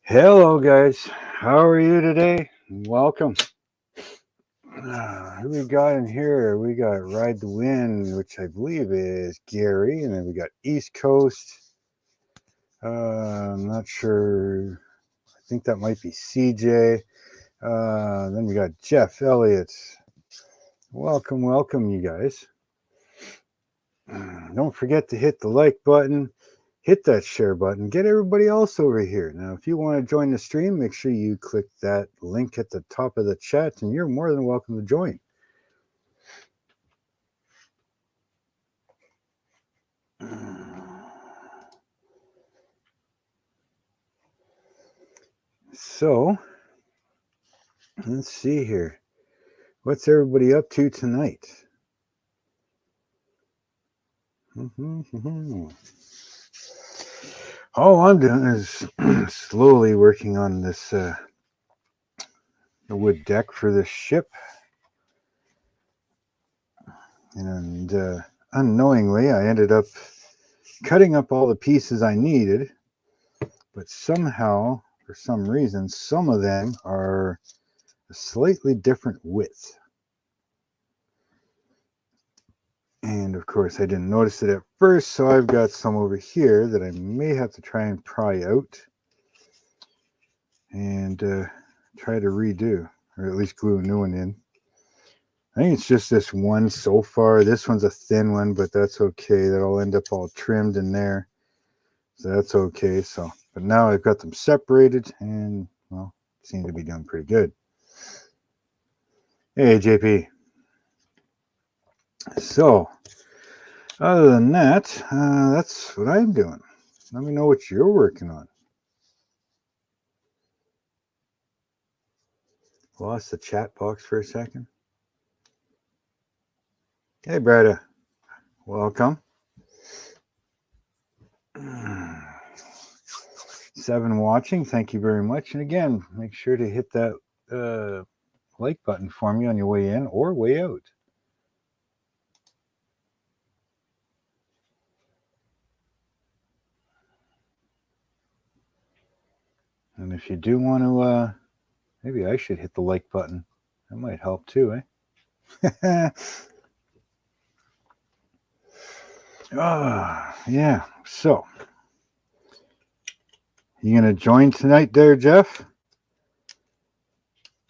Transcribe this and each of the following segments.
Hello, guys. How are you today? Welcome. Who we got in here? We got Ride the Wind, which I believe is Gary, and then we got East Coast. I'm not sure. I think that might be CJ. Then we got Jeff Elliott. Welcome, welcome, you guys. Don't forget to hit the like button. Hit that share button. Get everybody else over here. Now, if you want to join the stream, make sure you click that link at the top of the chat, and you're more than welcome to join. So, let's see here. What's everybody up to tonight? All I'm doing is slowly working on this the wood deck for this ship. And unknowingly, I ended up cutting up all the pieces I needed, but somehow, for some reason, some of them are a slightly different width. And of course, I didn't notice it at first, so I've got some over here that I may have to try and pry out and try to redo, or at least glue a new one in. I think it's just this one so far. This one's a thin one, but that's okay. That'll end up all trimmed in there, so that's okay. So, but now I've got them separated, and well, seem to be doing pretty good. Hey, JP. So, other than that, that's what I'm doing. Let me know what you're working on. Lost the chat box for a second. Hey, Bretta. Welcome. 7 watching. Thank you very much. And again, make sure to hit that like button for me on your way in or way out. And if you do want to, maybe I should hit the like button. That might help too, eh? Yeah. So, you gonna join tonight, there, Jeff?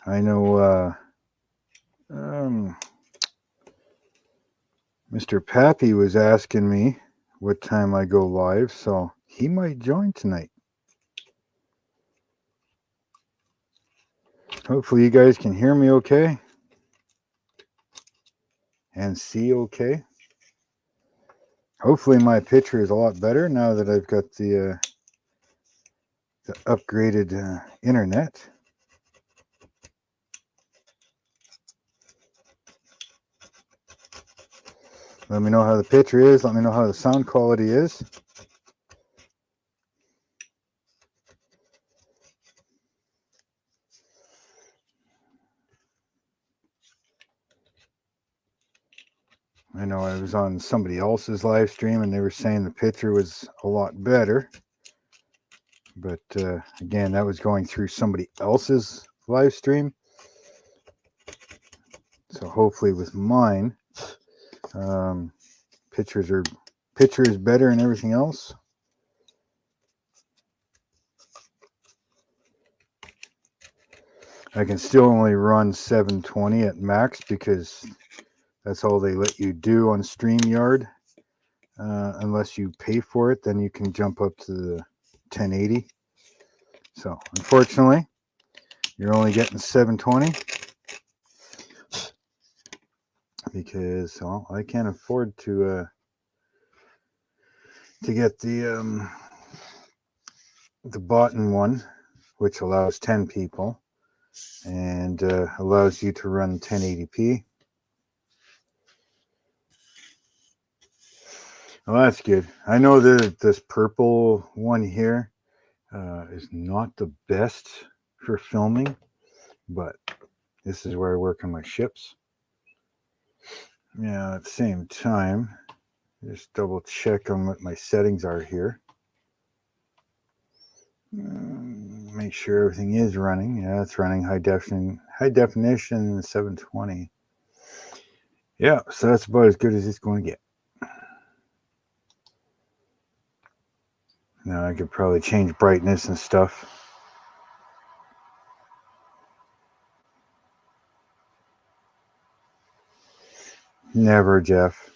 I know. Mr. Pappy was asking me what time I go live, so he might join tonight. Hopefully you guys can hear me okay and see okay. Hopefully my picture is a lot better now that I've got the upgraded internet. Let me know how the picture is. Let me know how the sound quality is. I know I was on somebody else's live stream and they were saying the picture was a lot better. But again, that was going through somebody else's live stream. So hopefully with mine, picture is better and everything else. I can still only run 720 at max because that's all they let you do on StreamYard. Unless you pay for it, then you can jump up to the 1080. So unfortunately, you're only getting 720 because, well, I can't afford to get the button one, which allows 10 people and allows you to run 1080p. Well, that's good. I know that this purple one here is not the best for filming, but this is where I work on my ships. Yeah, at the same time, just double check on what my settings are here. make sure everything is running. Yeah, it's running high definition 720. Yeah, so that's about as good as it's going to get. Now I could probably change brightness and stuff. Never, Jeff.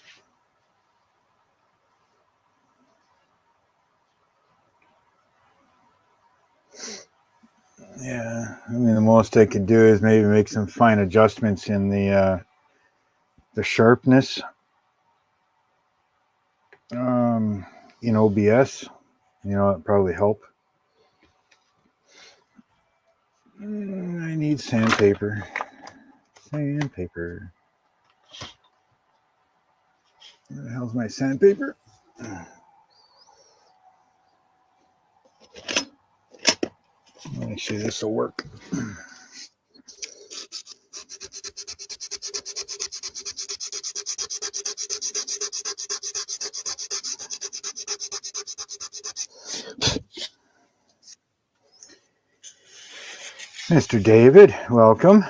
Yeah, I mean, the most I could do is maybe make some fine adjustments in the sharpness in OBS. You know, it'd probably help. I need sandpaper. Sandpaper. Where the hell's my sandpaper? Let me see, this will work. Mr. David, welcome.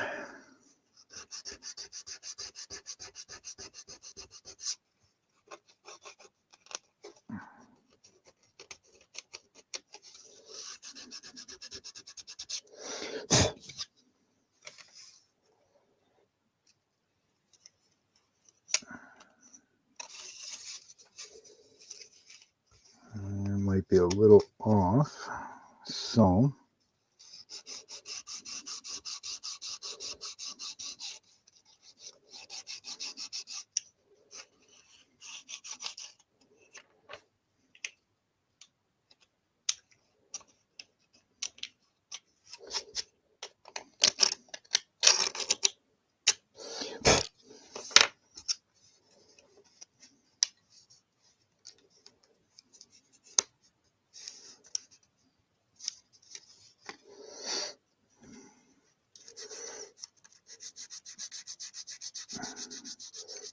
It might be a little off, so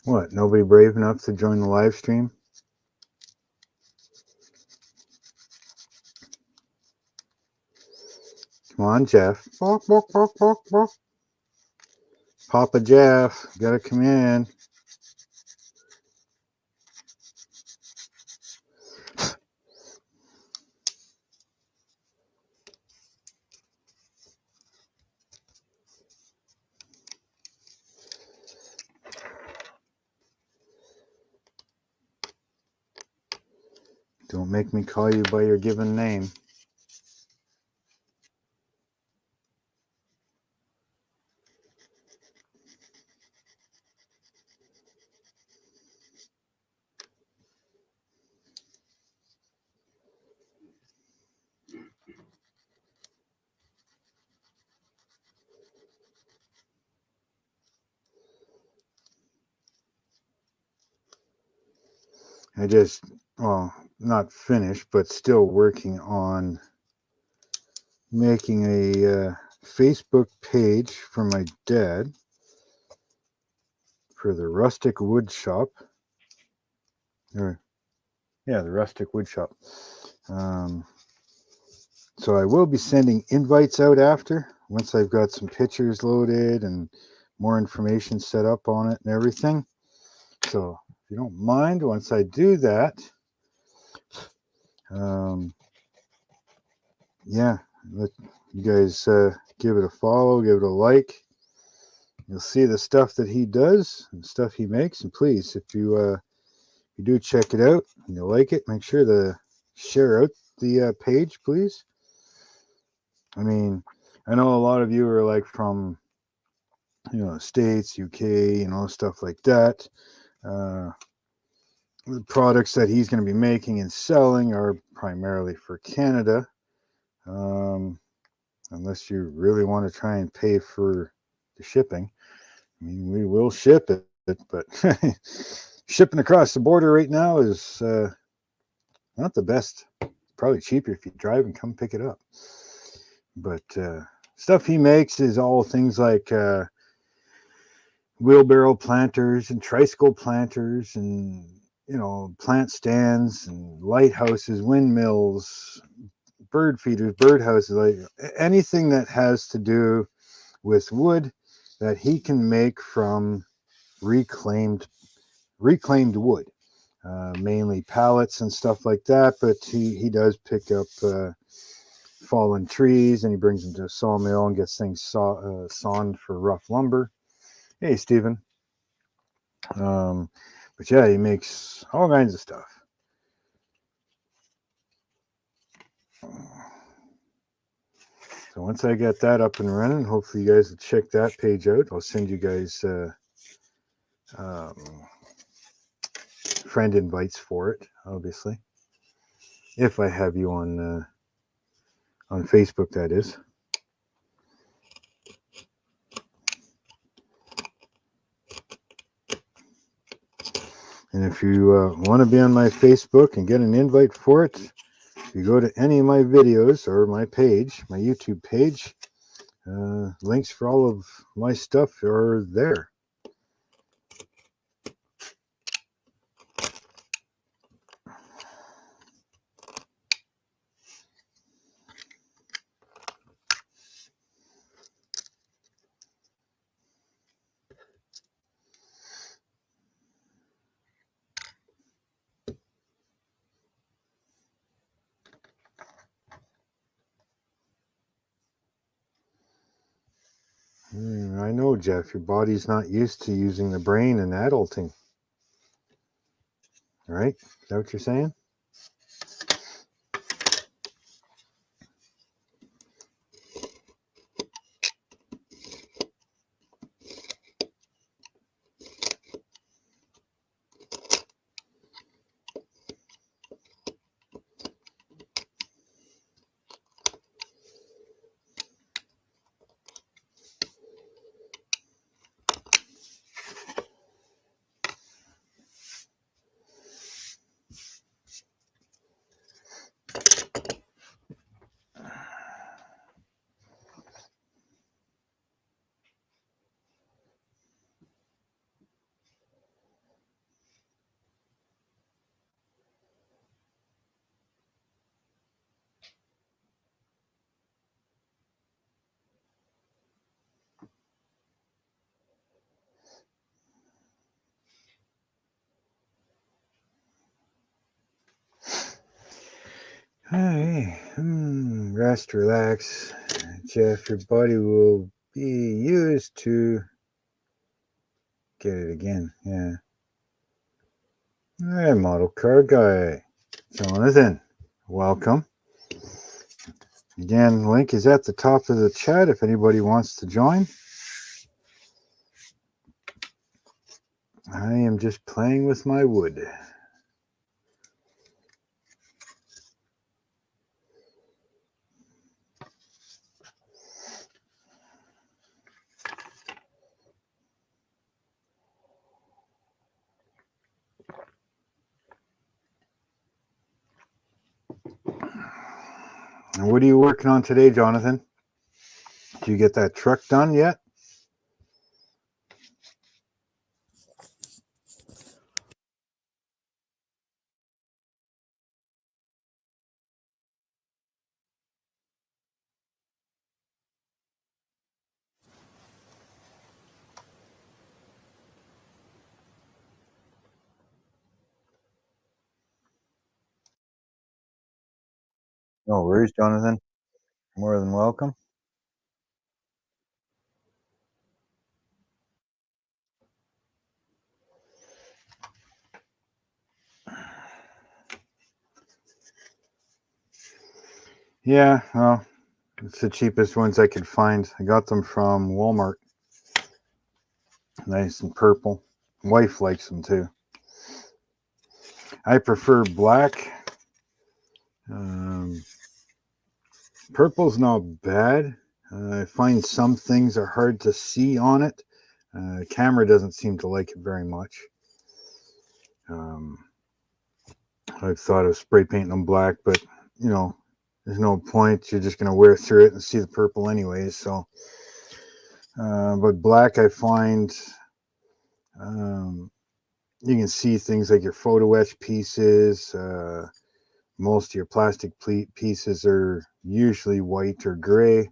what? Nobody brave enough to join the live stream? Come on, Jeff. Papa Jeff, gotta come in. Don't make me call you by your given name. Well, not finished, but still working on making a Facebook page for my dad for the Rustic Wood Shop. The Rustic Wood Shop. So I will be sending invites out after, once I've got some pictures loaded and more information set up on it and everything. So if you don't mind, once I do that, let you guys give it a follow, give it a like. You'll see the stuff that he does and stuff he makes. And please, if you do check it out and you like it, make sure to share out the page, please. I mean, I know a lot of you are like from, States, UK, stuff like that. The products that he's going to be making and selling are primarily for Canada. Unless you really want to try and pay for the shipping. I mean, we will ship it, but shipping across the border right now is not the best. It's probably cheaper if you drive and come pick it up. But stuff he makes is all things like wheelbarrow planters and tricycle planters and, plant stands and lighthouses, windmills, bird feeders, bird houses, like anything that has to do with wood that he can make from reclaimed wood, mainly pallets and stuff like that. But he does pick up fallen trees, and he brings them to a sawmill and gets things sawn for rough lumber. Hey, Stephen. But yeah, he makes all kinds of stuff. So once I get that up and running, hopefully you guys will check that page out. I'll send you guys friend invites for it, obviously, if I have you on Facebook, that is. And if you want to be on my Facebook and get an invite for it, if you go to any of my videos or my page, my YouTube page, links for all of my stuff are there. I know, Jeff, your body's not used to using the brain in adulting. Right? Is that what you're saying? Hey, rest, relax. Jeff, your body will be used to get it again. Yeah. Hey, model car guy. Jonathan, welcome. Again, link is at the top of the chat if anybody wants to join. I am just playing with my wood. And what are you working on today, Jonathan? Did you get that truck done yet? No worries, Jonathan. More than welcome. Yeah, well, it's the cheapest ones I could find. I got them from Walmart. Nice and purple. Wife likes them too. I prefer black. Purple's not bad. I find some things are hard to see on it. Camera doesn't seem to like it very much. I've thought of spray painting them black, but you know, there's no point. You're just going to wear through it and see the purple anyways. So, but black, I find you can see things like your photo etch pieces, most of your plastic pieces are usually white or gray.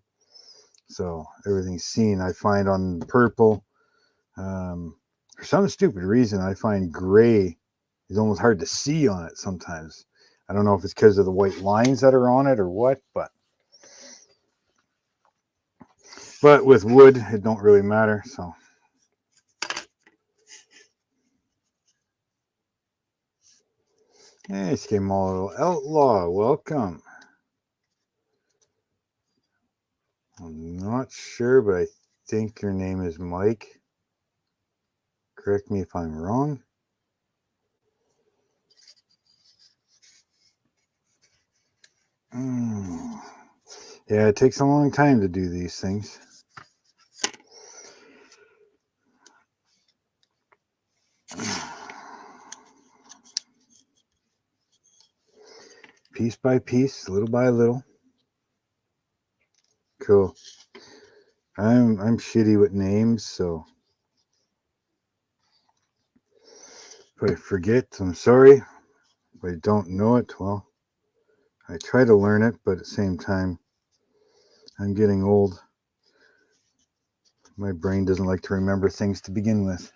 So everything's seen. I find on purple, for some stupid reason, I find gray is almost hard to see on it sometimes. I don't know if it's because of the white lines that are on it or what, but with wood, it don't really matter. So. Hey, Skimolo Outlaw, welcome. I'm not sure, but I think your name is Mike. Correct me if I'm wrong. Yeah, it takes a long time to do these things. Piece by piece, little by little. Cool. I'm shitty with names, so if I forget, I'm sorry. If I don't know it, well, I try to learn it, but at the same time, I'm getting old. My brain doesn't like to remember things to begin with.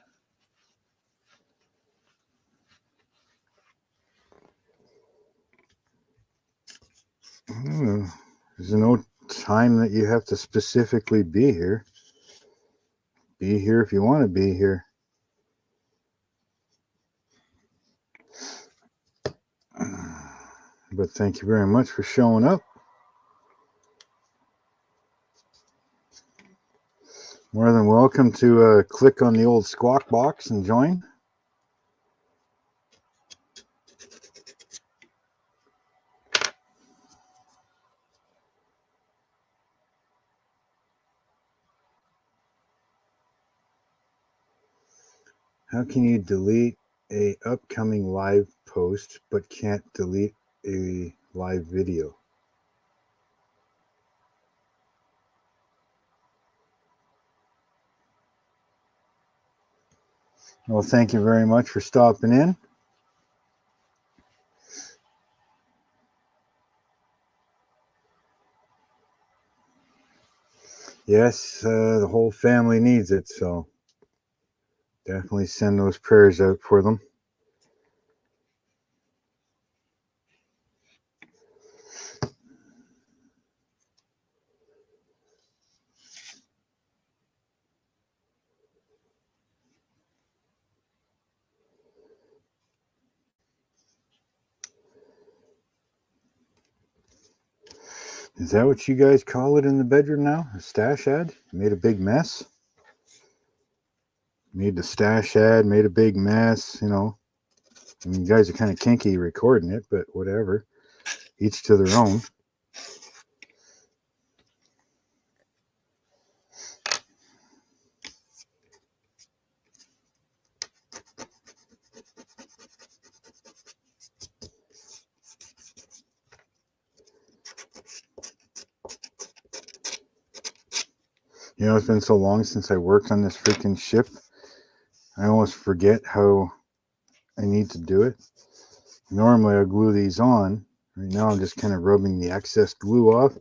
There's no time that you have to specifically be here. Be here if you want to be here. But thank you very much for showing up. More than welcome to click on the old squawk box and join. How can you delete a upcoming live post but can't delete a live video? Well, thank you very much for stopping in. Yes, the whole family needs it, so definitely send those prayers out for them. Is that what you guys call it in the bedroom now? A stash ad? Made a big mess? Made the stash ad, made a big mess, you know. I mean, you guys are kind of kinky recording it, but whatever. Each to their own. You know, it's been so long since I worked on this freaking ship. I almost forget how I need to do it. Normally I glue these on. Right now I'm just kind of rubbing the excess glue off,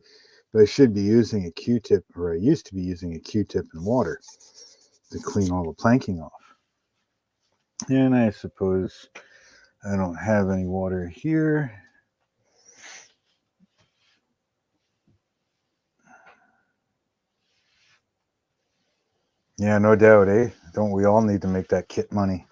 but I should be using a Q-tip, or I used to be using a Q-tip and water to clean all the planking off. And I suppose I don't have any water here. Yeah, no doubt, eh? Don't we all need to make that kit money?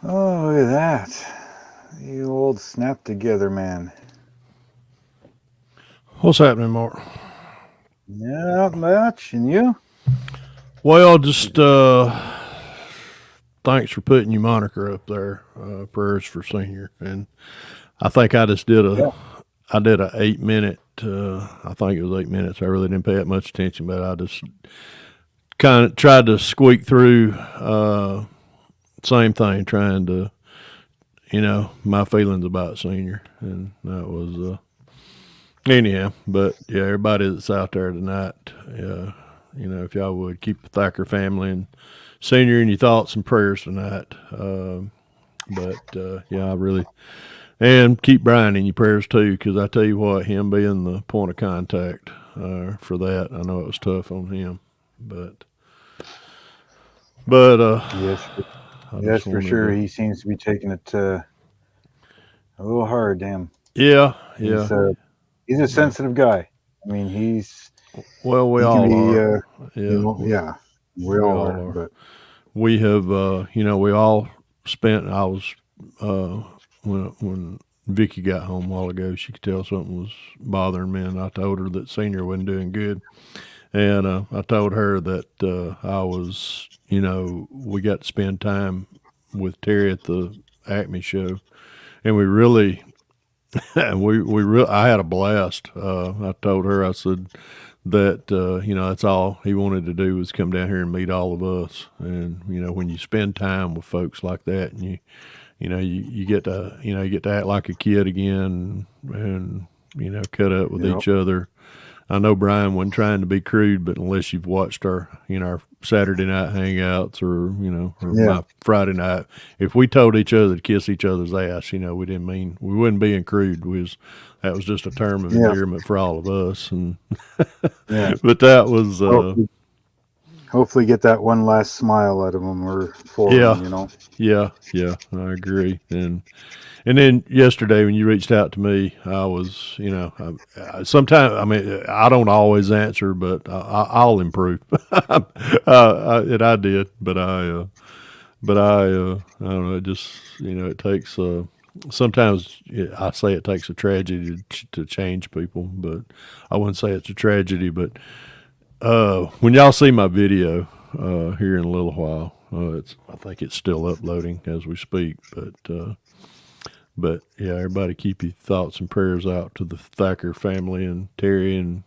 Oh, look at that. You old snap together man. What's happening, Mark? Not much. And you? Well, just thanks for putting your moniker up there. Prayers for senior, and I think I just did a. Yeah. I did a 8 minute. I think it was 8 minutes. I really didn't pay that much attention, but I just kind of tried to squeak through. Same thing, trying to, my feelings about senior, and that was anyhow. But yeah, everybody that's out there tonight, if y'all would keep the Thacker family and senior in your thoughts and prayers tonight. I really. And keep Brian in your prayers too, because I tell you what, him being the point of contact for that, I know it was tough on him, but yes, for sure. He seems to be taking it a little hard. Damn. Yeah. He's a sensitive guy. I mean, we all are. We all are. But we have, we all spent. I was. When Vicky got home a while ago, she could tell something was bothering me, and I told her that senior wasn't doing good. And I told her that I was, we got to spend time with Terry at the Acme show, and we really, I had a blast. I told her, I said that that's all he wanted to do was come down here and meet all of us. And when you spend time with folks like that, and you get to act like a kid again, and cut up with each other. I know Brian wasn't trying to be crude, but unless you've watched our Saturday night hangouts or my Friday night, if we told each other to kiss each other's ass, we wasn't being crude. That was just a term of endearment for all of us, and but that was. Hopefully get that one last smile out of him or for him, Yeah, I agree. And then yesterday when you reached out to me, I was, sometimes, I don't always answer, but I'll improve. And I did, but I don't know, it just, it takes, sometimes I say it takes a tragedy to change people, but I wouldn't say it's a tragedy, but when y'all see my video here in a little while, I think it's still uploading as we speak. But yeah, everybody keep your thoughts and prayers out to the Thacker family and Terry and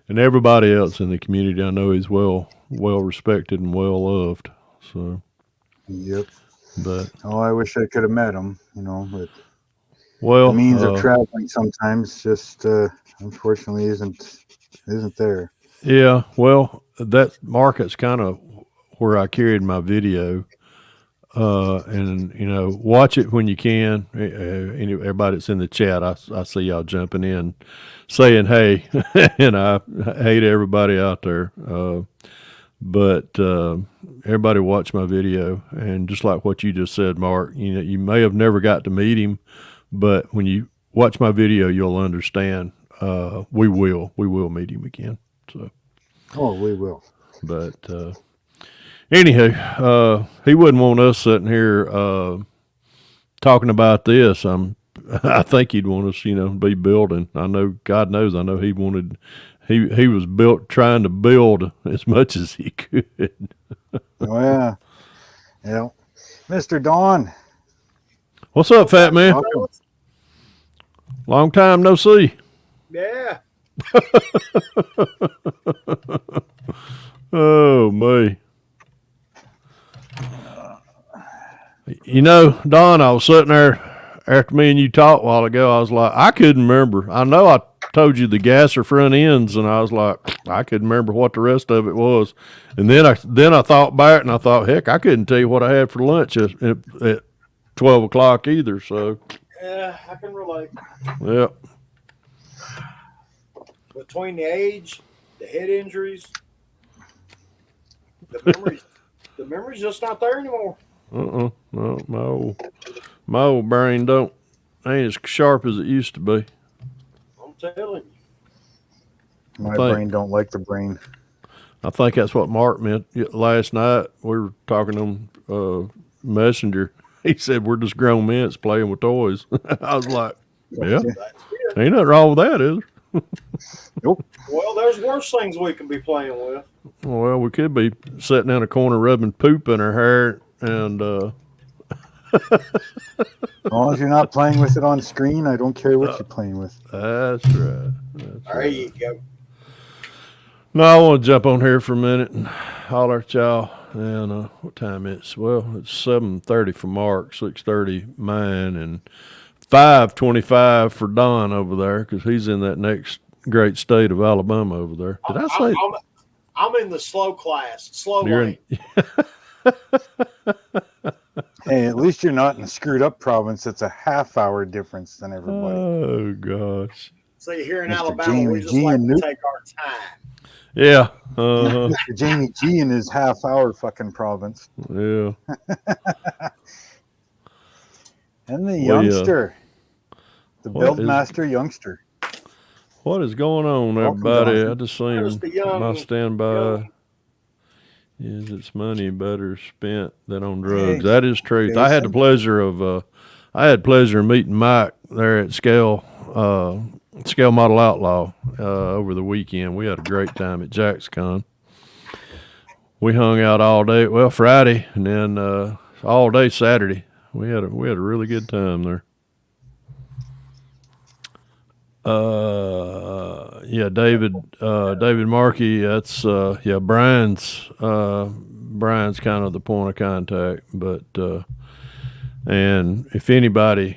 everybody else in the community. I know he's well respected and well loved. So. Yep. But I wish I could have met him. But the means of traveling sometimes just unfortunately isn't there. Yeah, well, that market's kind of where I carried my video, and watch it when you can. Everybody that's in the chat, I see y'all jumping in, saying hey, and I hate everybody out there. But everybody watch my video, and just like what you just said, Mark, you may have never got to meet him, but when you watch my video, you'll understand. We will meet him again. So. We will. But anywho, he wouldn't want us sitting here talking about this. I think he'd want us, be building. I know, God knows, I know he wanted. He was trying to build as much as he could. Oh yeah. Mr. Don. What's up, fat man? Welcome. Long time no see. Yeah. Oh, me. Don, I was sitting there after me and you talked a while ago. I was like, I couldn't remember. I know I told you the gasser front ends, and I was like, I couldn't remember what the rest of it was. And then I thought back, and I thought, heck, I couldn't tell you what I had for lunch at 12 o'clock either. So yeah, I can relate. Yep. Between the age, the head injuries, the memory's just not there anymore. No, my old brain ain't as sharp as it used to be. I'm telling you. My brain don't like the brain. I think that's what Mark meant last night. We were talking on Messenger. He said we're just grown men playing with toys. I was like, yeah, ain't nothing wrong with that, is there? Nope. Well, there's worse things we can be playing with. Well, we could be sitting in a corner rubbing poop in our hair and As long as you're not playing with it on screen, I don't care what you're playing with. That's right. There you go. No, I want to jump on here for a minute and holler at y'all. And what time is? Well, it's 7:30 for Mark, 6:30 mine, and 5:25 for Don over there because he's in that next great state of Alabama over there. Did I say? I'm in the slow class, slow You're lane. Hey, at least you're not in the screwed up province. It's a half-hour difference than everybody. Oh gosh. See, here in Mr. Alabama, Jamie we just G like and to Newt. take our time. Yeah. Mr. Jamie G in his half-hour fucking province. Yeah. And the Well, yeah. youngster. The What is- Buildmaster youngster. What is going on, Welcome, everybody? Jonathan. I just seen There's the young- my standby. young- Is its money better spent than on drugs? Hey, That is truth. I had the Jason. pleasure of meeting Mike there at Scale Model Outlaw over the weekend. We had a great time at JacksCon. We hung out all day. Well, Friday and then all day Saturday. We had a really good time there. Yeah, David Markey. That's Brian's kind of the point of contact. But and if anybody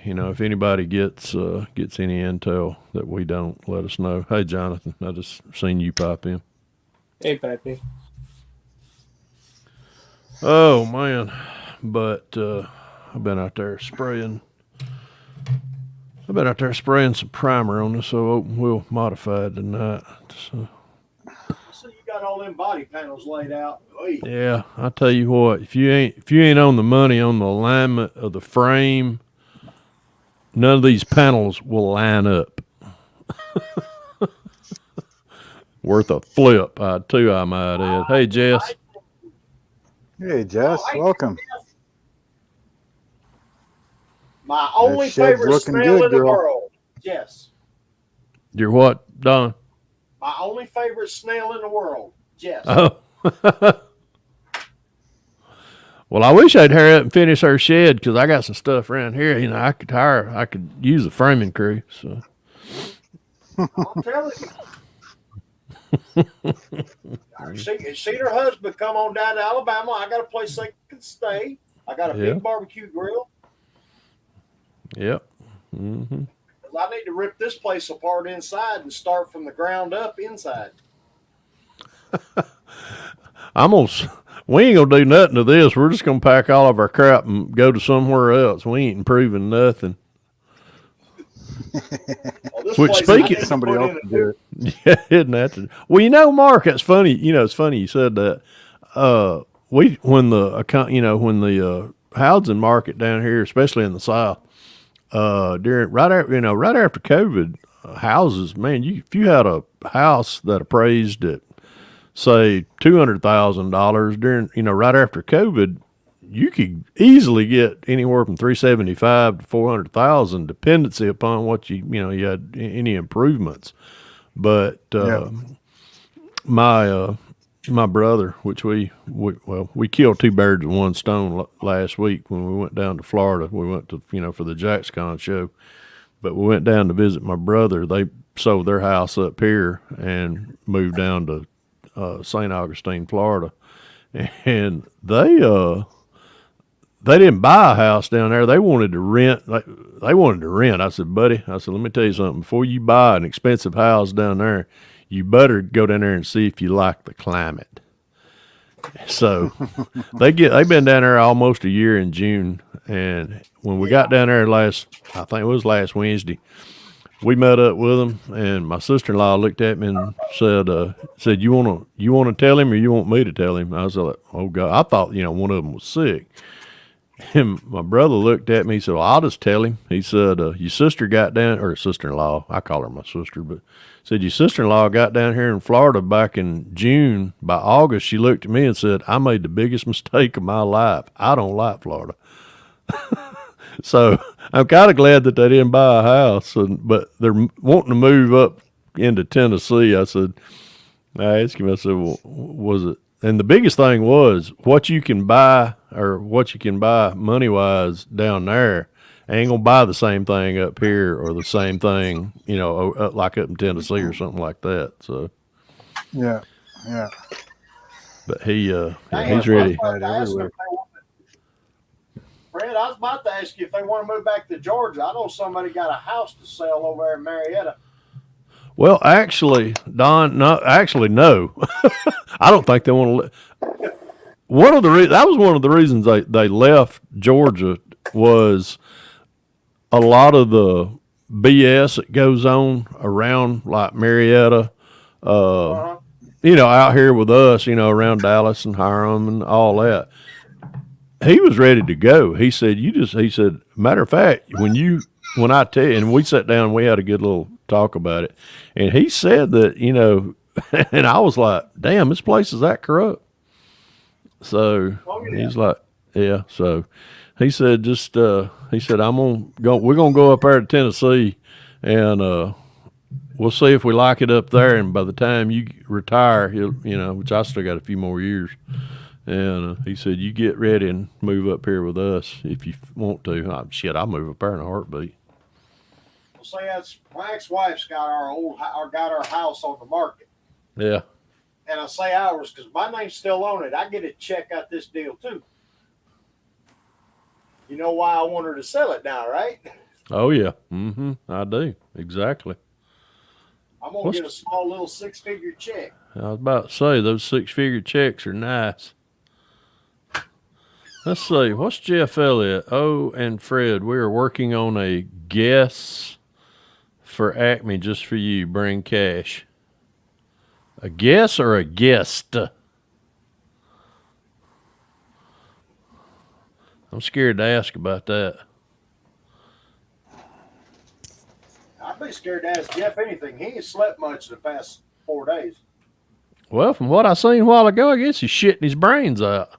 gets any intel that we don't, let us know. Hey, Jonathan, I just seen you pop in. Hey, Pappy. Oh man, but I've been out there spraying. I've been out there spraying some primer on this open wheel modified tonight. So, So you got all them body panels laid out. Oy. yeah, I tell you what, if you ain't on the money on the alignment of the frame, none of these panels will line up. Worth a flip, I might add. Hey, Jess. Hey, Jess. Oh, hey. Welcome. My only shed's favorite looking snail good, in the girl. world. Yes. You're what, Don? My only favorite snail in the world. Yes. Oh. Well, I wish I'd hurry up and finish her shed because I got some stuff around here. You know, I could use a framing crew. So. I'm telling you. Seen her husband come on down to Alabama. I got a place they can stay. I got a Yeah. big barbecue grill. Yep. Mm-hmm. 'Cause I need to rip this place apart inside and start from the ground up inside. We ain't gonna do nothing to this. We're just gonna pack all of our crap and go to somewhere else. We ain't improving nothing. Well, this Which place, speaking- I need to Somebody put else in a can do it. Yeah, isn't that? Well, you know, Mark, it's funny. You know, it's funny you said that. When the housing market down here, especially in the South, right after COVID, houses, man, if you had a house that appraised at say $200,000 right after COVID, you could easily get anywhere from $375,000 to $400,000, dependency upon what you had any improvements. But my brother, which we killed two birds with one stone last week when we went down to Florida. We went to for the JacksCon show, but we went down to visit my brother. They sold their house up here and moved down to St. Augustine, Florida, and they didn't buy a house down there. They wanted to rent. They wanted to rent. I said, buddy, let me tell you something. Before you buy an expensive house down there, you better go down there and see if you like the climate. So they've been down there almost a year in June, and when we got down there I think it was last Wednesday, we met up with them, and my sister-in-law looked at me and said, you want to tell him or you want me to tell him? I was like, oh God, I thought one of them was sick. And my brother looked at me, so I'll just tell him. He said, your sister got down, or sister-in-law, I call her my sister, but said, your sister-in-law got down here in Florida back in June. By August, she looked at me and said, I made the biggest mistake of my life. I don't like Florida. So I'm kind of glad that they didn't buy a house, but they're wanting to move up into Tennessee. I said, I asked him, I said, well, was it? And the biggest thing was what you can buy or what you can buy money wise down there ain't gonna buy the same thing up here or the same thing, like up in Tennessee or something like that. So, Yeah. Yeah. but he's Dang, ready. I was about to ask them if they want- Fred, I was about to ask you if they want to move back to Georgia. I know somebody got a house to sell over there in Marietta. Well, actually, Don, no. I don't think they want to. That was one of the reasons they left Georgia was a lot of the BS that goes on around like Marietta, Uh-huh. out here with us, around Dallas and Hiram and all that. He was ready to go. He said, matter of fact, when I tell you, and we sat down, we had a good little talk about it. And he said that, and I was like, damn, this place is that corrupt. So he's like, yeah. So he said, we're going to go up there to Tennessee and, we'll see if we like it up there. And by the time you retire, which I still got a few more years. And he said, you get ready and move up here with us if you want to. I'll move up there in a heartbeat. Well, say that's my ex-wife's got our house on the market. Yeah. And I say ours because my name's still on it. I get to check out this deal too. You know why I want her to sell it now, right? Oh, yeah. Mm-hmm. I do. Exactly. I'm going to get a small little 6-figure check. I was about to say, those 6-figure checks are nice. Let's see. What's Jeff Elliott? Oh, and Fred, we are working on a guess for Acme just for you. Bring cash. A guess or a guest? I'm scared to ask about that. I'd be scared to ask Jeff anything. He ain't slept much the past 4 days. Well, from what I seen a while ago, I guess he's shitting his brains out.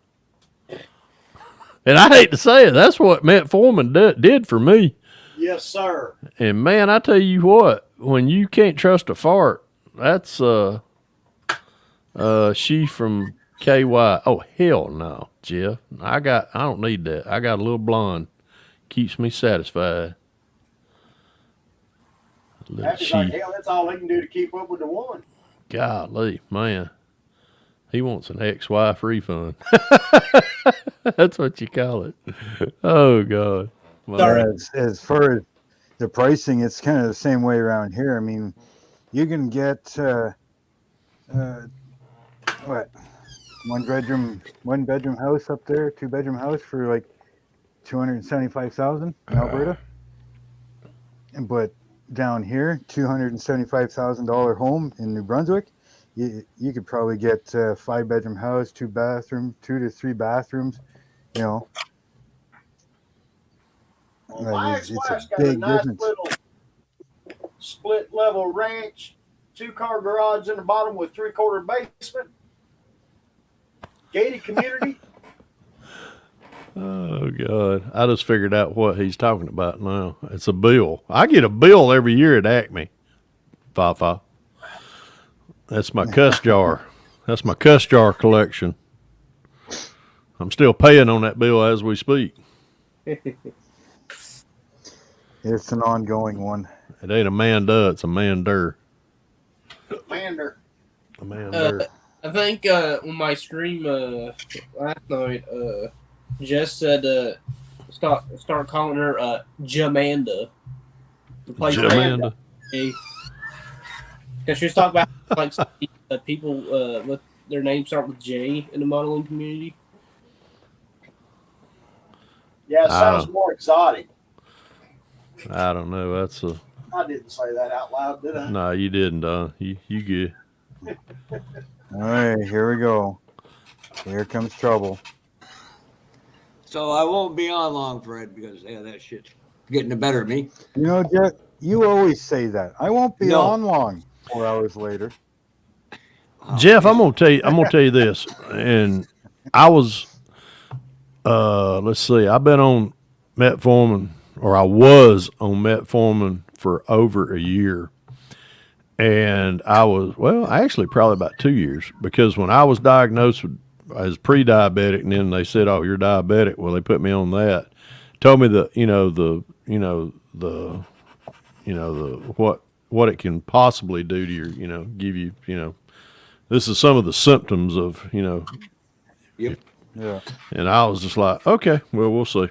And I hate to say it, that's what metformin did for me. Yes, sir. And man, I tell you what, when you can't trust a fart, that's she from KY. Oh hell no, Jeff. I don't need that. I got a little blonde. Keeps me satisfied. Happy's like, hell, that's all he can do to keep up with the one. Golly, man. He wants an ex-wife refund. That's what you call it. Oh, God. As far as the pricing, it's kind of the same way around here. I mean, you can get what, one bedroom house up there, 2-bedroom house for like $275,000 in Alberta, but down here, $275,000 home in New Brunswick. You could probably get a 5-bedroom house, 2 to 3 bathrooms, Well, my ex-wife's got a big nice difference. little split-level ranch, 2-car garage in the bottom with 3/4 basement, gated community. Oh, God. I just figured out what he's talking about now. It's a bill. I get a bill every year at Acme. Fa. That's my cuss jar. That's my cuss jar collection. I'm still paying on that bill as we speak. It's an ongoing one. It ain't a Manda, it's a Mander. Mander. A Mander. I think on my stream last night, Jess said start calling her Jamanda. Jamanda. Because she was talking about like people with their names start with J in the modeling community. Yeah, it sounds more exotic. I don't know. I didn't say that out loud, did I? No, you didn't, You good. All right, here we go. Here comes trouble. So I won't be on long, Fred, because that shit's getting the better of me. You know, Jeff, you always say that. I won't be on long. 4 hours later. Jeff, I'm gonna tell you this, and I was, let's see, I've been on metformin, or I was on metformin for over a year, and actually probably about 2 years, because when I was diagnosed with I was pre-diabetic, and then they said, "Oh, you're diabetic." Well, they put me on that. Told me the what it can possibly do to your give you this is some of the symptoms of Yep. Yeah. and I was just like, okay, well, we'll see.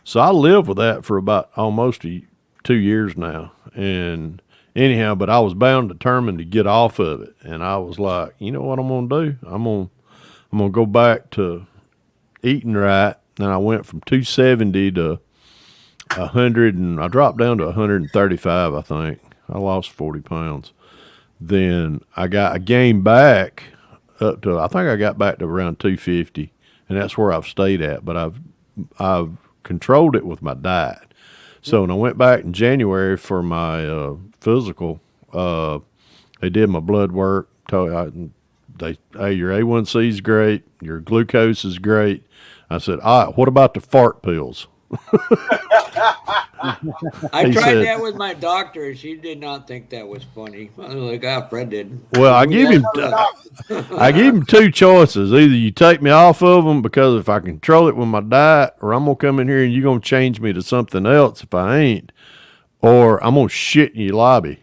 So I lived with that for about almost 2 years now, and anyhow, but I was bound determined to get off of it, and I was like, you know what I'm gonna do? I'm gonna go back to eating right. And I went from 270 to 100, and I dropped down to 135. I think I lost 40 pounds. Then I gained back up to, I think I got back to around 250, and that's where I've stayed at. But I've controlled it with my diet. So when I went back in January for my physical, they did my blood work. Hey, your A1C is great, your glucose is great. I said, all right, what about the fart pills? I He tried said- that with my doctor. She did not think that was funny. I was like, Fred did. Well, I gave him two choices. Either you take me off of them because if I control it with my diet, or I'm gonna come in here and you're gonna change me to something else if I ain't, or I'm gonna shit in your lobby.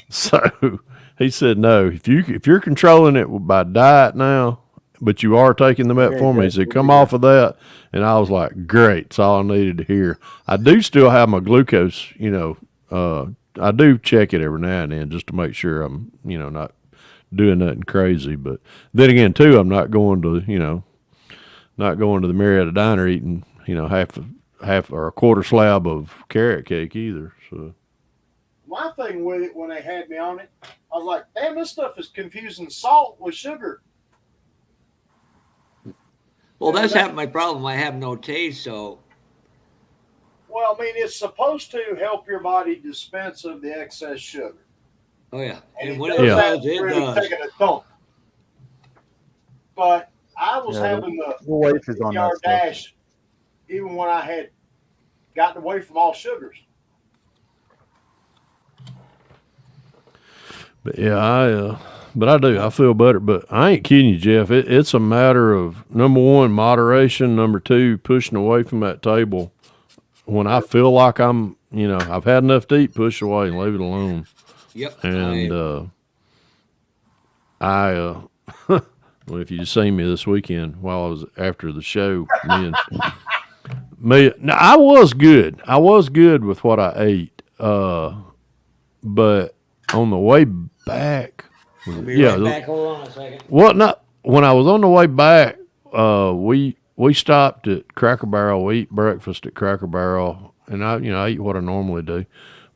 So he said, no, if you're controlling it by diet now, but you are taking the metformin, he said, come off of that. And I was like, great, that's all I needed to hear. I do still have my glucose, I do check it every now and then just to make sure I'm, not doing nothing crazy. But then again, too, I'm not going to the Marietta Diner eating, half or a quarter slab of carrot cake either. So My thing with it when they had me on it, I was like, damn, this stuff is confusing salt with sugar. Well, that's half my problem. I have no taste, so. Well, I mean, it's supposed to help your body dispense of the excess sugar. Oh, yeah. And And it when does it that does, it really does. taking a dump. But I was having The wife is on that yard stuff. dash even when I had gotten away from all sugars. But yeah, I feel better. But I ain't kidding you, Jeff. It's a matter of, number one, moderation. Number two, pushing away from that table. When I feel like I'm, I've had enough to eat, push away and leave it alone. Yep. And well, if you just seen me this weekend while I was after the show, now I was good. I was good with what I ate. But on the way back, Right back. Hold on a second. when I was on the way back, we stopped at Cracker Barrel. We eat breakfast at Cracker Barrel, and I eat what I normally do.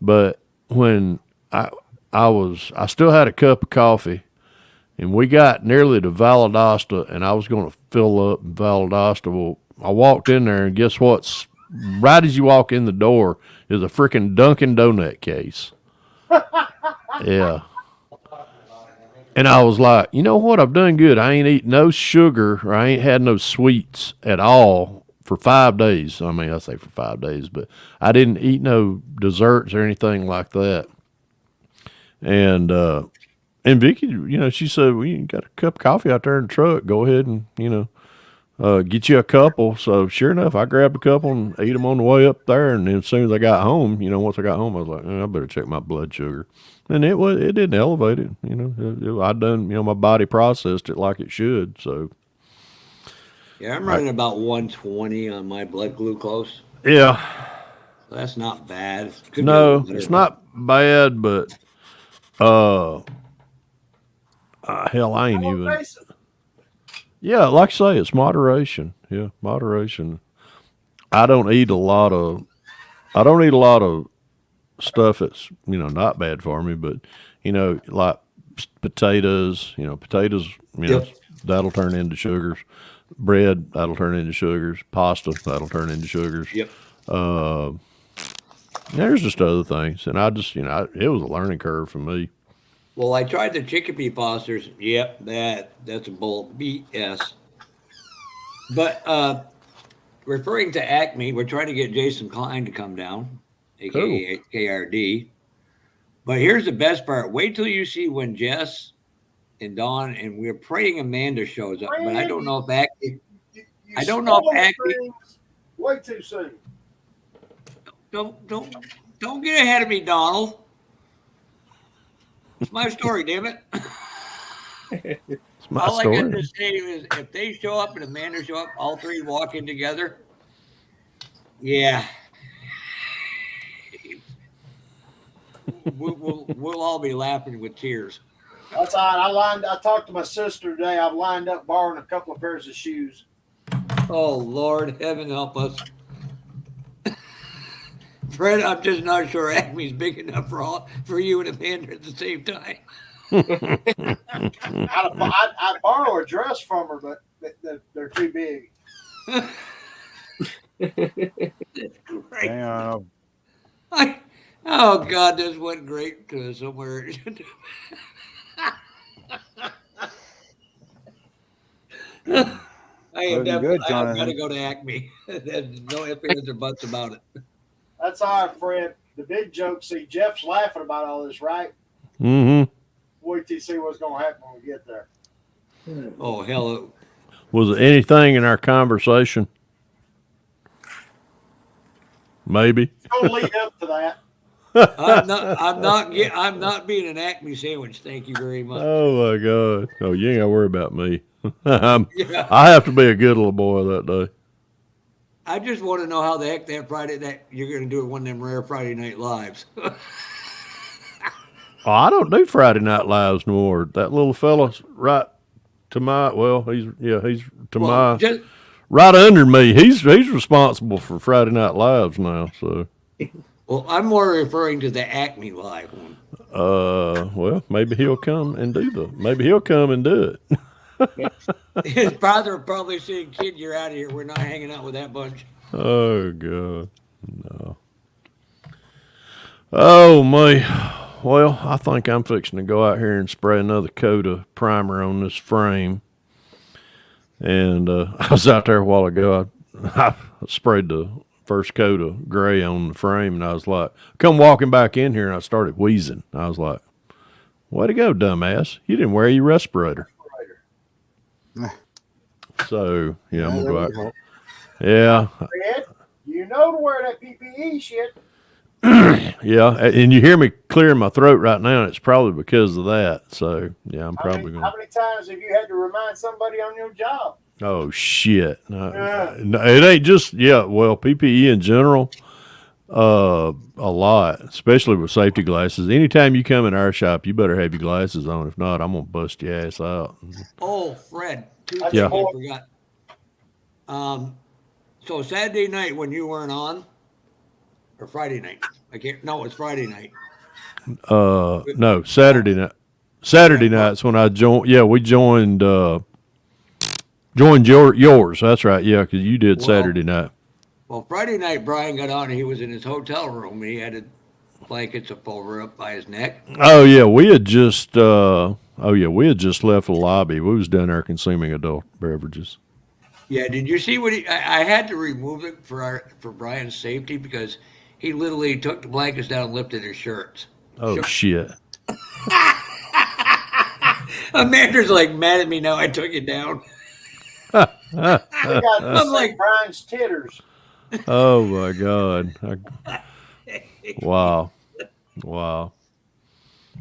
But when I still had a cup of coffee, and we got nearly to Valdosta, and I was going to fill up in Valdosta. Well, I walked in there, and guess what? Right as you walk in the door is a freaking Dunkin' Donut case. Yeah. And I was like, you know what? I've done good. I ain't eaten no sugar, or I ain't had no sweets at all for 5 days. I mean, I say for 5 days, but I didn't eat no desserts or anything like that. And Vicky, she said, well, you got a cup of coffee out there in the truck. Go ahead and, get you a couple. So sure enough, I grabbed a couple and ate them on the way up there. And then as soon as I got home, once I got home, I was like, I better check my blood sugar. And it didn't elevate it. I done, my body processed it like it should. So Yeah, I'm running about 120 on my blood glucose. yeah, That's not bad. Could be a no, little better, it's not bad, but hell, I ain't even. Yeah, like I say, it's moderation. Yeah, moderation. I don't eat a lot of stuff that's not bad for me, but like potatoes. Potatoes. Yep. That'll turn into sugars. Bread, that'll turn into sugars. Pasta, that'll turn into sugars. Yep. There's just other things, and I just it was a learning curve for me. Well, I tried the chickpea fosters. Yep, that's a bull BS. But referring to Acme, we're trying to get Jason Klein to come down, aka KRD. But here's the best part. Wait till you see when Jess and Dawn, and we're praying Amanda shows up, but I don't know if Acme. You I don't know if spoil Acme. things way too soon. Don't get ahead of me, Donald. It's my story, damn it. It's my All I got story. to say is, if they show up and Amanda show up, all three walk in together. Yeah, we'll all be laughing with tears. That's all right. I talked to my sister today. I've lined up borrowing a couple of pairs of shoes. Oh Lord, heaven help us. Fred, I'm just not sure Acme's big enough for you and Amanda at the same time. I'd borrow a dress from her, but they're too big. That's great. Hang on. Oh God, this went great to somewhere. I Looking good, I've got to Jonathan. go to Acme. There's no ifs, ands, or buts about it. That's all right, Fred. The big joke, see, Jeff's laughing about all this, right? Mm-hmm. Wait till you see what's going to happen when we get there. Oh hell! Was there anything in our conversation? Maybe. Don't lead up to that. I'm not being an Acme sandwich. Thank you very much. Oh my God. Oh, you ain't gotta worry about me. Yeah. I have to be a good little boy that day. I just want to know how the heck that you're going to do it one of them rare Friday Night Lives. Oh, I don't do Friday Night Lives no more. That little fella's right to my he's to my right under me. He's responsible for Friday Night Lives now. So well, I'm more referring to the Acme Live one. well, maybe he'll come and do it. His father will probably saying, "Kid, you're out of here. We're not hanging out with that bunch." Oh God, no. Oh my. Well, I think I'm fixing to go out here and spray another coat of primer on this frame. And I was out there a while ago. I sprayed the first coat of gray on the frame, and I was like, come walking back in here, and I started wheezing. I was like, way to go, dumbass. You didn't wear your respirator. So, yeah, I'm going to go out there. Yeah. Fred, you know to wear that PPE shit. Yeah, and you hear me clearing my throat right now, and it's probably because of that. So, yeah, I'm probably going to. How many times have you had to remind somebody on your job? Oh, shit. No, it ain't just, well, PPE in general, a lot, especially with safety glasses. Anytime you come in our shop, you better have your glasses on. If not, I'm going to bust your ass out. Oh, Fred, two things Yeah. I forgot. So Saturday night when you weren't on, or Friday night? No, it's Friday night. No, Saturday night. Saturday night's when I joined. Yeah, we joined yours. That's right. Yeah, because you did Saturday night. Well, Friday night, Brian got on and he was in his hotel room and he had blankets over up by his neck. Oh yeah, we had just left the lobby. We was down there consuming adult beverages. Yeah, did you see what I had to remove it for Brian's safety because he literally took the blankets down and lifted his shirts. Oh shit. Amanda's like mad at me now. I took it down. I'm like Brian's titters. Oh my God. Wow.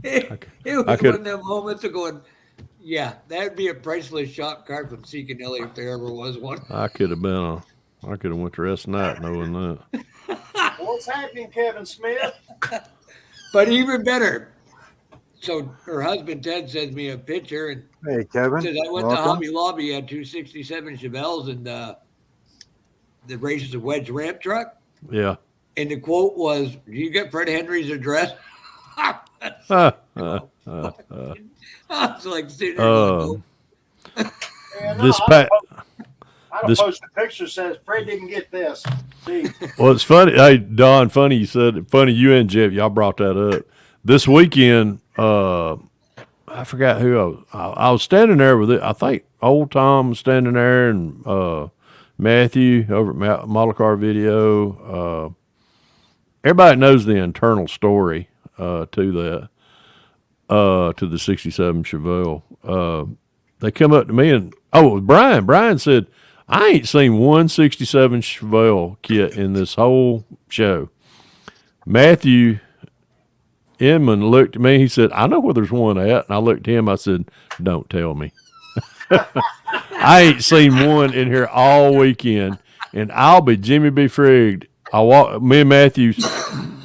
It was one of them moments of going, yeah, that'd be a priceless shop card from Seekinelli if there ever was one. I could have went the rest of the night knowing that. What's happening, Kevin Smith? But even better. So her husband Ted sends me a picture and Hey, Kevin. says I went to Hobby Lobby, had 267 Chevelles and the Races of Wedge ramp truck. Yeah. And the quote was, "Do you get Fred Henry's address?" I was like sitting there going, this I don't post a picture that says Fred didn't get this. Jeez. Well, it's funny. Hey, Don, funny you said it. Funny you and Jeff, y'all brought that up. This weekend, I forgot who I was standing there with it. I think old Tom was standing there and Matthew over at Model Car Video. Everybody knows the internal story to the 67 Chevelle. they come up to me and it was Brian. Brian said, "I ain't seen one 67 Chevelle kit in this whole show." Matthew Inman looked at me. He said, "I know where there's one at." And I looked at him. I said, "Don't tell me." I ain't seen one in here all weekend, and I'll be Jimmy B. Frigged. Me and Matthew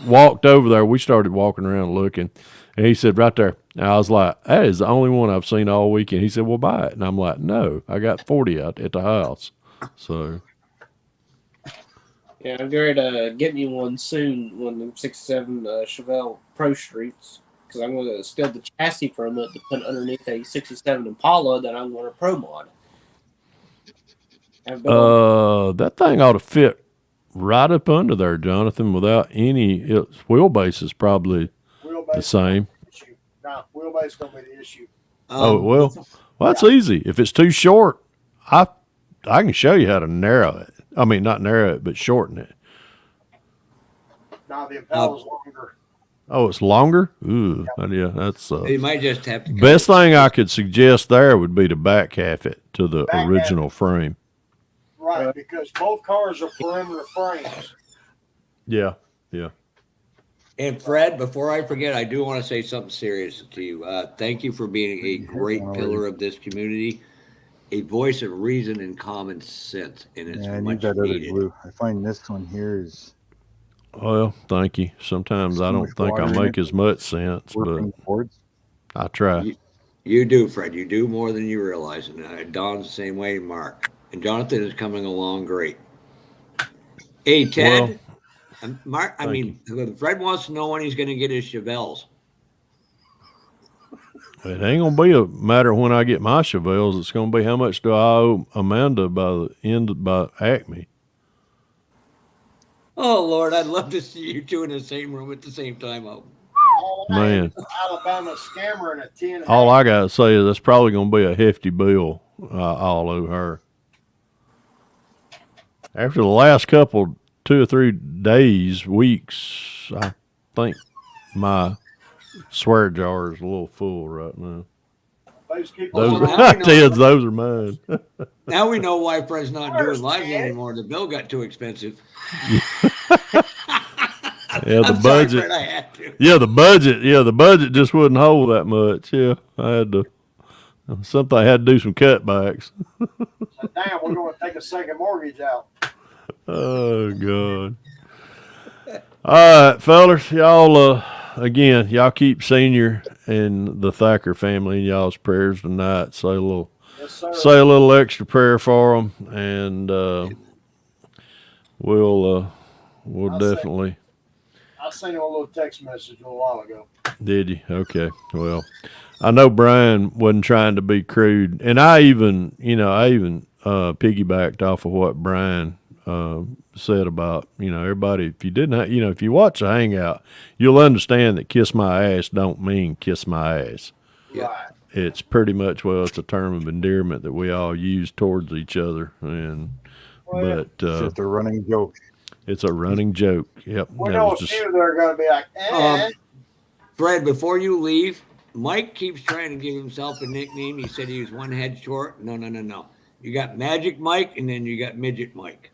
walked over there. We started walking around looking, and he said, "Right there." And I was like, "That is the only one I've seen all weekend." He said, "Well, buy it." And I'm like, "No, I got 40 out at the house." So, Yeah, I'm going to get me one soon, one of them 67 Chevelle Pro Streets, because I'm going to steal the chassis from it to put underneath a 67 Impala that I'm going to pro mod. that thing ought to fit right up under there, Jonathan, without its wheelbase is probably the same. No, wheelbase going to be the issue. Oh, it will? Well, that's easy. If it's too short, I can show you how to narrow it. I mean, not narrow it, but shorten it. No, the Impala's longer. Oh, it's longer? Ooh, yeah, that's You might just have to. best thing I could suggest there would be to back half it to the Back half original frame. Right, because both cars are perimeter frames. Yeah. And Fred, before I forget, I do want to say something serious to you. Thank you for being a great pillar of this community, a voice of reason and common sense, and it's Yeah, I need much that other needed. glue. I find this one here is Well, thank you. Sometimes I don't think I make as much sense, but working boards. I try. You do, Fred. You do more than you realize. And Don's the same way, Mark. And Jonathan is coming along great. Hey, Ted. Mark, Fred wants to know when he's going to get his Chevelles. It ain't gonna be a matter when I get my Chevelles. It's gonna be how much do I owe Amanda by Acme. Oh, Lord, I'd love to see you two in the same room at the same time. Man, Alabama scammer and a 10. all I gotta say is that's probably gonna be a hefty bill I'll owe her. After the last couple 2 or 3 days, weeks, I think my swear jar is a little full right now. Those are mine. Now we know why Fred's not doing live anymore. The bill got too expensive. Yeah, the budget. Sorry, Fred, I had to. The budget just wouldn't hold that much. Yeah, I had to. Something I had to do some cutbacks. Damn, we're going to take a second mortgage out. Oh God! All right, fellas, y'all. Again, y'all keep Senior and the Thacker family in y'all's prayers tonight. Say a little extra prayer for them, and we'll definitely. I sent him a little text message a little while ago. Did you? Okay. Well, I know Brian wasn't trying to be crude, and I even piggybacked off of what Brian said about, everybody. If you didn't have, if you watch the Hangout, you'll understand that kiss my ass don't mean kiss my ass. Right. It's pretty much, it's a term of endearment that we all use towards each other. But it's a running joke. It's a running joke. Yep. We know a few that are going to be like, Fred, before you leave, Mike keeps trying to give himself a nickname. He said he was one head short. No. You got Magic Mike, and then you got Midget Mike.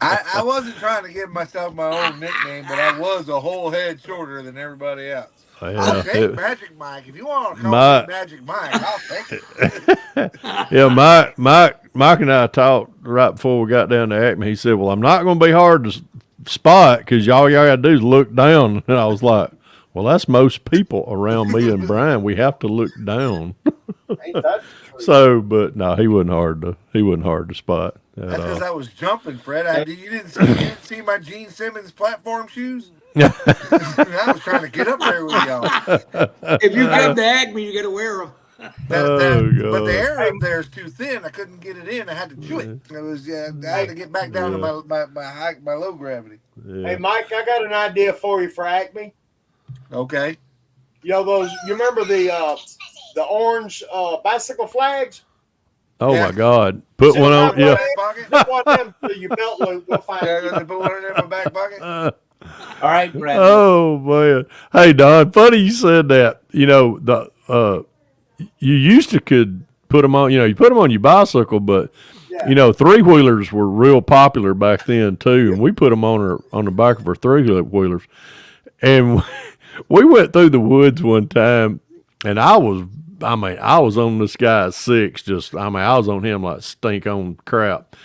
I wasn't trying to give myself my own nickname, but I was a whole head shorter than everybody else. Yeah, I'll take Magic Mike. If you want to call me Magic Mike, I'll take it. Yeah, Mike and I talked right before we got down to Acme. He said, "Well, I'm not going to be hard to spot because all y'all got to do is look down." And I was like, "Well, that's most people around me and Brian. We have to look down." Ain't that true? So, but no, he wasn't hard to spot. That's because I was jumping, Fred. You didn't see my Gene Simmons platform shoes? I was trying to get up there with y'all. If you come to Acme, you got to wear them. But the air up there is too thin. I couldn't get it in. I had to chew it. I had to get back down to my low gravity. Yeah. Hey, Mike, I got an idea for you for Acme. Okay. You remember the orange bicycle flags? Oh my God! Put one on. Yeah. Put one of them to your belt loop. We'll find Put one in my back pocket. All right, Brad. Oh man. Hey Don, funny you said that. You know, you used to could put them on, you put them on your bicycle, but Yeah. 3-wheelers were real popular back then too, and we put them on the back of our 3-wheelers. And we went through the woods one time, and I was on this guy's 6, I was on him like stink on crap.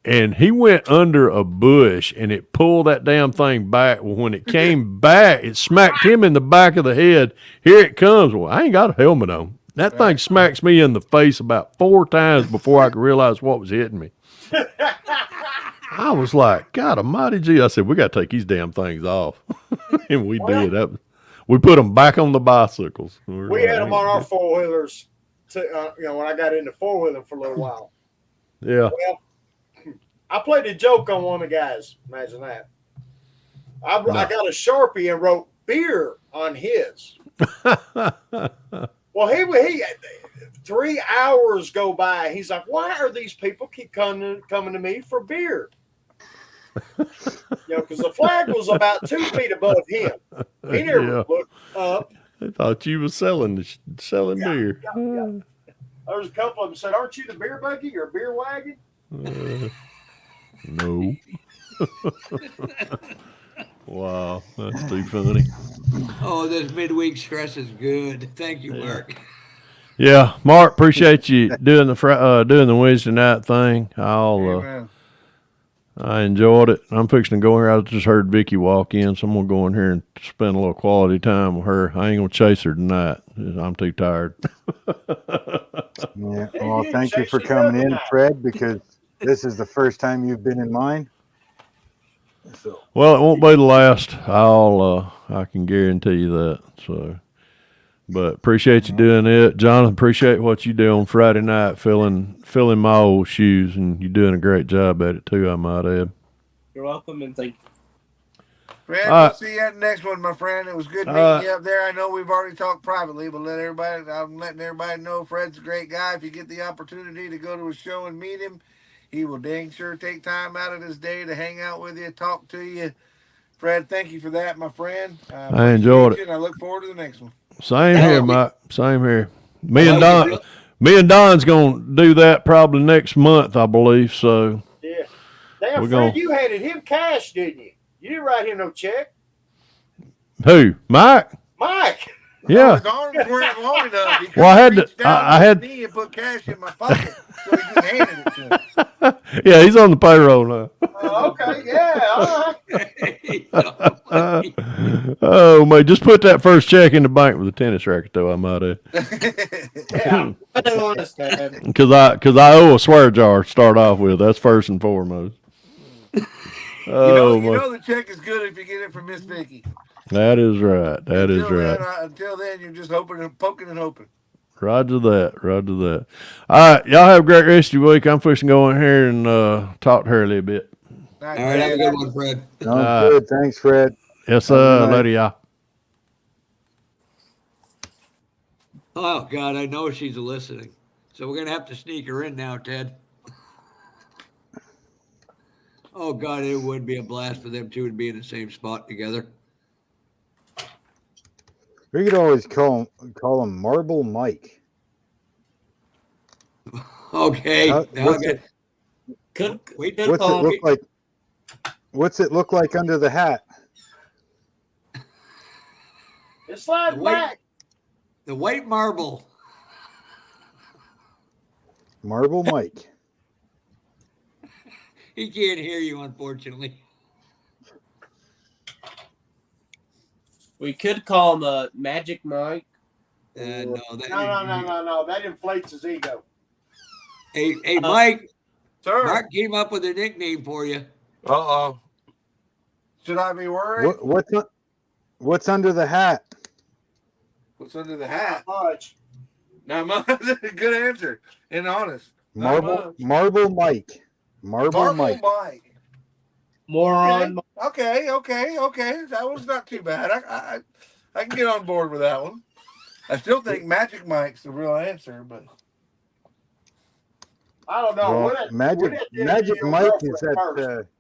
And he went under a bush, and it pulled that damn thing back. Well, when it came back, it smacked him in the back of the head. Here it comes. Well, I ain't got a helmet on. That thing smacks me in the face about 4 times before I could realize what was hitting me. I was like, God almighty gee. I said, we got to take these damn things off. And we did. We put them back on the bicycles. We had them on our 4-wheelers, when I got into 4-wheeling for a little while. Yeah. Well, I played a joke on one of the guys. Imagine that. I got a Sharpie and wrote beer on his. Well, he 3 hours go by. He's like, why are these people keep coming to me for beer? Because the flag was about 2 feet above him. He never looked up. I thought you were selling beer. Yeah. There was a couple of them said, aren't you the beer buggy or beer wagon? No. Wow, that's too funny. Oh, this midweek stress is good. Thank you, Mark. Yeah, Mark, appreciate you doing the Wednesday night thing. I enjoyed it. I'm fixing to go here. I just heard Vicky walk in, so I'm gonna go in here and spend a little quality time with her. I ain't gonna chase her tonight. I'm too tired. Yeah. Well, thank you for coming in, Fred, because this is the first time you've been in mine. So. Well, it won't be the last. I can guarantee you that. So, but appreciate you doing it, Jonathan. Appreciate what you do on Friday night, filling my old shoes, and you're doing a great job at it too, I might add. You're welcome, and thank you. Fred, we'll see you at the next one, my friend. It was good meeting you up there. I know we've already talked privately, but I'm letting everybody know Fred's a great guy. If you get the opportunity to go to a show and meet him, he will dang sure take time out of his day to hang out with you, talk to you. Fred, thank you for that, my friend. I enjoyed it. And I look forward to the next one. Same here, Mike. Same here. Me and Don's gonna do that probably next month, I believe. So yeah. Damn, Fred, you handed him cash, didn't you? You didn't write him no check. Who? Mike? Mike. Yeah. His arms weren't long enough. Well, I had knee and put cash in my pocket, so he just handed it to him. Yeah, he's on the payroll now. Okay, yeah, all right. Oh man, just put that first check in the bank with a tennis racket, though. I might add. Yeah, I don't understand. Because I owe a swear jar to start off with. That's first and foremost. You know the check is good if you get it from Miss Vicky. That is right. Until then, you're just hoping and poking and hoping. Roger that. All right, y'all have a great rest of your week. I'm fixing to go in here and talk to her a little bit. All right, have a good one, Fred. Sounds good. Thanks, Fred. Yes, sir. Later, y'all. Oh, God, I know she's listening. So we're going to have to sneak her in now, Ted. Oh, God, it would be a blast for them two to be in the same spot together. We could always call him Marble Mike. Okay. What's it look like under the hat? It's like black. The white marble. Marble Mike. He can't hear you, unfortunately. We could call him Magic Mike. No. That inflates his ego. Hey, Mike. Sir. Mark came up with a nickname for you. Uh-oh. Should I be worried? What's under the hat? What's under the hat? Not much. Not much. Good answer. And honest. Marble Mike. Marble Mike. Moron. Okay. That was not too bad. I can get on board with that one. I still think Magic Mike's the real answer, but I don't know. Well, Magic Mike is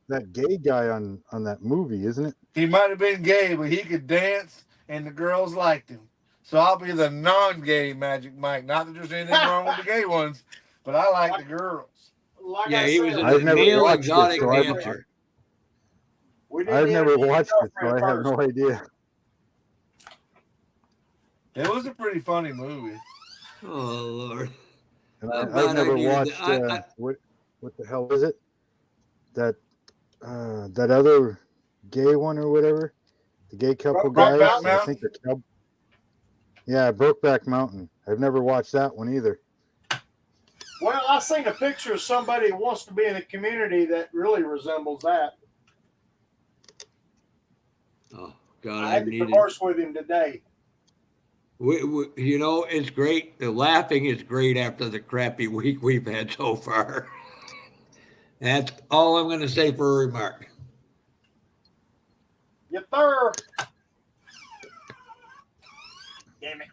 that gay guy on that movie, isn't it? He might have been gay, but he could dance, and the girls liked him. So I'll be the non-gay Magic Mike. Not that there's anything wrong with the gay ones, but I like the girls. Like Yeah, I he said, was a I've never male watched it, exotic so I've- dancer. we need I've to never interview watched your it, so I girlfriend have no idea. It was a pretty funny movie. Oh Lord. And I'm I've glad I never knew that. watched what the hell is it? That other gay one or whatever, the gay couple Brokeback guys. I Mountain? think they're yeah, Brokeback Mountain. I've never watched that one either. Well, I seen a picture of somebody who wants to be in a community that really resembles that. Oh God, I I had to needed. converse with him today. You know, it's great. The laughing is great after the crappy week we've had so far. That's all I'm going to say for a remark. Yes, sir. Damn it.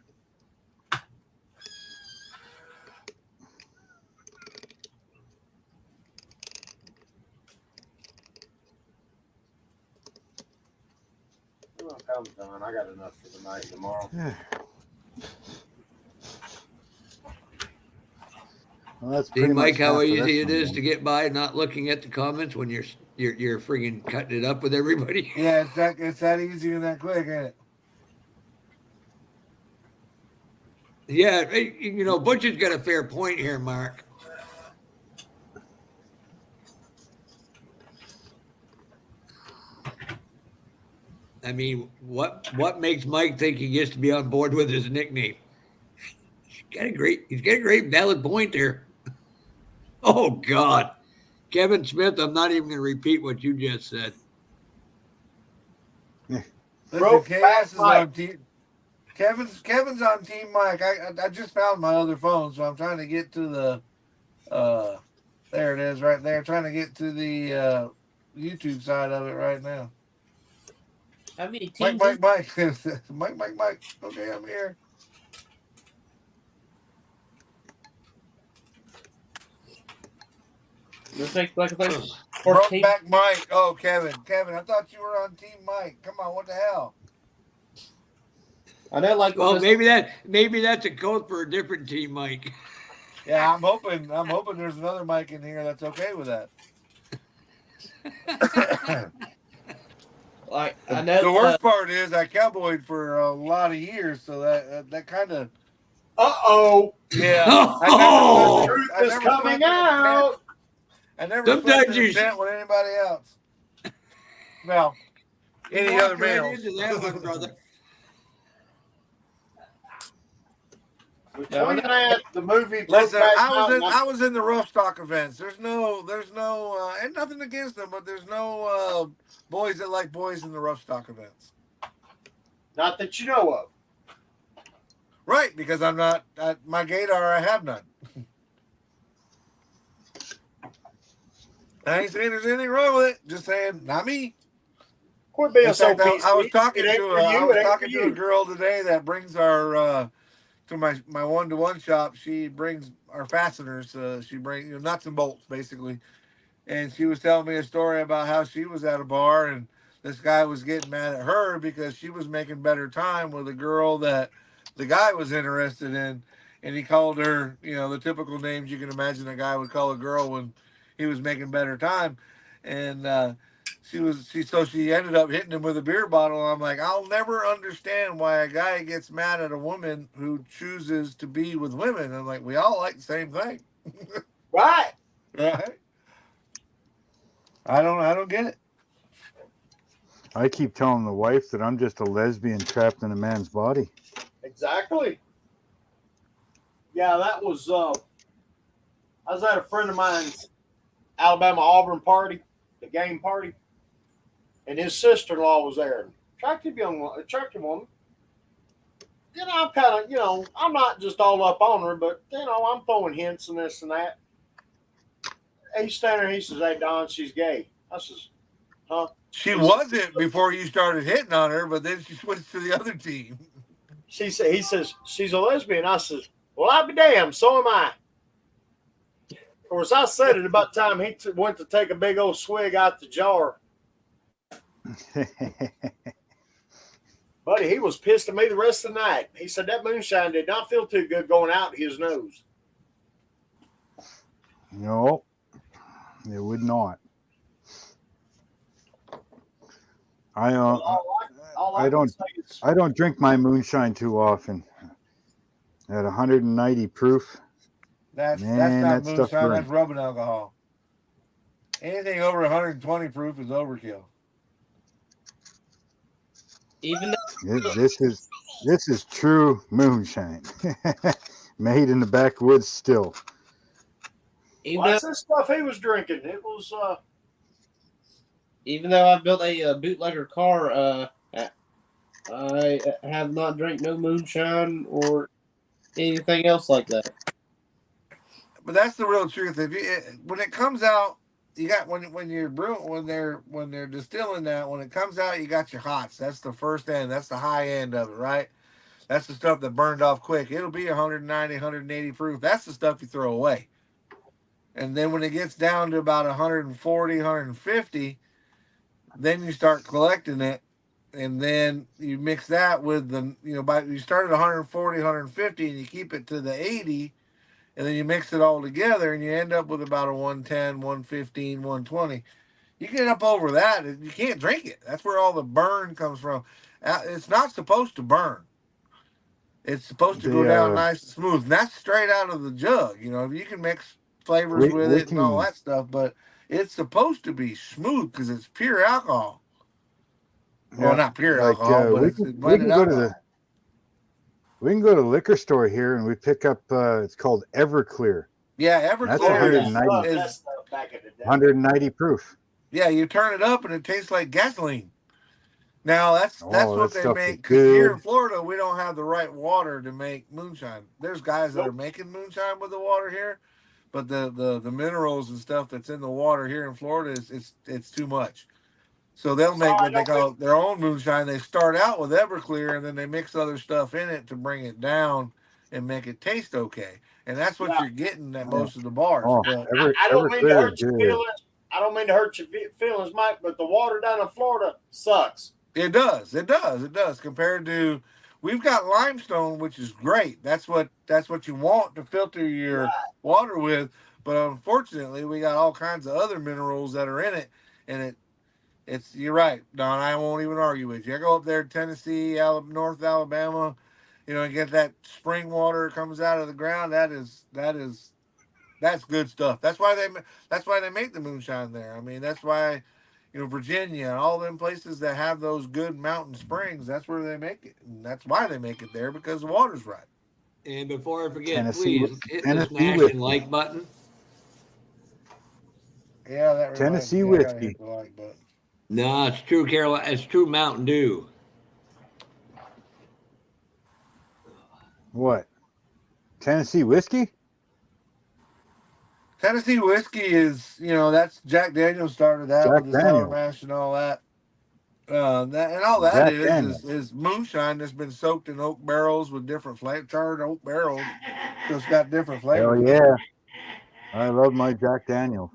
Well, I'm done. I got enough for the night tomorrow. Well, that's See, pretty Mike, much how half of easy this it is one to get by not looking at the comments when you're friggin' cutting it up with everybody. Yeah, it's that easy and that quick, ain't it? Yeah, you know, Butch's got a fair point here, Mark. I mean, what makes Mike think he gets to be on board with his nickname? He's got a great valid point there. Oh God, Kevin Smith, I'm not even going to repeat what you just said. Listen, Brokeback KS is Mike. on team. Kevin's on Team Mike. I just found my other phone, so I'm trying to get to the there it is right there. Trying to get to the YouTube side of it right now. How many Mike, teams? Mike. Mike. Okay, I'm here. Looks like there's 14. Brokeback Mike. Oh, Kevin, I thought you were on Team Mike. Come on, what the hell? I know, like, Well, maybe that's a code for a different team, Mike. Yeah, I'm hoping there's another Mike in here that's okay with that. like I know. The worst part is I cowboyed for a lot of years, so that kind of. Uh-oh. Yeah. Oh! Truth is coming out. I never Sometimes slept in a tent with anybody else. Well, any other males. Into that one, brother. Between that, the movie. Listen, Brokeback I Mountain, was in the rough stock events. There's no, and nothing against them, but there's no boys that like boys in the rough stock events. Not that you know of. Right, because I'm not at my gaydar. I have none. I ain't saying there's anything wrong with it. Just saying, not me. Quit being In so fact, PC. I was talking It ain't to for you, it ain't for to you. a girl today that brings our to my one-to-one shop. She brings our fasteners. She brings nuts and bolts basically, and she was telling me a story about how she was at a bar and this guy was getting mad at her because she was making better time with a girl that the guy was interested in, and he called her the typical names you can imagine a guy would call a girl when he was making better time, and she ended up hitting him with a beer bottle. I'm like, I'll never understand why a guy gets mad at a woman who chooses to be with women. I'm like, we all like the same thing. Right. Right? I don't get it. I keep telling the wife that I'm just a lesbian trapped in a man's body. Exactly. Yeah, that was. I was at a friend of mine's Alabama Auburn party, the game party, and his sister-in-law was there. Attractive woman. I'm kind of, I'm not just all up on her, but I'm throwing hints and this and that. He's standing there. He says, "Hey, Don, she's gay." I says, "Huh?" She wasn't before you started hitting on her, but then she switched to the other team. He says, "She's a lesbian." I says, "Well, I'll be damned. So am I." Of course, I said it about time he went to take a big old swig out the jar. Buddy, he was pissed at me the rest of the night. He said that moonshine did not feel too good going out his nose. No, it would not. I don't drink my moonshine too often. At 190 proof. That's Man, not that stuff moonshine. burns. That's rubbing alcohol. Anything over 120 proof is overkill. Even though, This is true moonshine, made in the backwoods still. even That's though, the stuff he was drinking. It was even though I built a bootlegger car, I have not drank no moonshine or anything else like that. But that's the real truth. When it comes out, you got when you're brewing when they're distilling that, when it comes out, you got your hots. That's the first end. That's the high end of it, right? That's the stuff that burned off quick. It'll be 190, 180 proof. That's the stuff you throw away. And then when it gets down to about 140, 150, then you start collecting it. And then you mix that with you start at 140, 150, and you keep it to the 80, and then you mix it all together, and you end up with about a 110, 115, 120. You get up over that, you can't drink it. That's where all the burn comes from. It's not supposed to burn. It's supposed to go down nice and smooth. And that's straight out of the jug. You can mix flavors with it and all that stuff, but it's supposed to be smooth because it's pure alcohol. Yeah, well, not pure alcohol, but it's blended alcohol. We can go to the liquor store here and we pick up. It's called Everclear. Yeah, Everclear That's 190. is back in the day. 190 proof. Yeah, you turn it up and it tastes like gasoline. Now that's what they stuff make. is Because here good. in Florida, we don't have the right water to make moonshine. There's guys that are making moonshine with the water here, but the minerals and stuff that's in the water here in Florida it's too much. So they'll make what they call their own moonshine. They start out with Everclear and then they mix other stuff in it to bring it down and make it taste okay. And that's what you're getting at most of the bars. But I don't mean to hurt your feelings. I don't mean to hurt your feelings, Mike, but the water down in Florida sucks. It does. Compared to, we've got limestone, which is great. That's what you want to filter your water with. But unfortunately, we got all kinds of other minerals that are in it, and you're right, Don. I won't even argue with you. I go up there to Tennessee, North Alabama, and get that spring water comes out of the ground. That's good stuff. That's why they make the moonshine there. I mean, that's why, Virginia and all them places that have those good mountain springs, that's where they make it. And that's why they make it there, because the water's right. And before I forget, Tennessee, please hit the Tennessee smash whiskey. and like button. Yeah, that Tennessee reminds me, I gotta whiskey. hit the like button. No, it's true, Carolina. It's true Mountain Dew. What? Tennessee whiskey? Tennessee whiskey is, that's Jack Daniels started that Jack with the sour Daniels. mash and all that. And all that Jack is Daniels. is moonshine that's been soaked in oak barrels with different charred oak barrels. So it's got different flavors. Hell yeah. I love my Jack Daniels.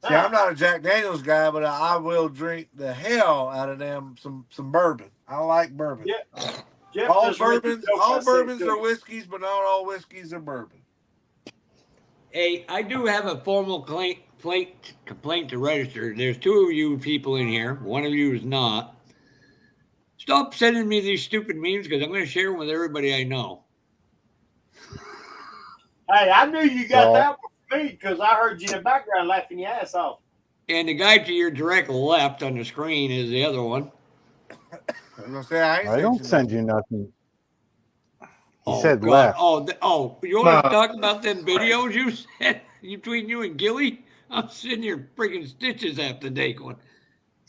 See, I'm not a Jack Daniels guy, but I will drink the hell out of them some bourbon. I like bourbon. Yeah. Jeff All just read the bourbons, joke all I said, bourbons too. are whiskeys, but not all whiskeys are bourbon. Hey, I do have a formal complaint to register. There's two of you people in here. One of you is not. Stop sending me these stupid memes because I'm going to share them with everybody I know. Hey, I knew you got that one for me because I heard you in the background laughing your ass off. And the guy to your direct left on the screen is the other one. I'm gonna say I don't send you nothing. He said God. left. You want to talk about them videos you sent between you and Gilly? I'm sitting here freaking stitches half the day going,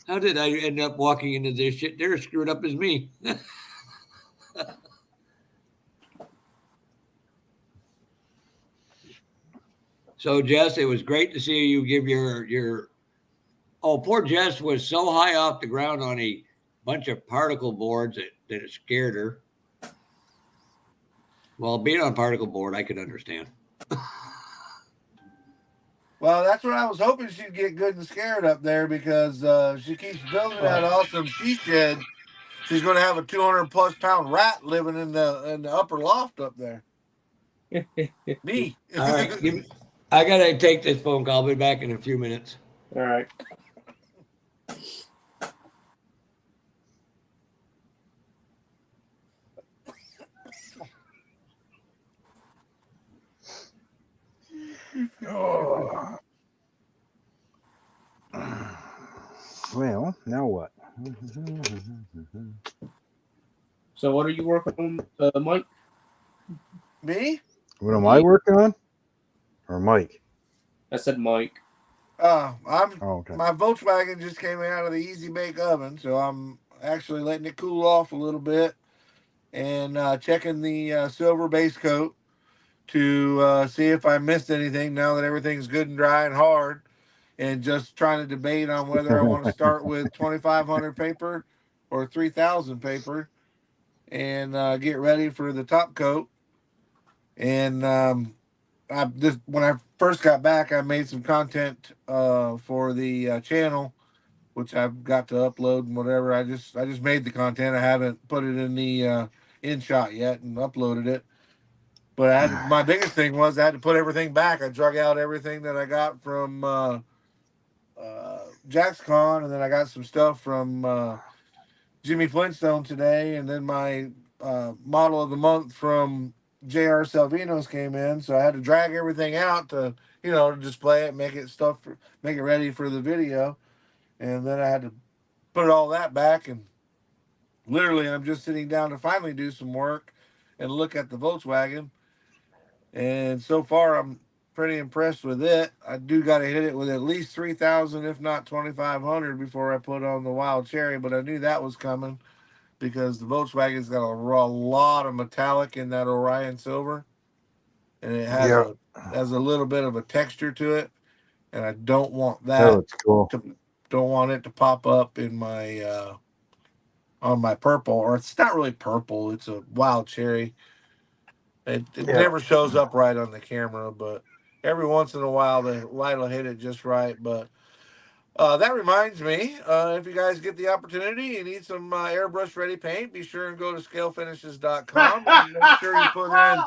how did I end up walking into this shit? They're as screwed up as me. So, Jess, it was great to see you give your poor Jess was so high off the ground on a bunch of particle boards that it scared her. Well, being on a particle board, I could understand. Well, that's what I was hoping she'd get good and scared up there because she keeps building that awesome she shed. She's going to have a 200+ pound rat living in the upper loft up there. Me. All right. I got to take this phone call. I'll be back in a few minutes. All right. Oh. Well, now what? So what are you working on, Mike? Me? What am I working on? Or Mike? I said Mike. Oh, okay. My Volkswagen just came out of the easy bake oven, so I'm actually letting it cool off a little bit and checking the silver base coat to see if I missed anything now that everything's good and dry and hard, and just trying to debate on whether I want to start with 2,500 paper or 3,000 paper and get ready for the top coat. And when I first got back, I made some content for the channel, which I've got to upload and whatever. I just made the content. I haven't put it in the InShot yet and uploaded it. But my biggest thing was I had to put everything back. I drug out everything that I got from JaxCon, and then I got some stuff from Jimmy Flintstone today, and then my model of the month from J.R. Salvinos came in, so I had to drag everything out to display it, make it ready for the video, and then I had to put all that back, and literally I'm just sitting down to finally do some work and look at the Volkswagen, and so far I'm pretty impressed with it. I do got to hit it with at least 3,000, if not 2,500, before I put on the Wild Cherry, but I knew that was coming because the Volkswagen's got a lot of metallic in that Orion silver, and it has a little bit of a texture to it, and I don't want that. It's cool. Don't want it to pop up in my on my purple, or it's not really purple. It's a Wild Cherry. It never shows up right on the camera, but every once in a while the light will hit it just right. But that reminds me, if you guys get the opportunity and need some airbrush ready paint, be sure and go to scalefinishes.com and make sure you put in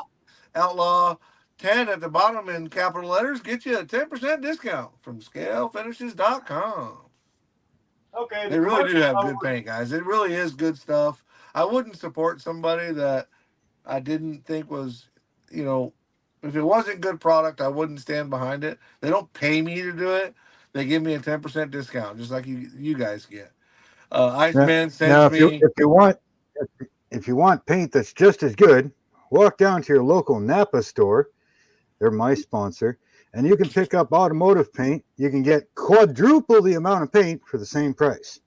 Outlaw 10 at the bottom in capital letters. Get you a 10% discount from scalefinishes.com. Okay. They really do have good paint, guys. It really is good stuff. I wouldn't support somebody that I didn't think was, if it wasn't good product, I wouldn't stand behind it. They don't pay me to do it. They give me a 10% discount, just like you guys get. Iceman sends me. If you want paint that's just as good, walk down to your local Napa store. They're my sponsor, and you can pick up automotive paint. You can get quadruple the amount of paint for the same price.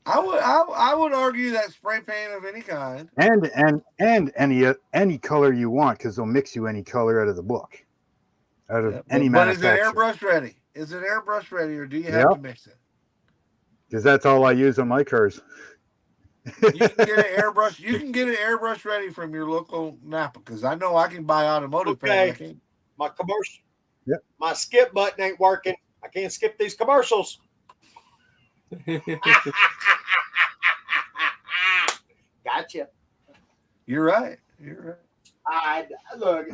I would argue that spray paint of any kind, and any color you want, because they'll mix you any color out of the book, out of any manufacturer. But is it airbrush ready? Is it airbrush ready, or do you have to mix it? Because that's all I use on my cars. You can get an airbrush. You can get an airbrush ready from your local Napa, because I know I can buy automotive paint. My commercial. Yep. My skip button ain't working. I can't skip these commercials. Gotcha. You're right. Look,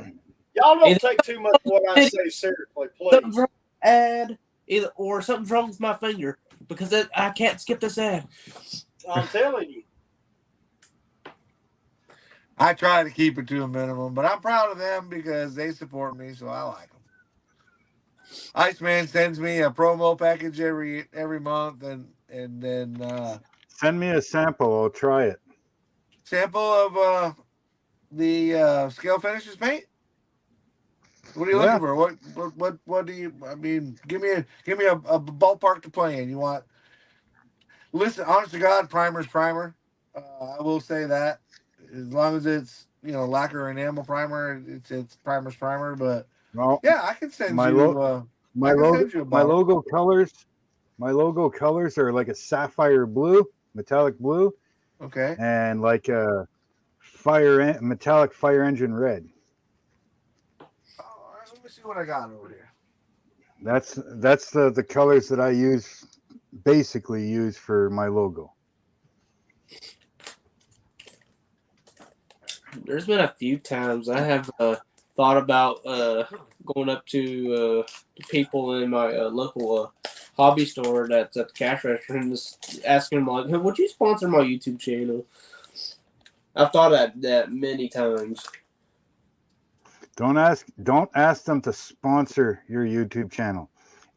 y'all don't take too much of what I say seriously, please. Ad, or something's wrong with my finger because I can't skip this ad. I'm telling you. I try to keep it to a minimum, but I'm proud of them because they support me, so I like them. Iceman sends me a promo package every month, and then send me a sample. I'll try it. Sample of the Scale Finishes paint. What are you looking for? What do you? I mean, give me a ballpark to play in. You want? Listen, honest to God, primer's primer. I will say that as long as it's lacquer or enamel primer, it's primer's primer. But I can send my you my logo colors. My logo colors are like a sapphire blue, metallic blue. Okay. And like a metallic fire engine red. Let me see what I got over here. That's the colors that I basically use for my logo. There's been a few times I have thought about going up to the people in my local hobby store that's at the cash register and just asking them like, "Hey, would you sponsor my YouTube channel?" I've thought of that many times. Don't ask them to sponsor your YouTube channel.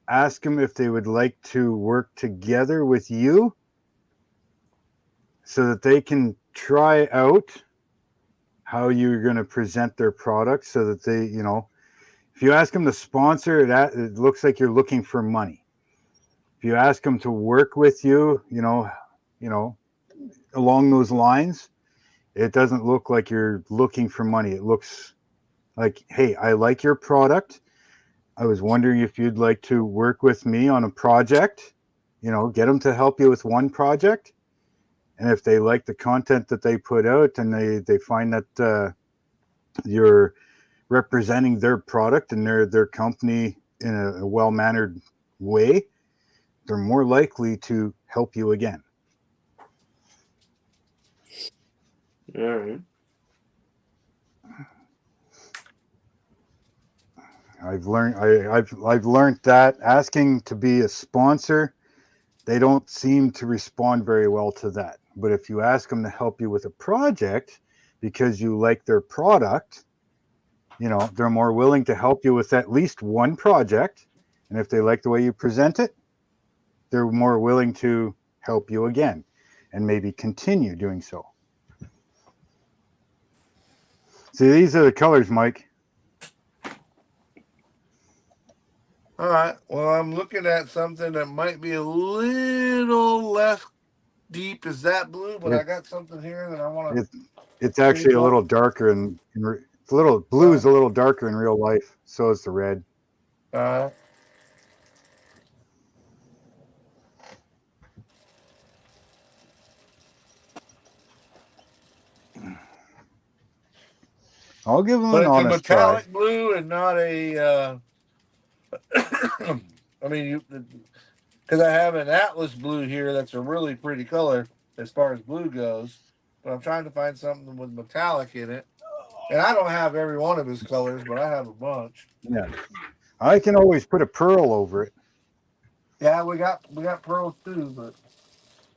Ask them if they would like to work together with you so that they can try out how you're going to present their product, so that they, if you ask them to sponsor it, it looks like you're looking for money. If you ask them to work with you, along those lines, it doesn't look like you're looking for money. It looks like, hey, I like your product. I was wondering if you'd like to work with me on a project, get them to help you with one project. And if they like the content that they put out and they find that you're representing their product and their company in a well-mannered way, they're more likely to help you again. All right. I've learned that asking to be a sponsor, they don't seem to respond very well to that. But if you ask them to help you with a project because you like their product, they're more willing to help you with at least one project. And if they like the way you present it, they're more willing to help you again and maybe continue doing so. See, these are the colors, Mike. All right. Well, I'm looking at something that might be a little less deep as that blue, but I got something here that I want to. It's actually a little darker, and blue is a little darker in real life. So is the red. I'll give them an honest try. But it's a metallic blue and not a. I mean, because I have an Atlas blue here that's a really pretty color as far as blue goes, but I'm trying to find something with metallic in it. And I don't have every one of his colors, but I have a bunch. Yeah, I can always put a pearl over it. Yeah, we got pearls too, but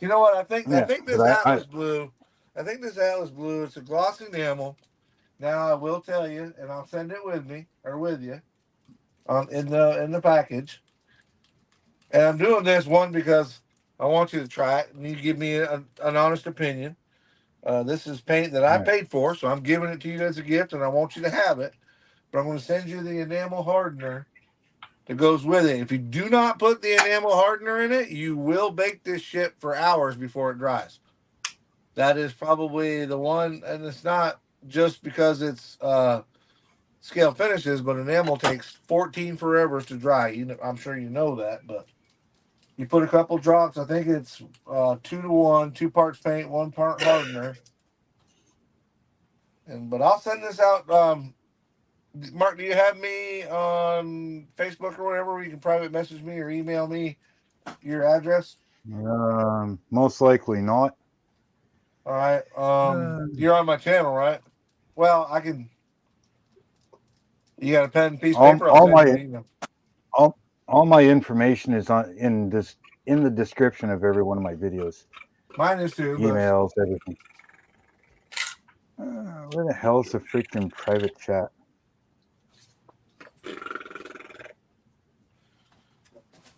you know what? I think this Atlas blue. I think this Atlas blue. It's a gloss enamel. Now I will tell you, and I'll send it with me or with you, in the package. And I'm doing this one because I want you to try it and you give me an honest opinion. This is paint that I paid for, so I'm giving it to you as a gift, and I want you to have it. But I'm going to send you the enamel hardener that goes with it. If you do not put the enamel hardener in it, you will bake this shit for hours before it dries. That is probably the one, and it's not just because it's scale finishes, but enamel takes 14 forevers to dry. I'm sure you know that, but you put a couple drops. I think it's 2-to-1, 2 parts paint, 1 part hardener. But I'll send this out. Mark, do you have me on Facebook or whatever where you can private message me or email me your address? Most likely not. All right. You're on my channel, right? Well, I can. You got a pen and piece of paper? All my information is in the description of every one of my videos. Mine is too. Emails, everything. Where the hell's the freaking private chat?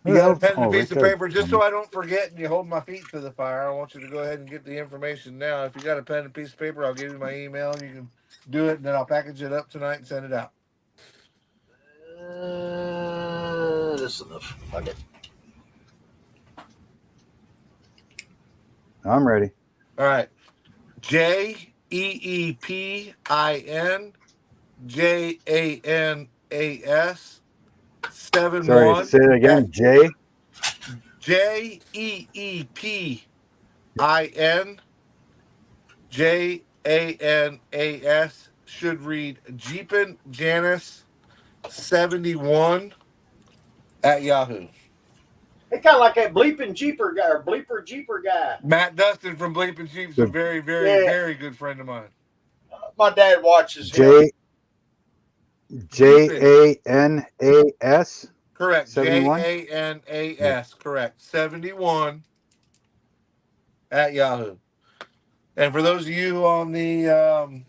You got a pen and a piece of paper, just so I don't forget and you hold my feet to the fire. I want you to go ahead and get the information now. If you got a pen and a piece of paper, I'll give you my email and you can do it, and then I'll package it up tonight and send it out. That's enough. Fuck it. I'm ready. All right. JEEPIN JANAS 71. Sorry, say it again. JEEPIN JANAS should read Jeepin Janice 71 at Yahoo. They kind of like that bleeping Jeeper guy or bleeper Jeeper guy. Matt Dustin from Bleeping Sheep's a very, very, very good friend of mine. My dad watches him. Janas. Correct. 71? Janas. Correct. 71 at Yahoo. And for those of you on the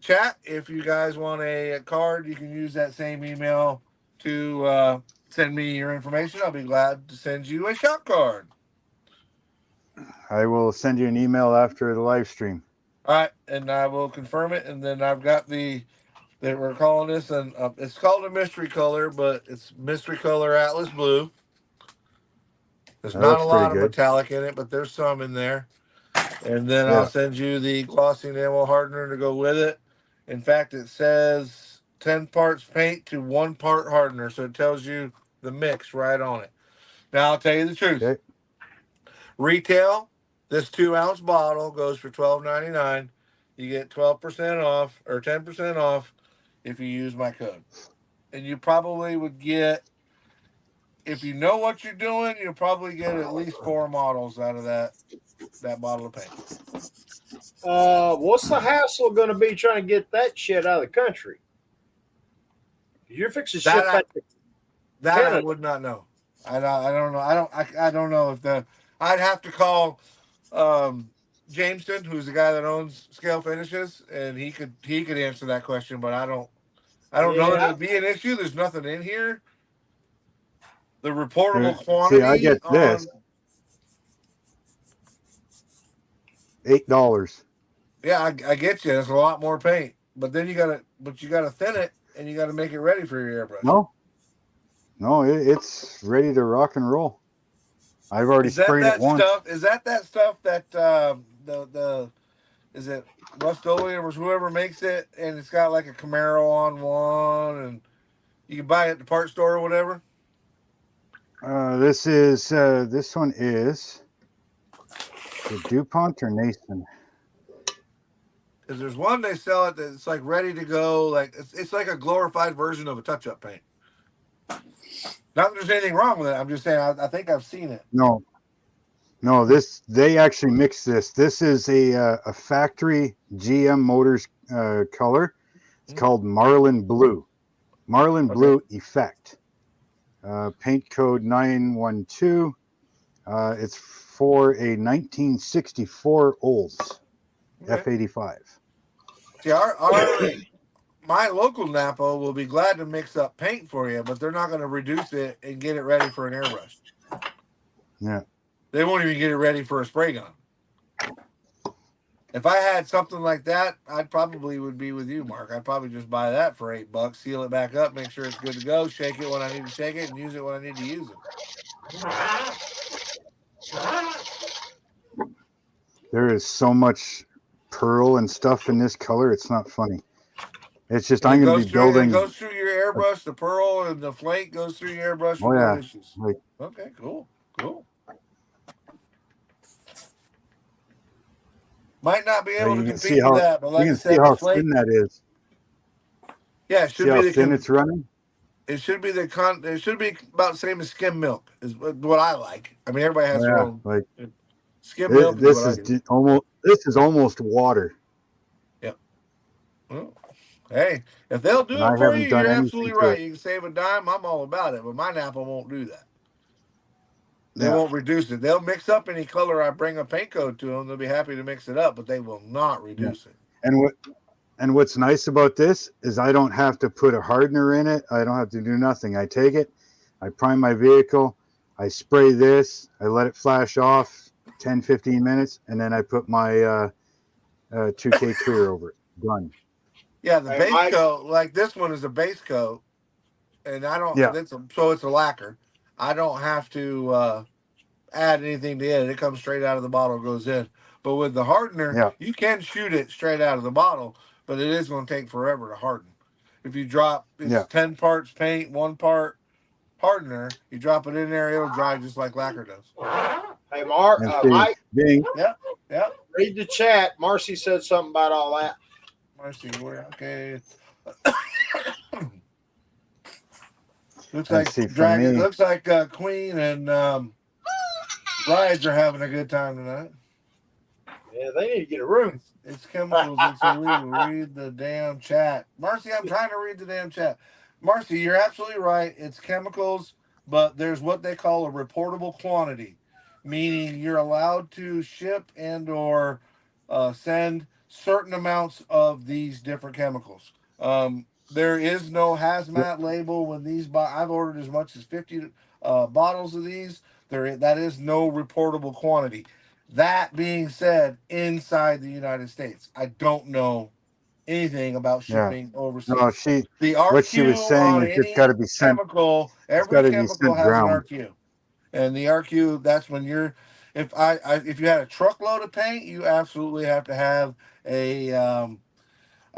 chat, if you guys want a card, you can use that same email to send me your information. I'll be glad to send you a shop card. I will send you an email after the live stream. All right, and I will confirm it. And then I've got that we're calling this, and it's called a mystery color, but it's mystery color Atlas Blue. There's That not a looks lot pretty of good. metallic in it, but there's some in there. And then Yeah. I'll send you the glossy enamel hardener to go with it. In fact, it says 10 parts paint to 1 part hardener, so it tells you the mix right on it. Now, I'll tell you the truth. Okay. Retail, this 2-ounce bottle goes for $12.99. You get 12% off or 10% off if you use my code. And you probably would get, if you know what you're doing, you'll probably get at least 4 models out of that bottle of paint. What's the hassle going to be trying to get that shit out of the country? You're fixing shit back to That I would not know. I don't know. I don't know if I'd have to call Jameson, who's the guy that owns Scale Finishes, and he could answer that question, but I don't know that it would be an issue. There's nothing in here. The reportable quantity. See, I get this. $8. Yeah, I get you. That's a lot more paint, but then you gotta thin it and you gotta make it ready for your airbrush. No, it's ready to rock and roll. I've already sprayed it once. Is that stuff that is it Rust-Oleum or whoever makes it, and it's got like a Camaro on one, and you can buy it at the part store or whatever? This one is the DuPont or Nason. Because there's one they sell it that's like ready to go, like it's like a glorified version of a touch-up paint. Not that there's anything wrong with it. I'm just saying I think I've seen it. No, they actually mix this. This is a factory GM Motors color. It's called Marlin Blue. Marlin Blue Effect. Paint code 912. It's for a 1964 Olds F85. See, my local Napa will be glad to mix up paint for you, but they're not going to reduce it and get it ready for an airbrush. Yeah. They won't even get it ready for a spray gun. If I had something like that, I probably would be with you, Mark. I'd probably just buy that for $8, seal it back up, make sure it's good to go, shake it when I need to shake it, and use it when I need to use it. There is so much pearl and stuff in this color. It's not funny. It's just I'm going to be building. It goes through your airbrush. The pearl and the flake goes through your airbrush. Oh yeah. No issues. Okay, cool. Might not be able to compete with that, but like I said, you can see how flake, thin that is. Yeah, it should see be how the thin it's running. It should be it should be about the same as skim milk. Is what I like. I mean, everybody has their own. Like skim milk. This is almost water. Yep. Well, hey, if they'll do it for you, you're absolutely right. You can save a dime. I'm all about it, but my Napa won't do that. They won't reduce it. They'll mix up any color I bring a paint code to them. They'll be happy to mix it up, but they will not reduce it. And what's nice about this is I don't have to put a hardener in it. I don't have to do nothing. I take it, I prime my vehicle, I spray this, I let it flash off 10, 15 minutes, and then I put my 2K clear over it. Done. Yeah, the base coat, like this one is a base coat, and I don't. Yeah. So it's a lacquer. I don't have to add anything to it. It comes straight out of the bottle, goes in. But with the hardener, you can shoot it straight out of the bottle, but it is going to take forever to harden. If you drop 10 parts paint, 1 part hardener, you drop it in there, it'll dry just like lacquer does. Hey, Mark, Mike. Yeah. Read the chat. Marcy said something about all that. Marcy, okay. Looks Let's like see, for Dragon. me, Looks like Queen and Brides are having a good time tonight. Yeah, they need to get a room. It's chemicals. It's illegal. Read the damn chat. Marcy, I'm trying to read the damn chat. Marcy, you're absolutely right. It's chemicals, but there's what they call a reportable quantity, meaning you're allowed to ship and or send certain amounts of these different chemicals. There is no hazmat label when these. I've ordered as much as 50 bottles of these. That is no reportable quantity. That being said, inside the United States, I don't know anything about yeah. shipping No, overseas. The what she was RQ saying on is it's got to any be sent. chemical, It's got every to be chemical sent has an brown. RQ, and the RQ, that's when you're. If you had a truckload of paint, you absolutely have to have a I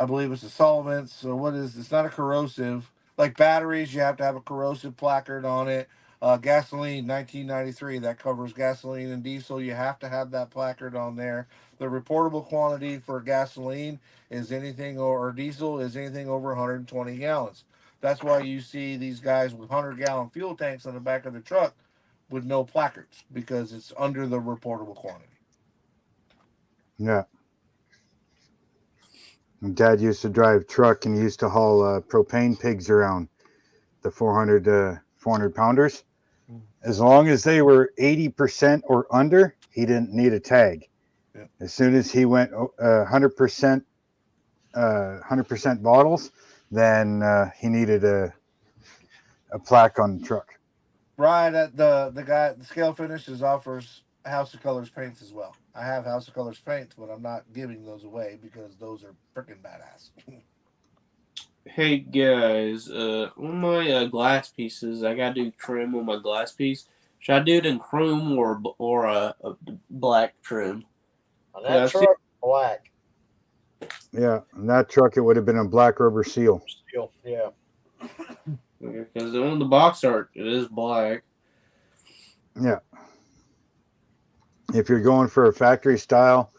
believe it's a solvents. So what is it's not a corrosive. Like batteries, you have to have a corrosive placard on it. Gasoline, 1993, that covers gasoline and diesel. You have to have that placard on there. The reportable quantity for gasoline is anything or diesel is anything over 120 gallons. That's why you see these guys with 100-gallon fuel tanks on the back of the truck with no placards because it's under the reportable quantity. Yeah. And Dad used to drive truck and he used to haul propane pigs around, the 400 pounders. As long as they were 80% or under, he didn't need a tag. Yeah. As soon as he went 100% bottles, then he needed a plaque on the truck. Right at the Scale Finishes offers House of Colors paints as well. I have House of Colors paints, but I'm not giving those away because those are freaking badass. Hey guys, on my glass pieces, I gotta do trim on my glass piece. Should I do it in chrome or a black trim? On Yeah, that truck, black. Yeah, on that truck it would have been a black rubber seal. Steel, yeah. Because on the box art it is black. Yeah. If you're going for a factory style,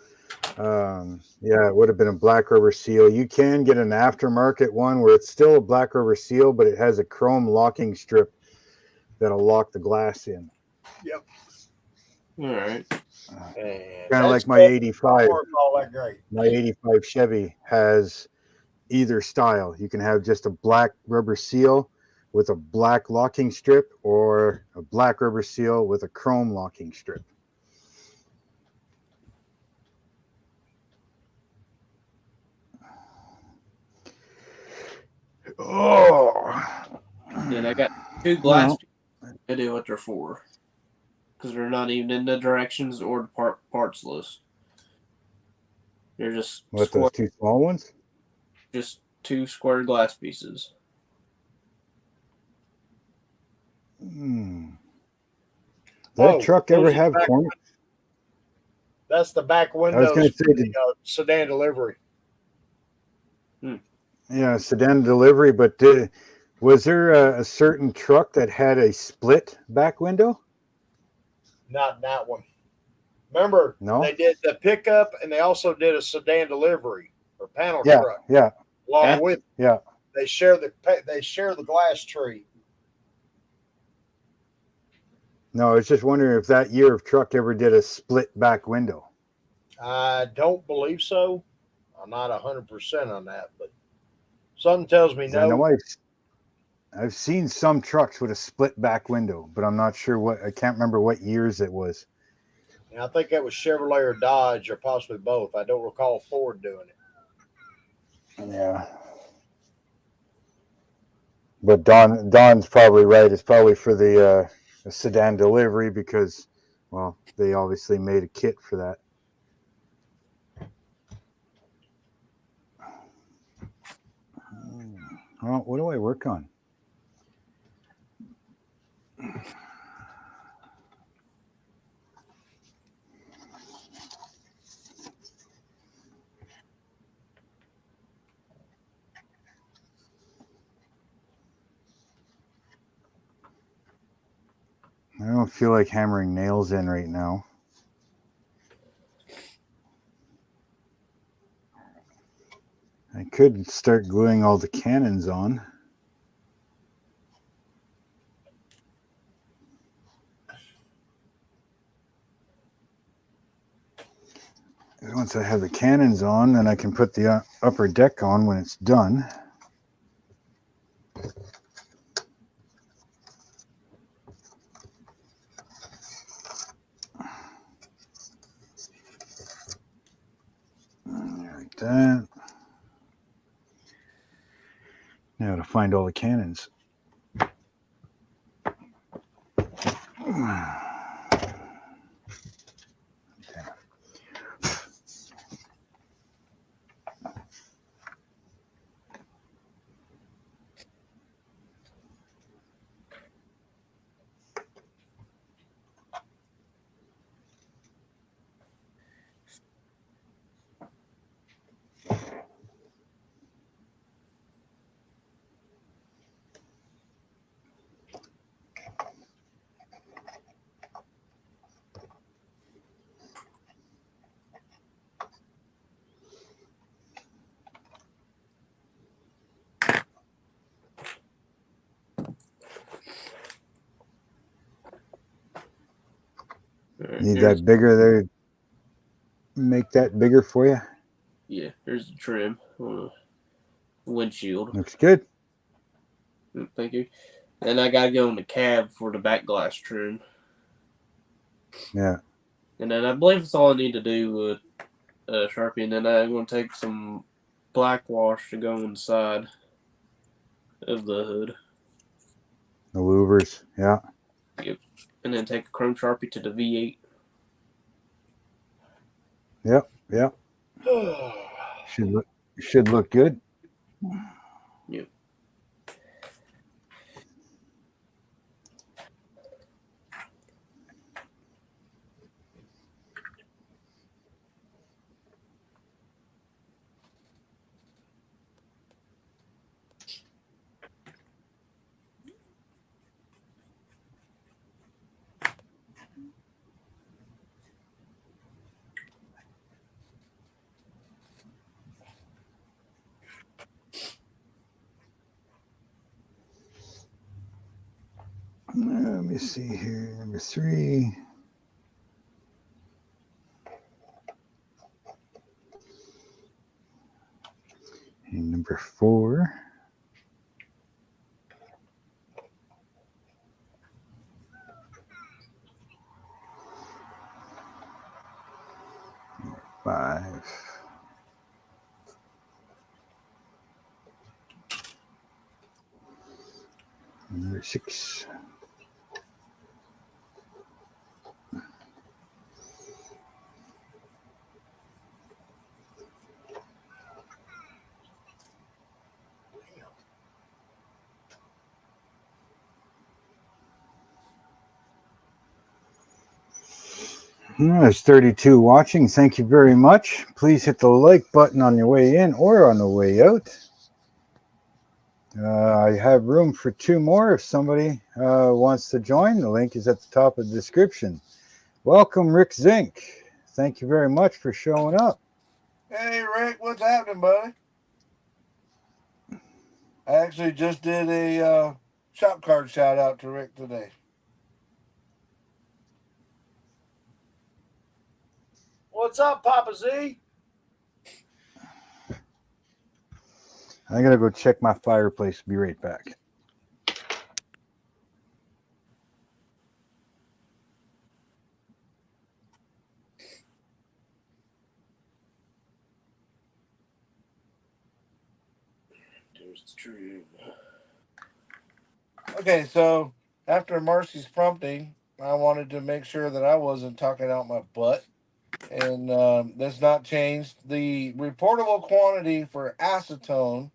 yeah, it would have been a black rubber seal. You can get an aftermarket one where it's still a black rubber seal, but it has a chrome locking strip that'll lock the glass in. Yep. All right. Kind of like my 85. All that great. My 85 Chevy has either style. You can have just a black rubber seal with a black locking strip or a black rubber seal with a chrome locking strip. Oh. And I got two glass pieces. I do what they're for. Because they're not even in the directions or the parts list. They're just What, those two small ones? Just two square glass pieces. That truck ever have corners? That's the back windows. I was going to say the sedan delivery. Yeah, sedan delivery, but was there a certain truck that had a split back window? Not that one. Remember, No? They did the pickup and they also did a sedan delivery or panel Yeah, truck. yeah. Along with Yeah. they share the glass tree. No, I was just wondering if that year of truck ever did a split back window. I don't believe so. I'm not 100% on that, but something tells me no. I know I've seen some trucks with a split back window, but I'm not sure what. I can't remember what years it was. And I think that was Chevrolet or Dodge or possibly both. I don't recall Ford doing it. Yeah. But Don's probably right. It's probably for the sedan delivery because, well, they obviously made a kit for that. Well, what do I work on? I don't feel like hammering nails in right now. I could start gluing all the cannons on. Once I have the cannons on, then I can put the upper deck on when it's done. Like that. Now to find all the cannons. Need that bigger there? Make that bigger for you? Yeah, here's the trim on the windshield. Looks good. Thank you. And I gotta go in the cab for the back glass trim. Yeah. And then I believe that's all I need to do with Sharpie. And then I'm going to take some black wash to go inside of the hood. The louvers. Yeah. Yep. And then take a chrome Sharpie to the V8. Yep. Yep. Should look good. Yep. Let me see here. Number 3. And number 4. Number 5. Number 6. There's 32 watching. Thank you very much. Please hit the like button on your way in or on the way out. I have room for 2 more if somebody wants to join. The link is at the top of the description. Welcome, Rick Zink. Thank you very much for showing up. Hey, Rick, what's happening, buddy? I actually just did a shop card shout out to Rick today. What's up, Papa Z? I gotta go check my fireplace. Be right back. There's the trim. Okay, so after Marcy's prompting, I wanted to make sure that I wasn't talking out my butt. And that's not changed. The reportable quantity for acetone,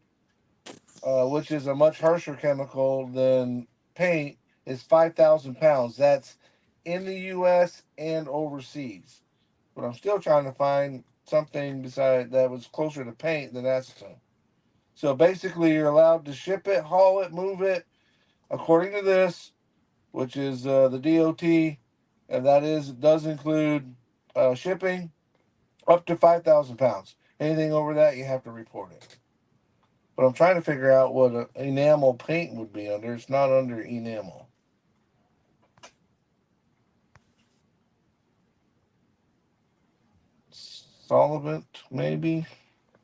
which is a much harsher chemical than paint, is 5,000 pounds. That's in the U.S. and overseas. But I'm still trying to find something beside that was closer to paint than acetone. So basically, you're allowed to ship it, haul it, move it, according to this, which is the DOT, and does include shipping up to 5,000 pounds. Anything over that, you have to report it. But I'm trying to figure out what an enamel paint would be under. It's not under enamel. solvent, maybe.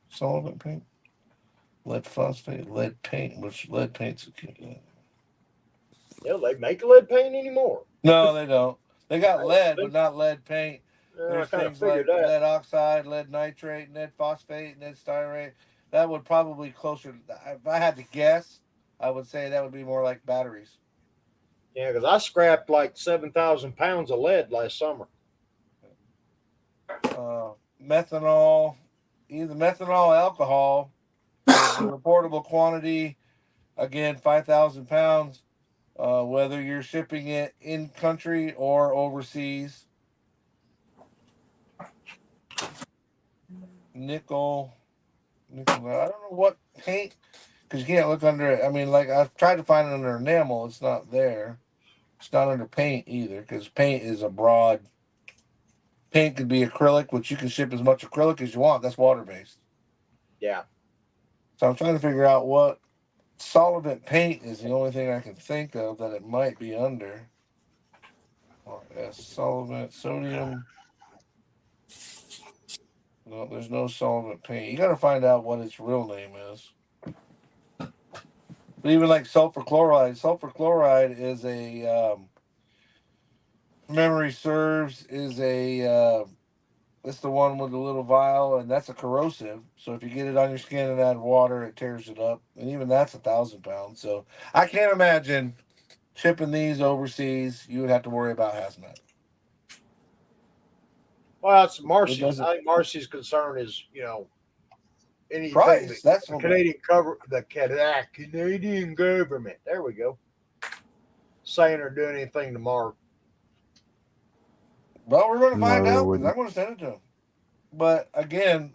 Solvent paint. Lead phosphate, lead paint, which lead paint's Yeah, they make lead paint anymore. No, they don't. They got I lead, think- but not lead paint. I There's kind of things figured like that. lead oxide, lead nitrate, lead phosphate, lead styrate. That would probably closer. If I had to guess, I would say that would be more like batteries. Yeah, because I scrapped like 7,000 pounds of lead last summer. Methanol, either methanol, alcohol, the reportable quantity, again 5,000 pounds. Whether you're shipping it in country or overseas. Nickel. I don't know what paint, because you can't look under it. I mean, like I've tried to find it under enamel, it's not there. It's not under paint either, because paint is a broad. Paint could be acrylic, which you can ship as much acrylic as you want. That's water based. Yeah. So I'm trying to figure out what solvent paint is the only thing I can think of that it might be under. Solvent, sodium. No, there's no solvent paint. You got to find out what its real name is. But even like sulfur chloride is a memory serves is a it's the one with the little vial, and that's a corrosive. So if you get it on your skin and add water, it tears it up, and even that's 1,000 pounds. So I can't imagine shipping these overseas. You would have to worry about hazmat. Well, it's Marcy's. doesn't- I think Marcy's concern is, anything Price. That's the what Canadian government. There we go. Saying or doing anything to Mark. Well, we're going to No, find they out because wouldn't. I'm going to send it to him. But again,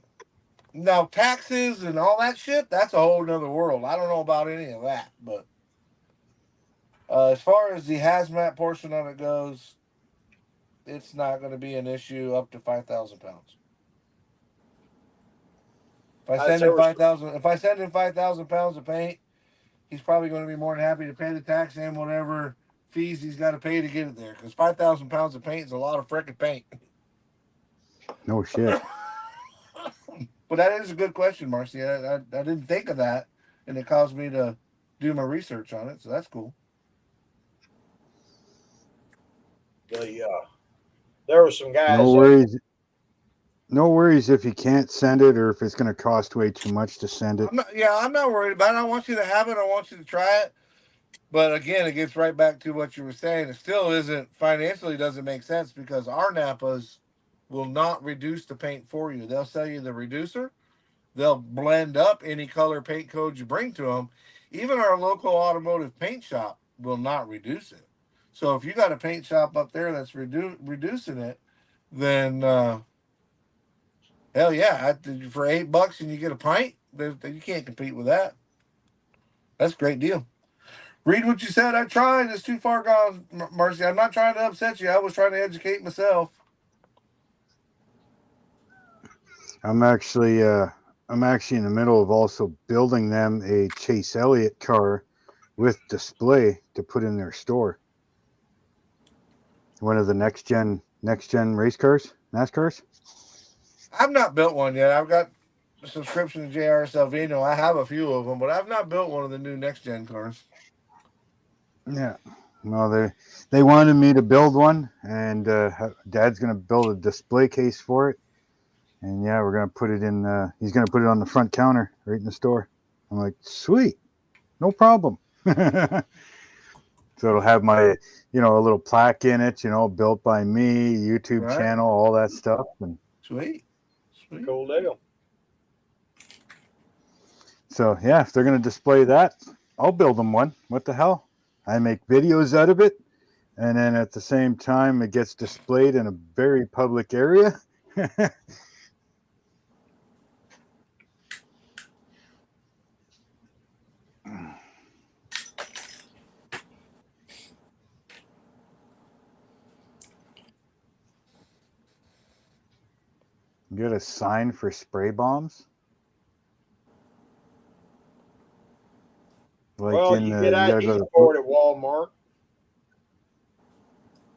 now taxes and all that shit, that's a whole nother world. I don't know about any of that. But as far as the hazmat portion of it goes, it's not going to be an issue up to 5,000 pounds. If I send in 5,000 pounds of paint, he's probably going to be more than happy to pay the tax and whatever fees he's got to pay to get it there. Because 5,000 pounds of paint is a lot of frickin' paint. No shit. But that is a good question, Marcy. I didn't think of that, and it caused me to do my research on it. So that's cool. There were some guys. No worries. No worries if you can't send it or if it's going to cost way too much to send it. I'm not worried about it. I want you to have it. I want you to try it. But again, it gets right back to what you were saying. It still isn't financially doesn't make sense because our Napas will not reduce the paint for you. They'll sell you the reducer. They'll blend up any color paint code you bring to them. Even our local automotive paint shop will not reduce it. So if you got a paint shop up there that's reducing it, then hell yeah, for $8 and you get a pint, you can't compete with that. That's a great deal. Read what you said. I tried. It's too far gone, Mercy. I'm not trying to upset you. I was trying to educate myself. I'm actually in the middle of also building them a Chase Elliott car with display to put in their store. One of the next gen race cars, NASCARs. I've not built one yet. I've got a subscription to JR Salvino. I have a few of them, but I've not built one of the new next gen cars. Yeah. Well, they wanted me to build one, and Dad's going to build a display case for it. And yeah, we're going to put it in. He's going to put it on the front counter right in the store. I'm like, sweet, no problem. So it'll have my, a little plaque in it, built by me, YouTube channel, all that stuff. And Sweet. Cool deal. So yeah, if they're going to display that, I'll build them one. What the hell? I make videos out of it, and then at the same time, it gets displayed in a very public area. Get a sign for spray bombs. Like Well, you get ID for it at Walmart.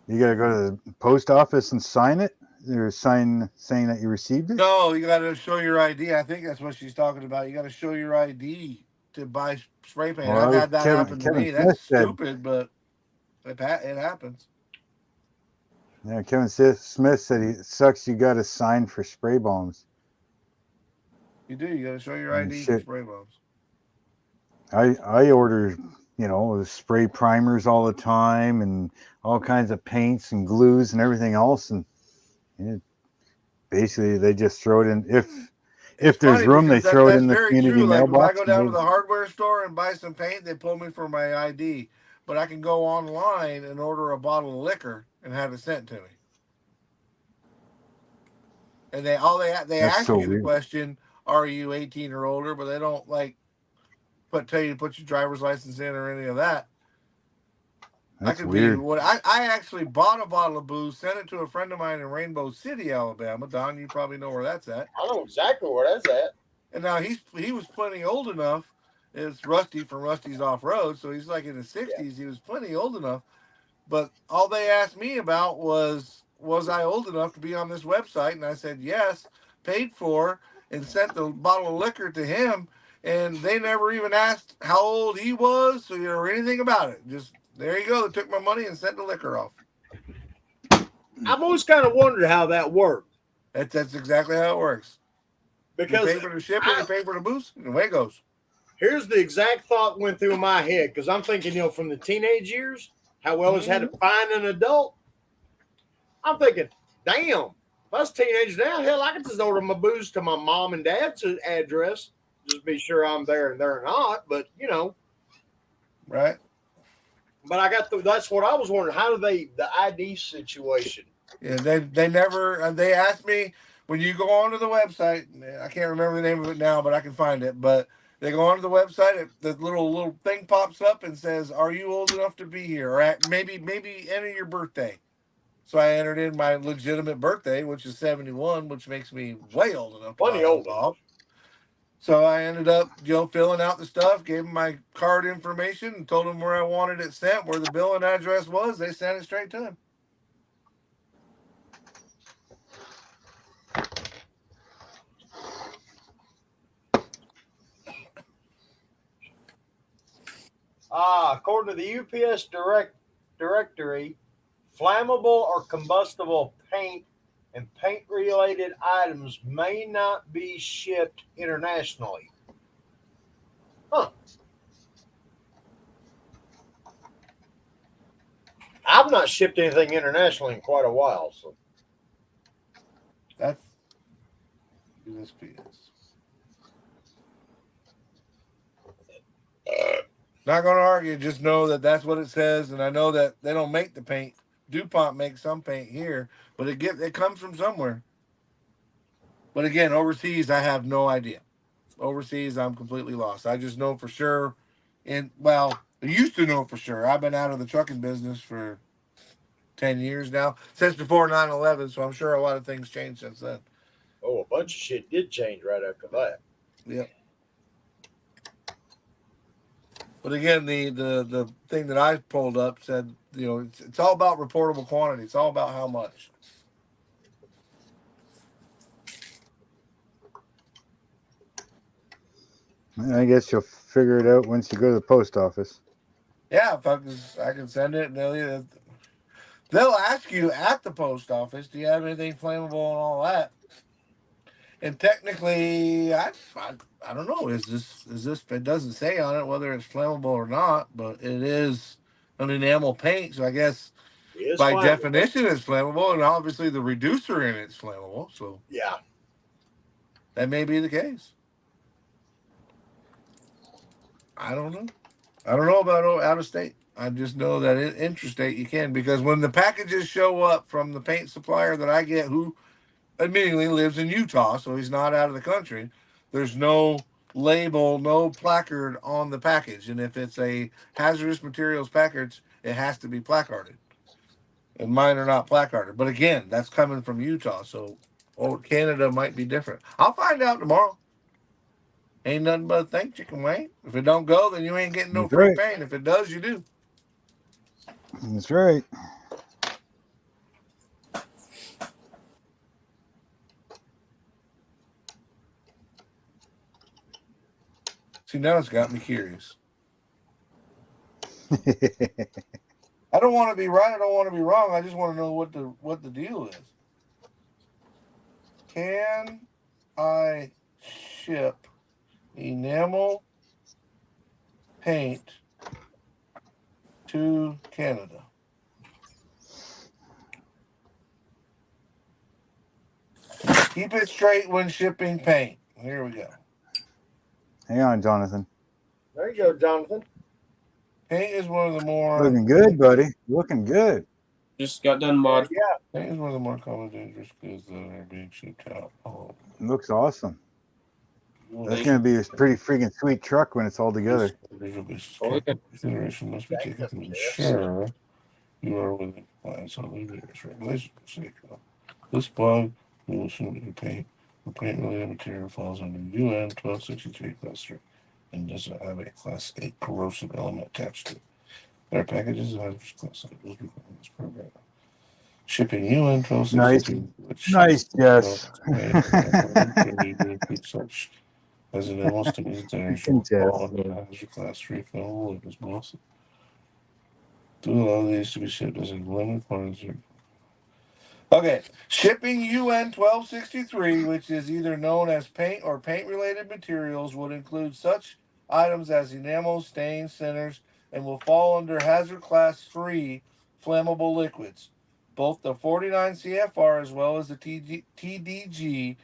You gotta go to the post office and sign it. there's a sign saying that you received it? No, you got to show your ID. I think that's what she's talking about. You got to show your ID to buy spray paint. Well, I've had that happen to Kevin me. That's Smith said, stupid, but it happens. yeah, Kevin Smith said it sucks. You got to sign for spray bombs. You do. You got to show your Oh, ID for shit. spray bombs. I order, spray primers all the time and all kinds of paints and glues and everything else, and basically they just throw it in. If there's room, they throw it in the community Like if I mailbox. go down to the hardware store and buy some paint, they pull me for my ID. But I can go online and order a bottle of liquor and have it sent to me. And they That's ask so you the weird. question, "Are you 18 or older?" But they don't tell you to put your driver's license in or any of that. That's I could weird. be what I actually bought a bottle of booze, sent it to a friend of mine in Rainbow City, Alabama. Don, you probably know where that's at. I know exactly where that's at. And now he was plenty old enough. It's Rusty from Rusty's Off Road, so he's like in his 60s. Yeah. He was plenty old enough. But all they asked me about was I old enough to be on this website? And I said yes, paid for, and sent the bottle of liquor to him. And they never even asked how old he was or anything about it. Just there you go. They took my money and sent the liquor off. I've always kind of wondered how that worked. That's exactly how it works. Because you pay for the shipping, you pay for the booze, and away it goes. Here's the exact thought went through my head because I'm thinking, from the teenage years, how well it's had to find an adult. I'm thinking, damn, if I was a teenager now, hell, I could just order my booze to my mom and dad's address, just be sure I'm there and they're not. But right. But that's what I was wondering. How do the ID situation? Yeah, they never. They asked me when you go onto the website. I can't remember the name of it now, but I can find it. But they go onto the website. The little thing pops up and says, "Are you old enough to be here?" Or maybe enter your birthday. So I entered in my legitimate birthday, which is 71, which makes me way old enough. Plenty old enough. So I ended up, filling out the stuff, gave them my card information, and told them where I wanted it sent, where the billing address was. They sent it straight to him. According to the UPS directory, flammable or combustible paint and paint-related items may not be shipped internationally. Huh. I've not shipped anything internationally in quite a while, so. That's USPS. Not going to argue. Just know that that's what it says, and I know that they don't make the paint. DuPont makes some paint here, but it comes from somewhere. But again, overseas, I have no idea. Overseas, I'm completely lost. I just know for sure. I used to know for sure. I've been out of the trucking business for 10 years now, since before 9/11, so I'm sure a lot of things changed since then. Oh, a bunch of shit did change right after that. Yeah. But again, the thing that I pulled up said, it's all about reportable quantity. It's all about how much. I guess you'll figure it out once you go to the post office. Yeah, if I can send it, and they'll ask you at the post office, do you have anything flammable and all that? And technically, I don't know. Is this? It doesn't say on it whether it's flammable or not, but it is an enamel paint, so I guess by flammable. definition it's flammable, and obviously the reducer in it's flammable. So yeah, that may be the case. I don't know. I don't know about out of state. I just know that interstate you can, because when the packages show up from the paint supplier that I get, who admittedly lives in Utah, so he's not out of the country, there's no label, no placard on the package. And if it's a hazardous materials package, it has to be placarded. And mine are not placarded. But again, that's coming from Utah, so Canada might be different. I'll find out tomorrow. Ain't nothing but a think, chicken wing. If it don't go, then you ain't getting no free paint. If it does, you do. That's right. See, now it's got me curious. I don't want to be right. I don't want to be wrong. I just want to know what the deal is. Can I ship enamel paint to Canada? Keep it straight when shipping paint. Here we go. Hang on, Jonathan. There you go, Jonathan. Paint is one of the more Looking good, buddy. Looking good. Just got done mod. Yeah. paint is one of the more common dangerous goods that are being shipped out. Oh, Looks awesome. well, That's going to be a pretty freaking sweet truck when it's all together. Consideration must be taken to ensure you are within compliance on various regulations. This bug will assume that your paint or paint related material falls under UN 1263 Class 3 and does not have a Class 8 corrosive element attached to it. Their packages of hazardous class labels requiring this program. Shipping UN 1262, which Nice, yes. such as an almost containers Can will tell. fall under the hazard class 3 flammable labels mostly. To allow these to be shipped as a limited quantity. Okay, shipping UN 1263, which is either known as paint or paint-related materials, would include such items as enamels, stains, thinners, and will fall under hazard class 3 flammable liquids. Both the 49 CFR as well as the TDG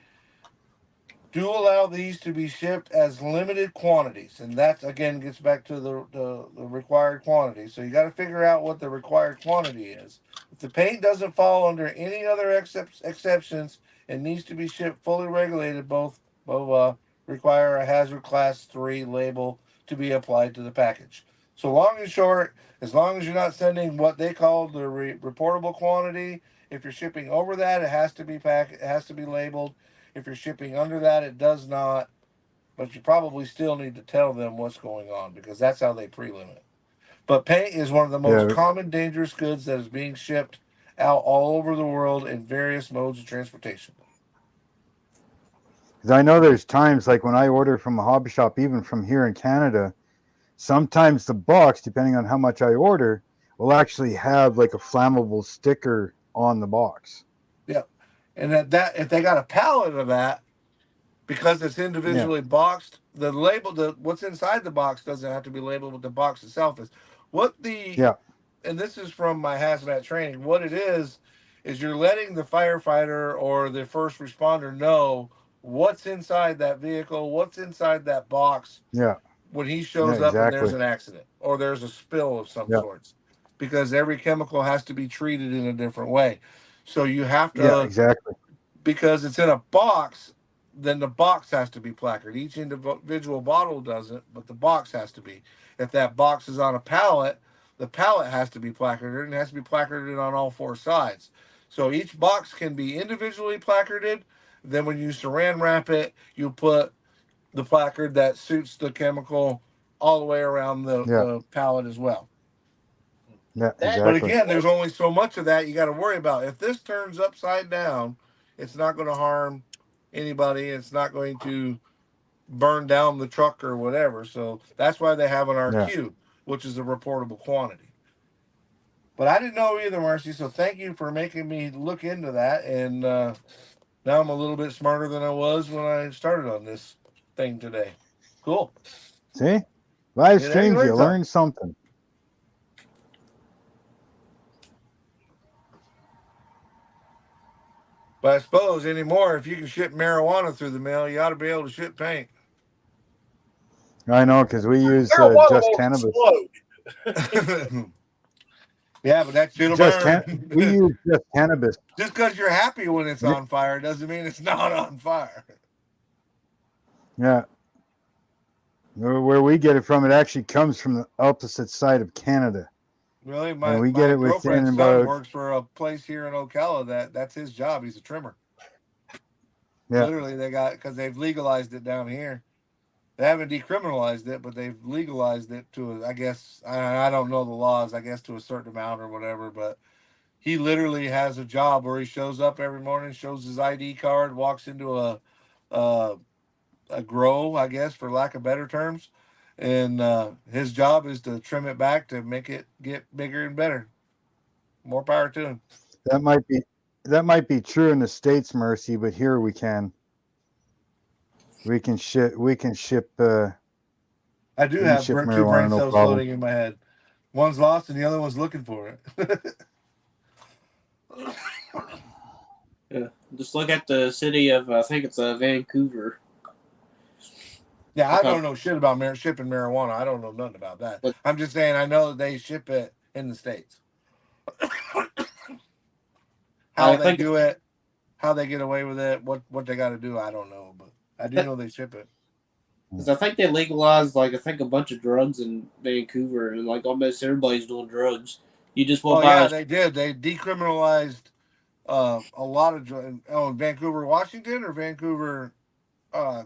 do allow these to be shipped as limited quantities, and that again gets back to the required quantity. So you got to figure out what the required quantity is. If the paint doesn't fall under any other exceptions and needs to be shipped fully regulated, both require a hazard class 3 label to be applied to the package. So long and short, as long as you're not sending what they call the reportable quantity, if you're shipping over that, it has to be it has to be labeled. If you're shipping under that, it does not. But you probably still need to tell them what's going on because that's how they pre-limit. But paint is one of the most common dangerous goods that is being shipped out all over the world in various modes of transportation. Because I know there's times like when I order from a hobby shop, even from here in Canada, sometimes the box, depending on how much I order, will actually have like a flammable sticker on the box. Yeah. And that if they got a pallet of that, because it's individually boxed, the label, what's inside the box doesn't have to be labeled what the box itself is. And this is from my hazmat training. What it is you're letting the firefighter or the first responder know what's inside that vehicle, what's inside that box. Yeah. When he shows up and there's an accident or there's a spill of some sorts, because every chemical has to be treated in a different way. So you have to, because it's in a box, then the box has to be placarded. Each individual bottle doesn't, but the box has to be. If that box is on a pallet, the pallet has to be placarded and it has to be placarded on all four sides. So each box can be individually placarded. Then when you saran wrap it, you put the placard that suits the chemical all the way around the pallet as well. Yeah, exactly. But again, there's only so much of that you got to worry about. If this turns upside down, it's not going to harm anybody. It's not going to burn down the truck or whatever. So that's why they have an RQ, which is a reportable quantity. But I didn't know either, Marcy. So thank you for making me look into that. And now I'm a little bit smarter than I was when I started on this thing today. Cool. See? Live streams, you learn something. But I suppose anymore, if you can ship marijuana through the mail, you ought to be able to ship paint. I know, because we use just cannabis. Yeah, but that shit'll burn. We use just cannabis. Just because you're happy when it's on fire doesn't mean it's not on fire. Yeah. Where we get it from, it actually comes from the opposite side of Canada. Really? We get it girlfriend's son works for a place here in Ocala that's his job. He's a trimmer. Yeah. Literally, because they've legalized it down here. They haven't decriminalized it, but they've legalized it to, I guess, I don't know the laws, I guess to a certain amount or whatever, but he literally has a job where he shows up every morning, shows his ID card, walks into a grow, I guess, for lack of better terms. And his job is to trim it back to make it get bigger and better. More power to him. That might be true in the States, Mercy, but here we can ship I do we can have ship two brain marijuana, no cells problem. floating in my head. One's lost and the other one's looking for it. Yeah, just look at the city of I think it's Vancouver. Yeah, I don't know shit about shipping marijuana. I don't know nothing about that. But- I'm just saying I know they ship it in the States. How they do it, how they get away with it, what they got to do, I don't know. But I do know they ship it. Because I think they legalized I think a bunch of drugs in Vancouver, and like almost everybody's doing drugs. You just won't buy. Yeah, they did. They decriminalized a lot of drugs. Oh, in Vancouver, Washington, or Vancouver,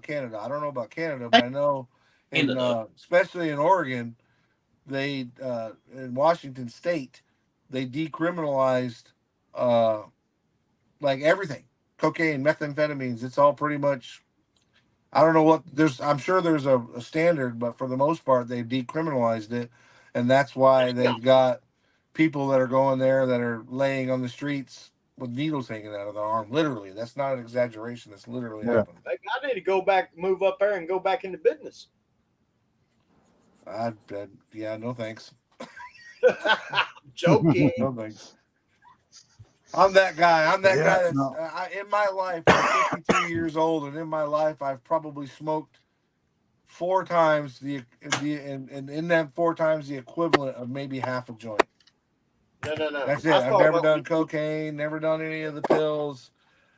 Canada. I don't know about Canada, but I know in especially in Oregon, they in Washington State, they decriminalized like everything, cocaine, methamphetamines. It's all pretty much. I don't know what there's. I'm sure there's a standard, but for the most part, they've decriminalized it, and that's why they've got people that are going there that are laying on the streets with needles hanging out of their arm. Literally, that's not an exaggeration. That's literally happening. Maybe I need to go back, move up there, and go back into business. Yeah, no thanks. Joking. No thanks. I'm that guy. I'm that guy that's no. In my life. I'm 52 years old, and in my life, I've probably smoked 4 times and in that 4 times the equivalent of maybe half a joint. No. That's it. I've never done cocaine, never done any of the pills.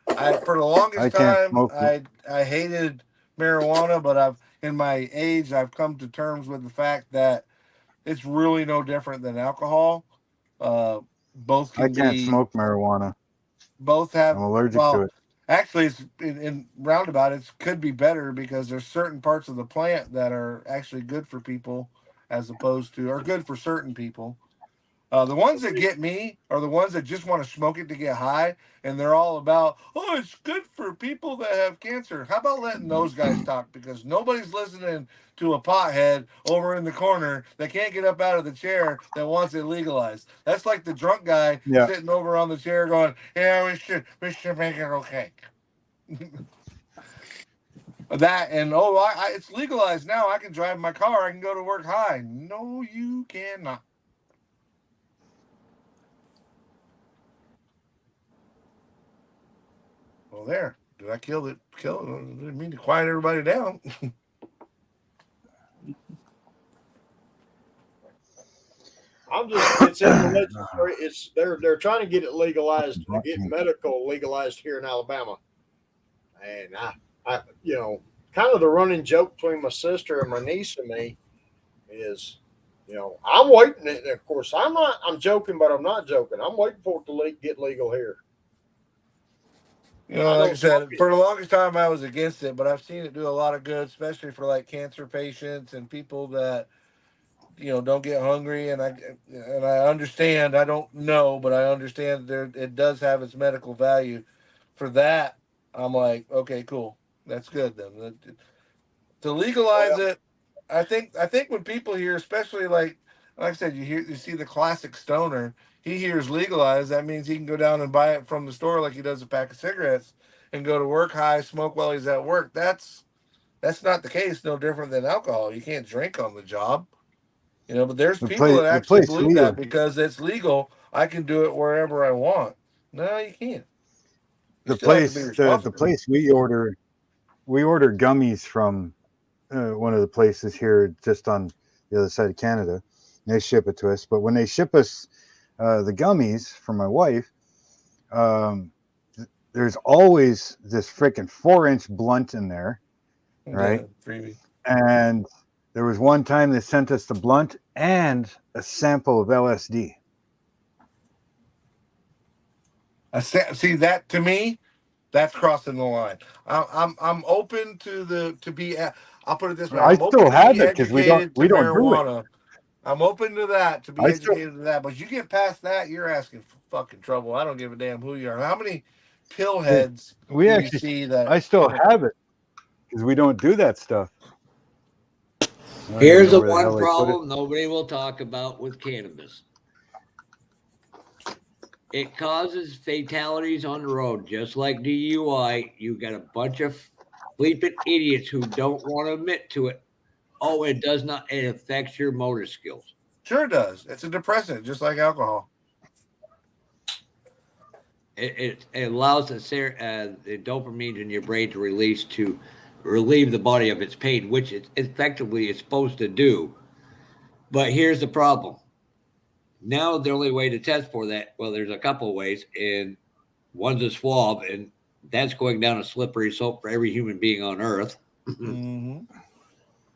For the longest time, I hated marijuana, but in my age, I've come to terms with the fact that it's really no different than alcohol. Both can I can't smoke marijuana. Both have. I'm allergic to it. Actually, it's in roundabout. It could be better because there's certain parts of the plant that are actually good for people, as opposed to are good for certain people. The ones that get me are the ones that just want to smoke it to get high, and they're all about, oh, it's good for people that have cancer. How about letting those guys talk? Because nobody's listening to a pothead over in the corner that can't get up out of the chair that wants it legalized. That's like the drunk guy sitting over on the chair going, yeah, we should make it okay. That and it's legalized now. I can drive my car. I can go to work high. No, you cannot. Well, there. Did I kill it? I didn't mean to quiet everybody down. It's in the legislature. They're trying to get it legalized, get medical legalized here in Alabama. And I kind of the running joke between my sister and my niece and me is, I'm waiting. Of course, I'm joking, but I'm not joking. I'm waiting for it to get legal here. Like I said, for the longest time I was against it, but I've seen it do a lot of good, especially for like cancer patients and people that don't get hungry. And I understand. I don't know, but I understand it does have its medical value. For that, I'm like, okay, cool, that's good then. To legalize it, I think when people hear, especially like I said, you see the classic stoner. He hears legalized, that means he can go down and buy it from the store like he does a pack of cigarettes and go to work high, smoke while he's at work. That's not the case. No different than alcohol. You can't drink on the job, but there's people that actually believe that because it's legal. I can do it wherever I want. No, you can't. The place we order gummies from one of the places here just on the other side of Canada. They ship it to us, but when they ship us the gummies for my wife, there's always this freaking 4-inch blunt in there, right? Freebie. And there was one time they sent us the blunt and a sample of LSD. See that to me, that's crossing the line. I'm open to be. I'll put it this way. I still have it because we don't do it. I'm open to that, to be educated to that. But you get past that, you're asking for fucking trouble. I don't give a damn who you are. How many pill heads you see that? I still have it. because we don't do that stuff. I don't Here's even know the where hell one I put it. problem nobody will talk about with cannabis. It causes fatalities on the road, just like DUI. You got a bunch of bleeping idiots who don't want to admit to it. Oh, it does not. It affects your motor skills. Sure does. It's a depressant, just like alcohol. It allows the dopamine in your brain to release to relieve the body of its pain, which it effectively is supposed to do. But here's the problem. Now the only way to test for that, well, there's a couple of ways, and one's a swab, and that's going down a slippery slope for every human being on Earth. Mm-hmm.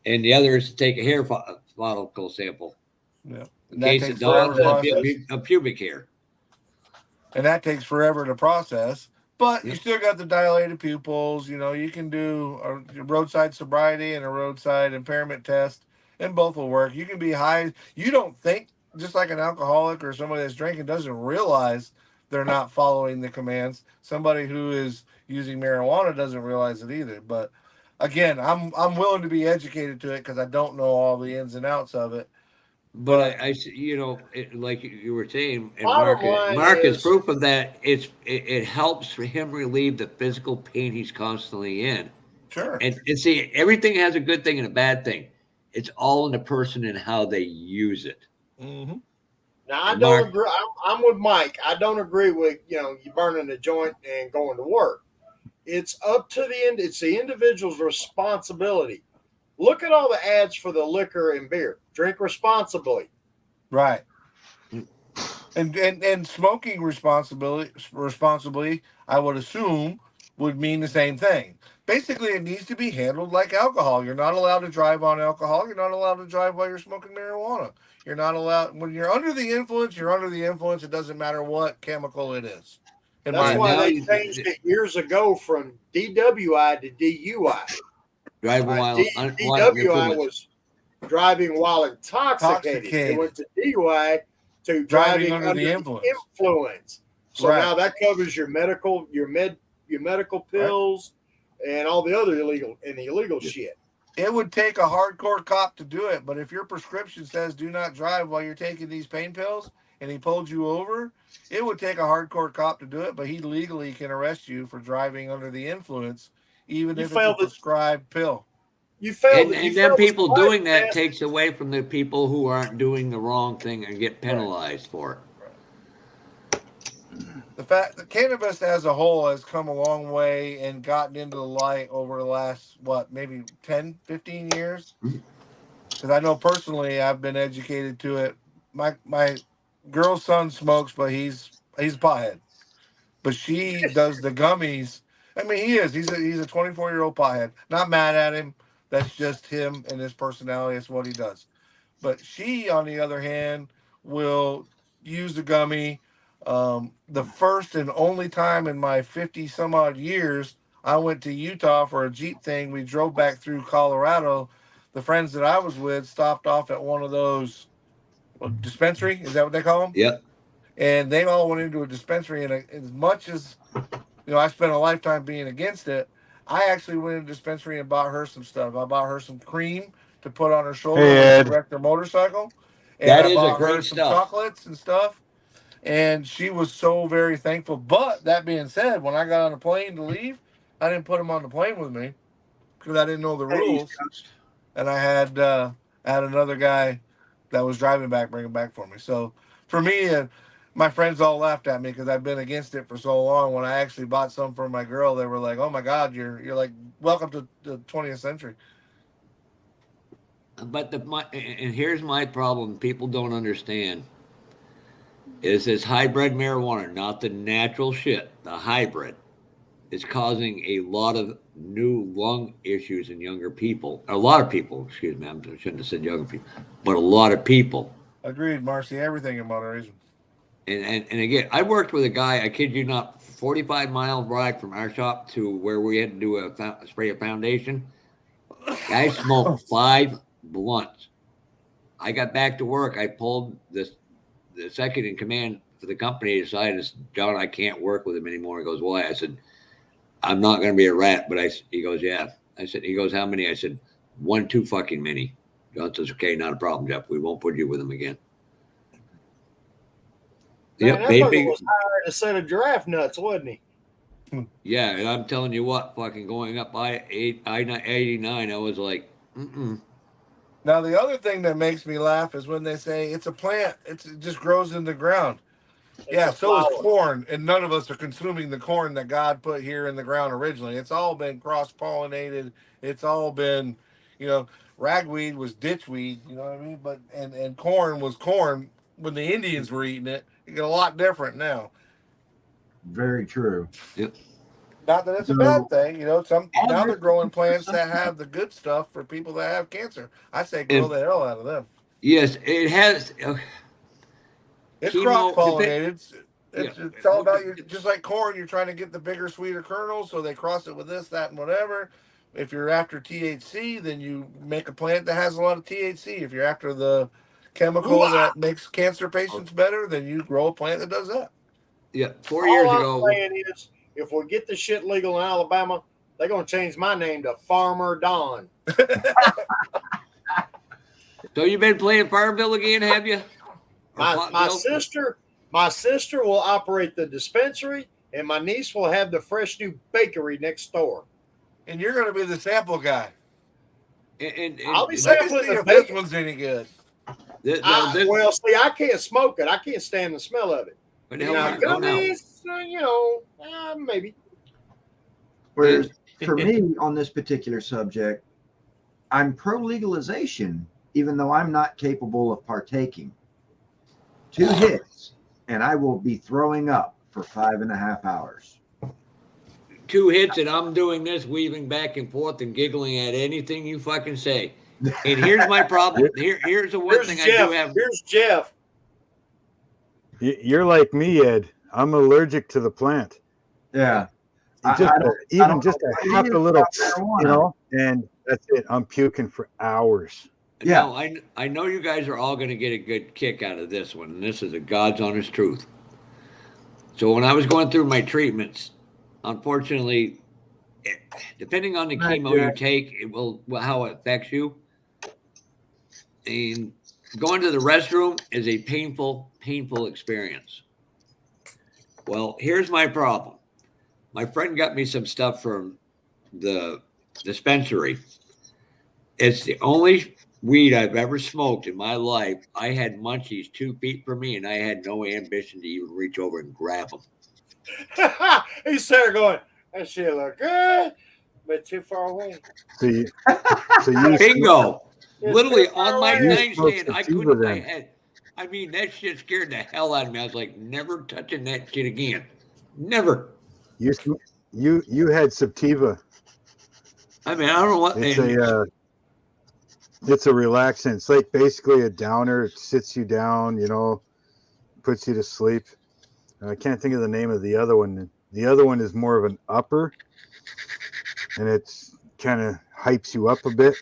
And the other is to take a hair follicle sample. Yeah. In case of dogs, a pubic hair. And that takes forever to process. But you still got the dilated pupils. You know, you can do a roadside sobriety and a roadside impairment test, and both will work. You can be high. You don't think, just like an alcoholic or somebody that's drinking doesn't realize they're not following the commands. Somebody who is using marijuana doesn't realize it either. But again, I'm willing to be educated to it because I don't know all the ins and outs of it. But I you know, like you were saying, and Bottom Mark line is proof of that. It helps for him relieve the physical pain he's constantly in. Sure. And see, everything has a good thing and a bad thing. It's all in the person and how they use it. Mm-hmm. Now I don't agree. I'm with Mike. I don't agree with you burning a joint and going to work. It's up to the end. It's the individual's responsibility. Look at all the ads for the liquor and beer. Drink responsibly. Right. And smoking responsibly, I would assume, would mean the same thing. Basically, it needs to be handled like alcohol. You're not allowed to drive on alcohol. You're not allowed to drive while you're smoking marijuana. You're not allowed when you're under the influence. You're under the influence. It doesn't matter what chemical it is. That's why they changed it years ago from DWI to DUI. Driving while DWI was driving while intoxicated. It went to DUI to driving under the influence. So now that covers your medical pills and all the other illegal shit. It would take a hardcore cop to do it, but if your prescription says do not drive while you're taking these pain pills and he pulled you over, it would take a hardcore cop to do it, but he legally can arrest you for driving under the influence, even if it's a prescribed pill. You failed. And then people doing that takes away from the people who aren't doing the wrong thing and get penalized for it. The fact that cannabis as a whole has come a long way and gotten into the light over the last, maybe 10, 15 years? Because I know personally I've been educated to it. My girl's son smokes, but he's a pothead. But she does the gummies. I mean, he's a 24-year-old pothead. Not mad at him. That's just him and his personality. That's what he does. But she, on the other hand, will use the gummy. The first and only time in my 50 some odd years, I went to Utah for a Jeep thing. We drove back through Colorado. The friends that I was with stopped off at one of those dispensary. Is that what they call them? Yep. And they all went into a dispensary. And as much as, I spent a lifetime being against it, I actually went into a dispensary and bought her some stuff. I bought her some cream to put on her shoulder to wreck her motorcycle. And that I is bought a great her some stuff. chocolates and stuff. And she was so very thankful. But that being said, when I got on the plane to leave, I didn't put them on the plane with me because I didn't know the rules. And I had another guy that was driving back, bringing back for me. So for me, my friends all laughed at me because I've been against it for so long. When I actually bought some for my girl, they were like, "Oh my God, you're like welcome to the 20th century." But and here's my problem: people don't understand. Is this hybrid marijuana, not the natural shit, the hybrid, is causing a lot of new lung issues in younger people. A lot of people, excuse me, I shouldn't have said younger people, but a lot of people. Agreed, Marcy, everything in moderation. And again, I worked with a guy, I kid you not, 45-mile ride from our shop to where we had to do a spray of foundation. Guy smoked 5 blunts. I got back to work. I pulled the second in command for the company decided, John, I can't work with him anymore. He goes, why? I said, I'm not going to be a rat, but he goes, yeah. I said, he goes, how many? I said, 1 too fucking many. John says, okay, not a problem, Jeff. We won't put you with him again. Man, Yep, that baby. fucker was higher than a set of giraffe nuts, wasn't he? Yeah, and I'm telling you what, fucking going up I-89, I was like, mm-mm. Now, the other thing that makes me laugh is when they say it's a plant, it just grows in the ground. Yeah, so is corn, and none of us are consuming the corn that God put here in the ground originally. It's all been cross-pollinated. It's all been, ragweed was ditchweed, you know what I mean? But and corn was corn when the Indians were eating it. You get a lot different now. Very true. Yep. Not that it's a So- bad thing, now they're growing plants that Suspect. have the good stuff for people that have cancer. I say grow And- the hell out of them. Yes, it has. It's Chemo- cross-pollinated. It's Yeah. all about you. Just like corn, you're trying to get the bigger, sweeter kernels, so they cross it with this, that, and whatever. If you're after THC, then you make a plant that has a lot of THC. If you're after the chemical that makes cancer patients better, then you grow a plant that does that. Yeah, 4 years All ago. I'm saying is, if we get the shit legal in Alabama, they're gonna change my name to Farmer Don. So you've been playing Farmville again, have you? Or My Pottville? sister will operate the dispensary, and my niece will have the fresh new bakery next door. And you're going to be the sample guy. And I'll be Let me sampling see the if this bacon. one's any good. Well, see, I can't smoke it. I can't stand the smell of it. What the You hell know, are you going out? gummies, maybe. Whereas for me on this particular subject, I'm pro legalization, even though I'm not capable of partaking. 2 hits, and I will be throwing up for 5.5 hours. 2 hits, and I'm doing this, weaving back and forth and giggling at anything you fucking say. And here's my problem. Here's the one thing Jeff. I do have. Here's Jeff. You're like me, Ed. I'm allergic to the plant. Yeah. Just I don't even know just what a it half is a little, about marijuana. and that's it. I'm puking for hours. Yeah. Now, I know you guys are all going to get a good kick out of this one, and this is a God's honest truth. So when I was going through my treatments, unfortunately, depending on the chemo you take, it will how it affects you. And going to the restroom is a painful experience. Well, here's my problem. My friend got me some stuff from the dispensary. It's the only weed I've ever smoked in my life. I had munchies 2 feet from me, and I had no ambition to even reach over and grab them. He's there going, that shit look good, but too far away. So you Bingo. It's Literally too far on my away. nightstand, I sativa couldn't. then. I mean, that shit scared the hell out of me. I was like, never touching that shit again. Never. You had sativa. I mean, I don't know what. It's a relaxant. It's like basically a downer. It sits you down, puts you to sleep. And I can't think of the name of the other one. The other one is more of an upper, and it's kind of hypes you up a bit.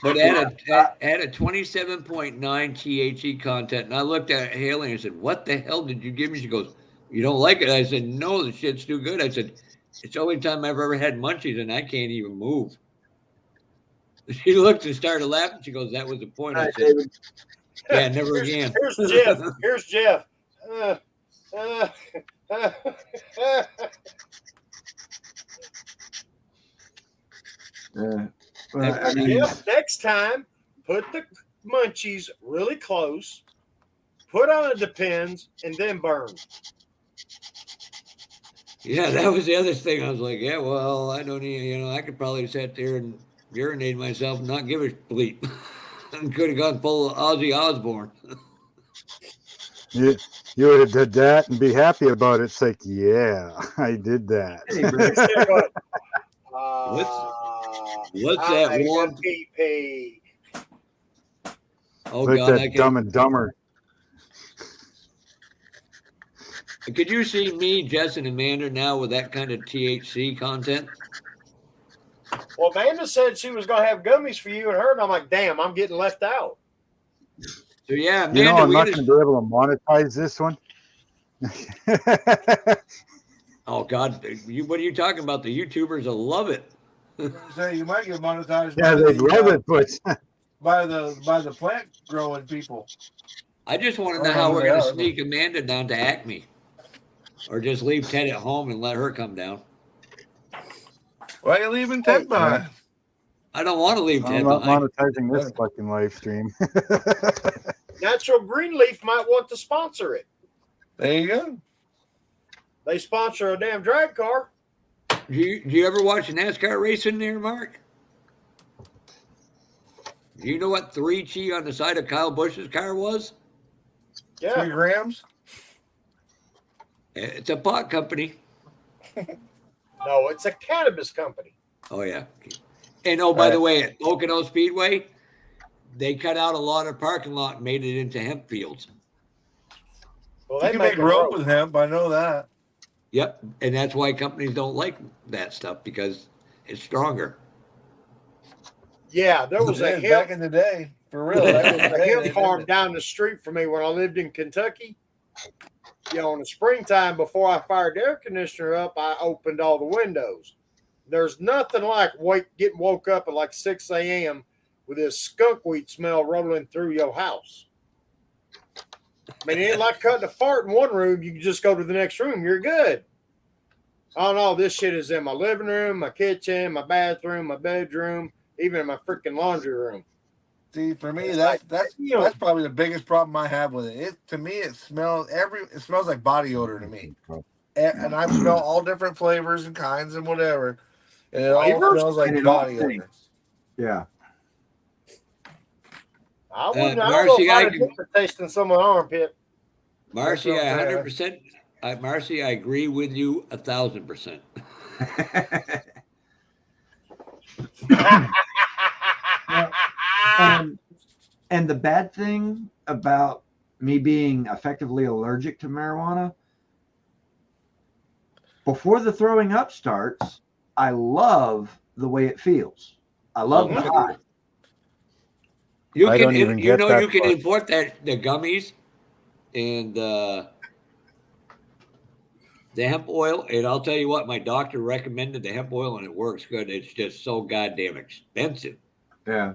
But at a 27.9 THC content, and I looked at Haley and I said, "What the hell did you give me?" She goes, "You don't like it?" I said, "No, the shit's too good." I said, "It's the only time I've ever had munchies, and I can't even move." She looked and started laughing. She goes, "That was the point." I said, "Yeah, never again." Here's Jeff. Here's Jeff. Well, I mean, Jeff, next time, put the munchies really close, put on a Depends, and then burn. Yeah, that was the other thing. I was like, "Yeah, well, I don't need. I could probably sit there and urinate myself and not give a bleep." I could have gone full of Ozzy Osbourne. You would have did that and be happy about it. It's like, yeah, I did that. What's that warm? PP. Oh Like God, that Dumb and Dumber. Could you see me, Jess, and Amanda now with that kind of THC content? Well, Amanda said she was going to have gummies for you and her, and I'm like, damn, I'm getting left out. So yeah, Amanda, I'm not going to be able to monetize this one. Oh God, what are you talking about? The YouTubers will love it. Say you might get monetized. Yeah, by they'd the, love it, but by the plant growing people. I just want to I know don't how know we're who going they to are, sneak Amanda down to Acme, or just leave Ted at home and let her come down. Why are you leaving Hey, Ted behind? I don't want to leave I'm Ted not behind. monetizing this fucking live stream. Natural Greenleaf might want to sponsor it. There you go. They sponsor a damn drag car. Do you ever watch NASCAR racing there, Mark? Do you know what 3G on the side of Kyle Busch's car was? 3 Yeah. grams. It's a pot company. No, it's a cannabis company. Oh, yeah. And oh, by the way, at Pocono Speedway, they cut out a lot of parking lot and made it into hemp fields. Well, You they can make a rope with hemp. I know that. Yep. And that's why companies don't like that stuff, because it's stronger. Yeah, there was a back hemp, in the day, for real. there Back in was the a day, hemp they farm did it. down the street from me when I lived in Kentucky. You know, in the springtime, before I fired the air conditioner up, I opened all the windows. There's nothing like getting woke up at like 6 a.m. with this skunk weed smell rolling through your house. I mean, it ain't like cutting a fart in one room. You can just go to the next room. You're good. Oh, no, this shit is in my living room, my kitchen, my bathroom, my bedroom, even in my freaking laundry room. See, for me, It's that's like, probably the biggest problem I have with it. To me, it smells like body odor to me. And I smell all different flavors and kinds and whatever, and it all Flavors? smells like And it all body stinks. odor. Yeah. I wouldn't. I don't Marcy, know if I I'd admit to tasting someone's armpit. Marcy, That's what I'm 100%. Marcy, I agree with you 1,000%. And the bad thing about me being effectively allergic to marijuana, before the throwing up starts, I love the way it feels. I love the high. You I can, don't even you get know, that you can far. import the gummies and the hemp oil. And I'll tell you what, my doctor recommended the hemp oil, and it works good. It's just so goddamn expensive. Yeah.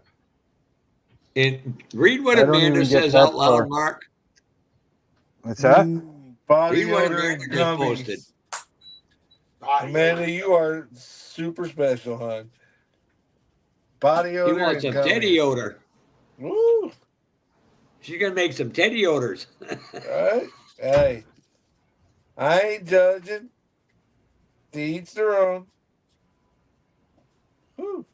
And read what I don't Amanda even get says that out loud, far. Mark. What's that? Body Read what odor and Amanda just posted. gummies. Amanda, you are super special, hon. Body He odor wants and some teddy gummies. odor. Woo! She's gonna make some teddy odors. Right? Hey, I ain't judging. To each their own. Whew.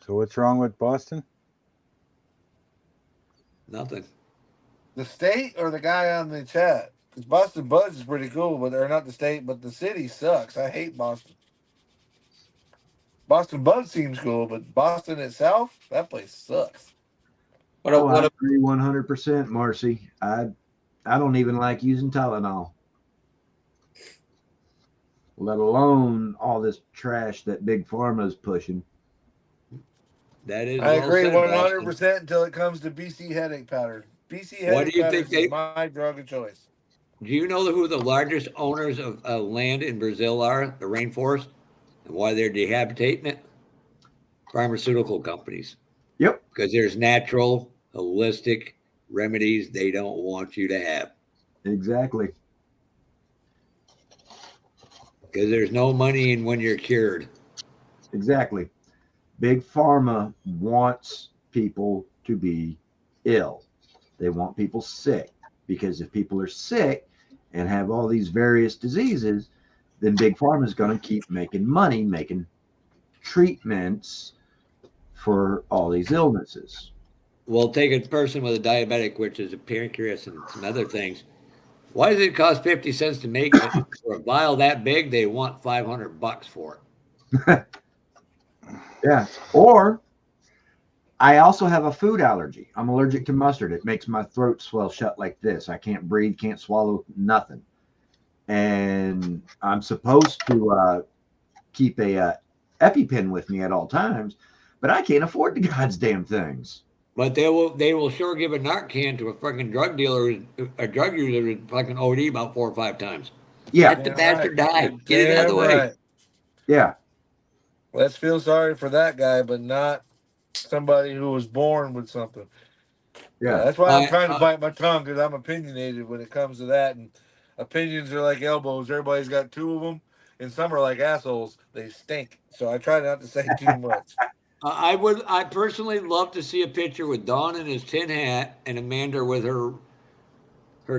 So what's wrong with Boston? Nothing. The state or the guy on the chat? Because Boston Buzz is pretty cool, but they're not the state, but the city sucks. I hate Boston. Boston Buzz seems cool, but Boston itself, that place sucks. I agree 100%, Marcy. I don't even like using Tylenol, let alone all this trash that Big Pharma is pushing. That is. I agree said, 100% until it comes to BC headache powder. BC What headache do you powder think is my drug of choice. Do you know who the largest owners of land in Brazil are? The rainforest, and why they're dehabitating it? Pharmaceutical companies. Yep. Because there's natural, holistic remedies they don't want you to have. Exactly. Because there's no money in when you're cured. Exactly. Big Pharma wants people to be ill. They want people sick, because if people are sick and have all these various diseases, then Big Pharma is going to keep making money, making treatments for all these illnesses. Well, take a person with a diabetic, which is a pancreas and some other things. Why does it cost 50 cents to make it? For a vial that big, they want $500 for it. Yeah. Or I also have a food allergy. I'm allergic to mustard. It makes my throat swell shut like this. I can't breathe, can't swallow, nothing. And I'm supposed to keep a EpiPen with me at all times, but I can't afford the goddamn things. But they will sure give a Narcan to a fucking drug dealer, a drug user who's fucking OD about 4 or 5 times. Yeah. Let the bastard die. You're Get it out of the damn way. right. Yeah. Let's feel sorry for that guy, but not somebody who was born with something. Yeah. That's why I'm trying to bite my tongue, because I'm opinionated when it comes to that. And opinions are like elbows. Everybody's got 2 of them, and some are like assholes. They stink. So I try not to say too much. I personally love to see a picture with Don in his tin hat and Amanda with her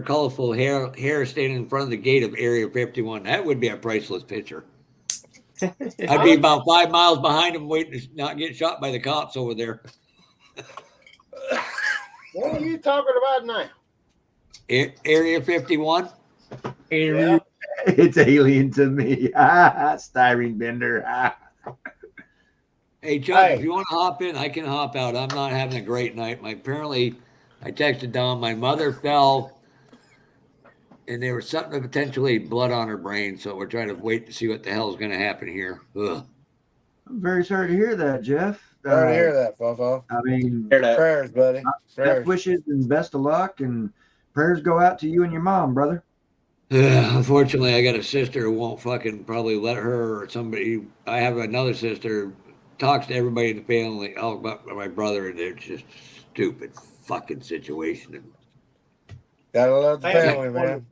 colorful hair standing in front of the gate of Area 51. That would be a priceless picture. I'd be about 5 miles behind him, waiting to not get shot by the cops over there. What are you talking about now? Area 51. Yeah. It's alien to me. Styrene bender. Hey, Chuck, if you want to hop in, I can hop out. I'm not having a great night. Apparently, I texted Don, my mother fell, and there was something potentially blood on her brain, so we're trying to wait to see what the hell is going to happen here. Ugh. I'm very sorry to hear that, Jeff. Sorry to hear that, Fofo. I mean, prayers, buddy. Prayers. best wishes and best of luck, and prayers go out to you and your mom, brother. Unfortunately, I got a sister who won't fucking probably let her or somebody. I have another sister talks to everybody in the family all about my brother, and it's just stupid fucking situation. Gotta love the family, man.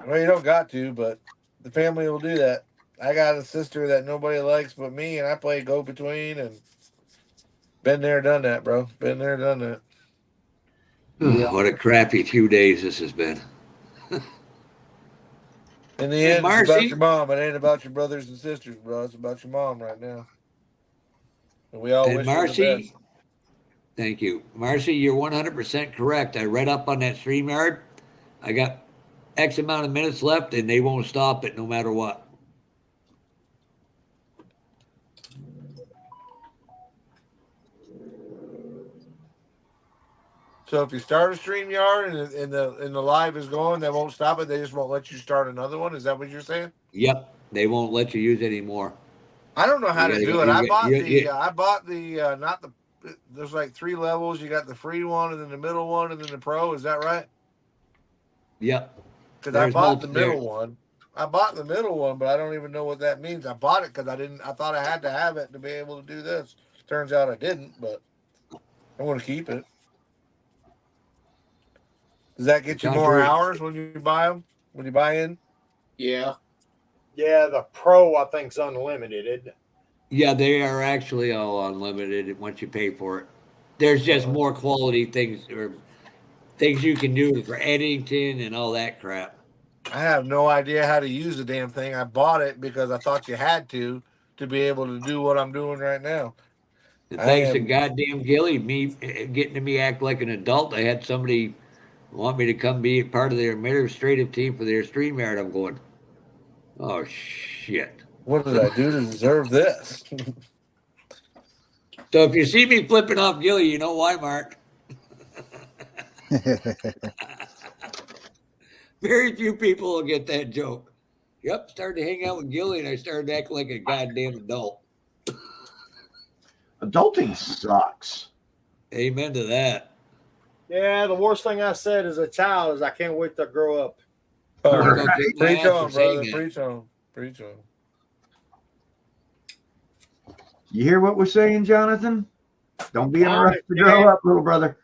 Well, you don't got to, but the family will do that. I got a sister that nobody likes but me, and I play go between, and been there, done that, bro. Been there, done that. Yeah. What a crappy few days this has been. In the end, it's about your mom. It ain't about your brothers and sisters, bro. It's about your mom right now. And we all wish her the best. Thank you. Marcy, you're 100% correct. I read up on that StreamYard. I got X amount of minutes left, and they won't stop it no matter what. So if you start a StreamYard and the live is going, they won't stop it. They just won't let you start another one. Is that what you're saying? Yep, they won't let you use it anymore. I don't know how to do it. I bought the not the. There's like 3 levels. You got the free one, and then the middle one, and then the pro. Is that right? Yep. Because I bought the middle one. I bought the middle one, but I don't even know what that means. I bought it because I thought I had to have it to be able to do this. Turns out I didn't, but I want to keep it. Does that get you more hours when you buy them? When you buy in? Yeah. Yeah, the pro I think is unlimited, isn't it? Yeah, they are actually all unlimited once you pay for it. There's just more quality things or things you can do for editing and all that crap. I have no idea how to use the damn thing. I bought it because I thought you had to be able to do what I'm doing right now. And thanks to goddamn Gilly, me getting to me act like an adult. I had somebody want me to come be part of their administrative team for their StreamYard. I'm going, oh shit. What did I do to deserve this? So if you see me flipping off Gilly, you know why, Mark. Very few people will get that joke. Yep, started to hang out with Gilly and I started acting like a goddamn adult. Adulting sucks. Amen to that. Yeah, the worst thing I said as a child is I can't wait to grow up. Preach on, brother. Preach on. Preach on. You hear what we're saying, Jonathan? Don't be in a rush to grow up, little brother.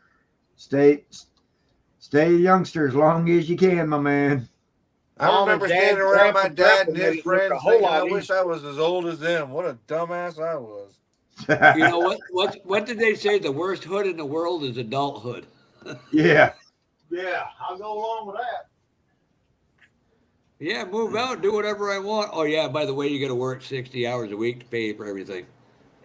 Stay a youngster as long as you can, my man. I remember standing around my dad and his friends thinking, I wish I was as old as them. What a dumbass I was. You know what did they say? The worst hood in the world is adulthood. Yeah. Yeah, I'll go along with that. Yeah, move out, do whatever I want. Oh yeah, by the way, you got to work 60 hours a week to pay for everything.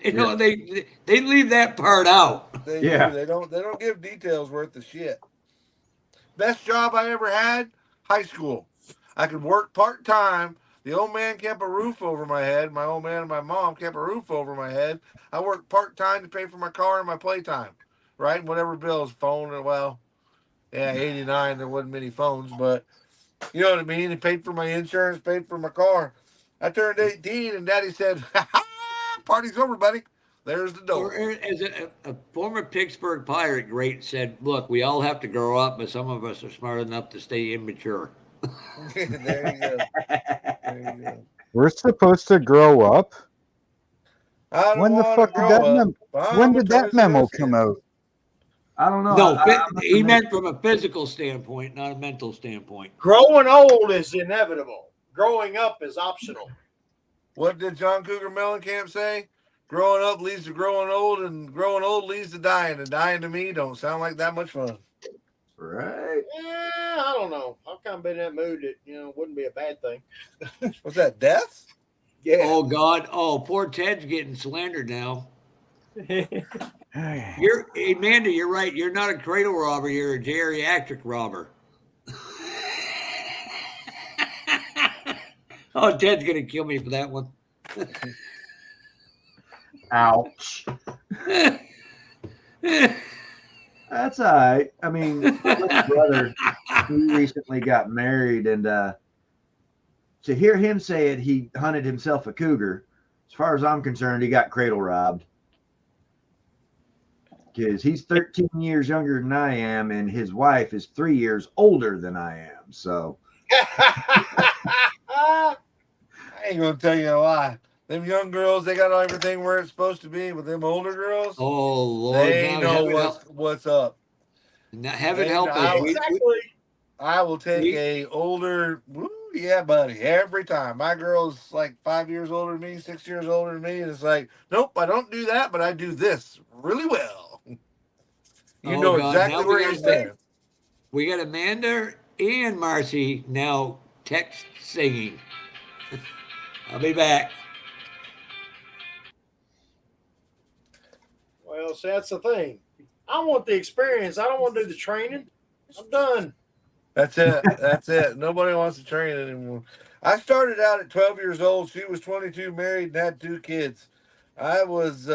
You know, they leave that part out. They do. They don't give details worth the shit. Best job I ever had, high school. I could work part-time. The old man kept a roof over my head. My old man and my mom kept a roof over my head. I worked part-time to pay for my car and my playtime, right? Whatever bills, phone, or 89, there wasn't many phones, but you know what I mean? It paid for my insurance, paid for my car. I turned 18 and Daddy said, ha, party's over, buddy. There's the Or door. as a former Pittsburgh Pirate great said, look, we all have to grow up, but some of us are smart enough to stay immature. There you go. There you go. We're supposed to grow up. I don't When the want fuck to did grow that up. when I'm a did that Toys memo R Us come kid. out? I don't know. No, I must he admit, meant from a physical standpoint, not a mental standpoint. Growing old is inevitable. Growing up is optional. What did John Cougar Mellencamp say? Growing up leads to growing old, and growing old leads to dying. And dying to me don't sound like that much fun. right? Yeah, I don't know. I've kind of been in that mood that, wouldn't be a bad thing. What's that, death? Yeah. Oh God! Oh, poor Ted's getting slandered now. Amanda, you're right. You're not a cradle robber. You're a geriatric robber. Oh, Ted's gonna kill me for that one. Ouch. That's all right. I mean, my little brother, he recently got married, and to hear him say it, he hunted himself a cougar. As far as I'm concerned, he got cradle robbed. Because he's 13 years younger than I am, and his wife is 3 years older than I am. So I ain't gonna tell you a lie. Them young girls, they got everything where it's supposed to be. With them older girls, Oh Lord, they now know what's up. Heaven help us. I, Exactly. I will take a older. Woo, yeah, buddy. Every time my girl's like 5 years older than me, 6 years older than me, and it's like, nope, I don't do that, but I do this really well. You know God! exactly Now where you stand. we got Amanda and Marcy now text singing. I'll be back. Well, see, that's the thing. I want the experience. I don't want to do the training. I'm done. That's it. That's it. Nobody wants to train anymore. I started out at 12 years old. She was 22, married, and had 2 kids. I was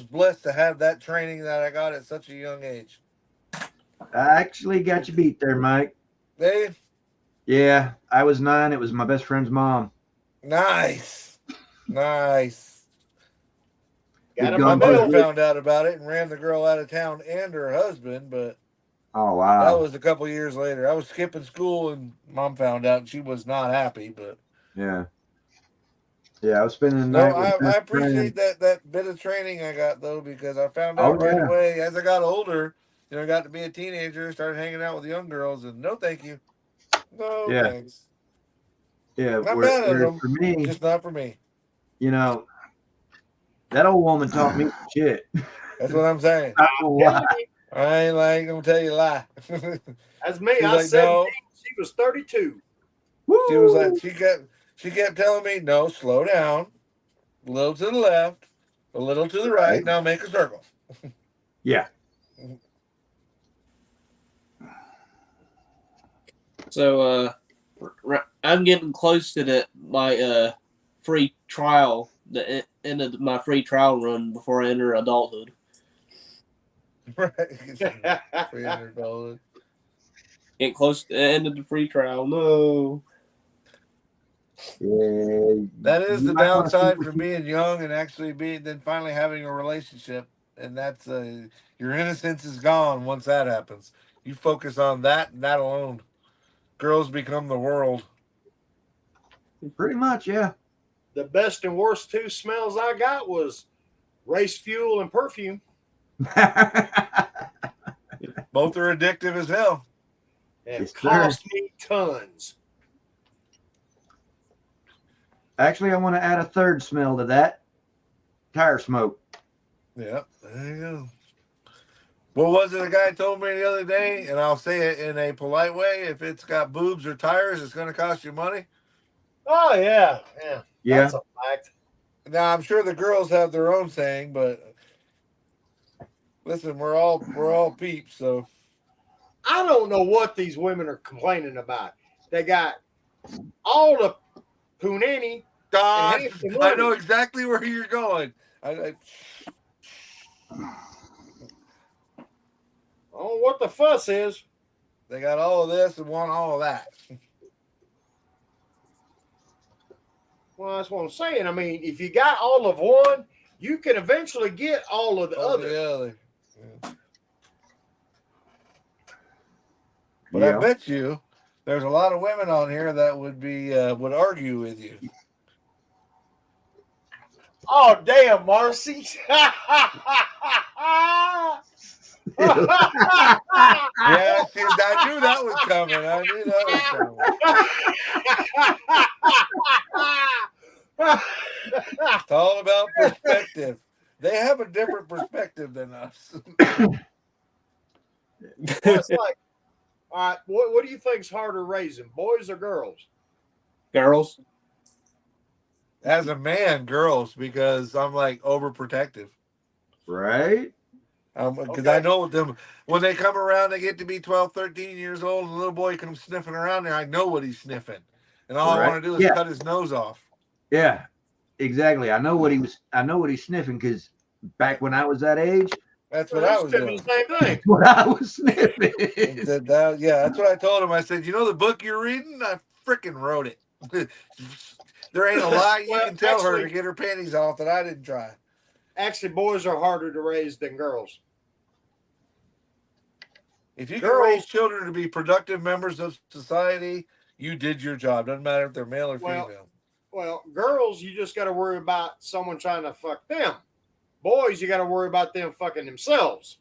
blessed to have that training that I got at such a young age. I actually got you beat there, Mike. Dave, Yeah, I was 9. It was my best friend's mom. nice. Nice. Got We'd him My a gone to mother bill. found out about it and ran the girl out of town and her husband, but Oh, that wow. was a couple years later. I was skipping school and mom found out and she was not happy, but Yeah. Yeah, I was spending the no, night with I best appreciate friend. that bit of training I got though, because I found Oh, out right yeah. away as I got older, I got to be a teenager, started hanging out with young girls, and no thank you. No Yeah. thanks. Yeah. Not mad at Whereas them, for me, just not for me. that old woman taught me some shit. That's what I'm saying. Not gonna lie. I ain't like gonna tell you a lie. That's me. She's I was like, 17. no. She was 32. She was like, Woo! she kept telling me, no, slow down, a little to the left, a little to the right. Right. Now make a circle. Yeah. So I'm getting close to my free trial, the end of my free trial run before I enter adulthood. Right. $300. Getting close to the end of the free trial. No. Yeah. That is You the might want to see downside what from being young and actually then finally having a relationship, and that's your innocence is gone once that happens. You focus on that and that alone. Girls become the world. Pretty much, yeah. The best and worst 2 smells I got was race fuel and perfume. Both are addictive as hell. And Yes, it cost me tons. Actually, I want to add a third smell to that. Tire smoke. Yep, there you go. What was it a guy told me the other day? And I'll say it in a polite way. If it's got boobs or tires, it's going to cost you money. Oh, yeah. Yeah. Yeah. That's a fact. Now, I'm sure the girls have their own saying, but listen, we're all peeps, so. I don't know what these women are complaining about. They got all the punani. God, And half the I money. know exactly where you're going. I Oh, what the fuss is. They got all of this and want all of that. Well, that's what I'm saying. I mean, if you got all of one, you can eventually get all of the other. Yeah. But I bet you there's a lot of women on here that would argue with you. Oh, damn, Marcy. Yeah, I knew that was coming. It's all about perspective. They have a different perspective than us. Well, it's like, all right, what do you think's harder raising, boys or girls? Girls. As a man, girls, because I'm like overprotective. Right? Because I know them when they come around, they get to be 12, 13 years old, and the little boy comes sniffing around there. I know what he's sniffing, and all I want to do is cut his nose off. Yeah, exactly. I know what he's sniffing because back when I was that age, that's what I was doing. The same thing. That's what I was sniffing. That's what I told him. I said, you know the book you're reading? I freaking wrote it. There ain't a lie you can tell her to get her panties off that I didn't try. Actually, boys are harder to raise than girls. If you can raise children to be productive members of society, you did your job. Doesn't matter if they're male or female. Well, girls, you just got to worry about someone trying to fuck them. Boys, you got to worry about them fucking themselves.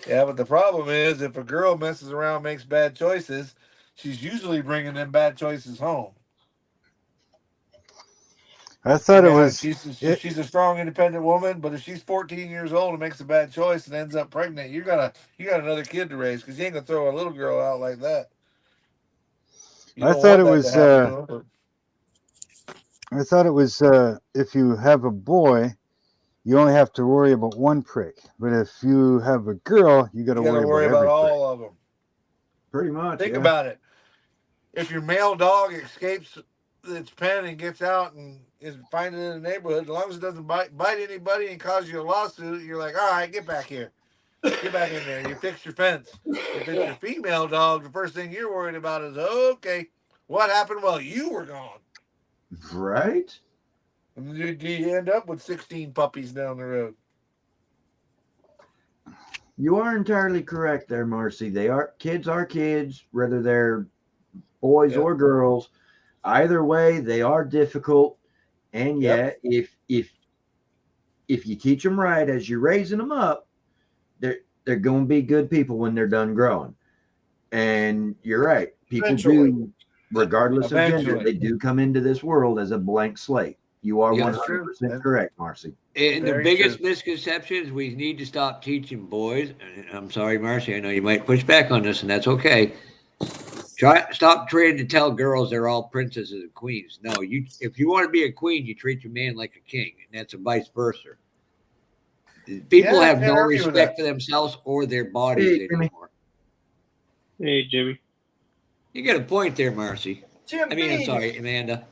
Yeah, but the problem is if a girl messes around, makes bad choices, she's usually bringing them bad choices home. I thought it was. She's a strong, independent woman, but if she's 14 years old and makes a bad choice and ends up pregnant, you got another kid to raise because you ain't gonna throw a little girl out like that. I thought it was. I thought it was. If you have a boy, you only have to worry about one prick, but if you have a girl, you got to worry about all of them. Pretty much. Think about it. If your male dog escapes its pen and gets out and is finding in the neighborhood, as long as it doesn't bite anybody and cause you a lawsuit, you're like, all right, get back here. Get back in there. You fix your fence. If it's your female dog, the first thing you're worried about is, okay, what happened while you were gone? Right? And you end up with 16 puppies down the road. You are entirely correct there, Marcy. Kids are kids, whether they're boys or girls. Either way, they are difficult. And yet, if you teach them right as you're raising them up, they're going to be good people when they're done growing. And you're right. People do, regardless of gender, they do come into this world as a blank slate. You are 100% correct, Marcy. And the biggest misconception is we need to stop teaching boys. I'm sorry, Marcy, I know you might push back on this, and that's okay. Stop trying to tell girls they're all princesses and queens. No, if you want to be a queen, you treat your man like a king, and that's a vice versa. People have no respect for themselves or their bodies anymore. Hey, Jimmy. You got a point there, Marcy. I'm sorry, Amanda.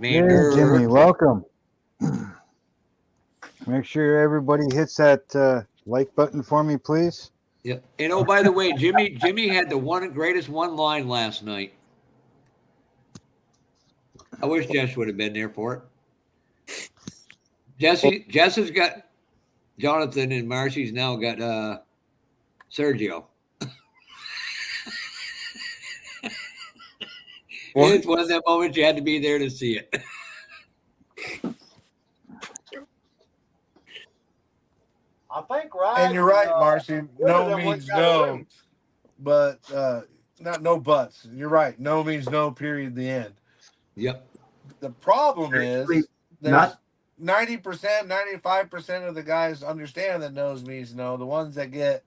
Hey, Jimmy, welcome. Make sure everybody hits that like button for me, please. Yeah. And oh, by the way, Jimmy had the greatest one line last night. I wish Jess would have been there for it. Jess has got Jonathan, and Marcy's now got Sergio. It's one of them moments you had to be there to see it. I think right. And you're right, Marcy. No means no, but not no buts. You're right. No means no. Period. The end. Yep. The problem is there's 90%, 95% of the guys understand that no means no. The ones that get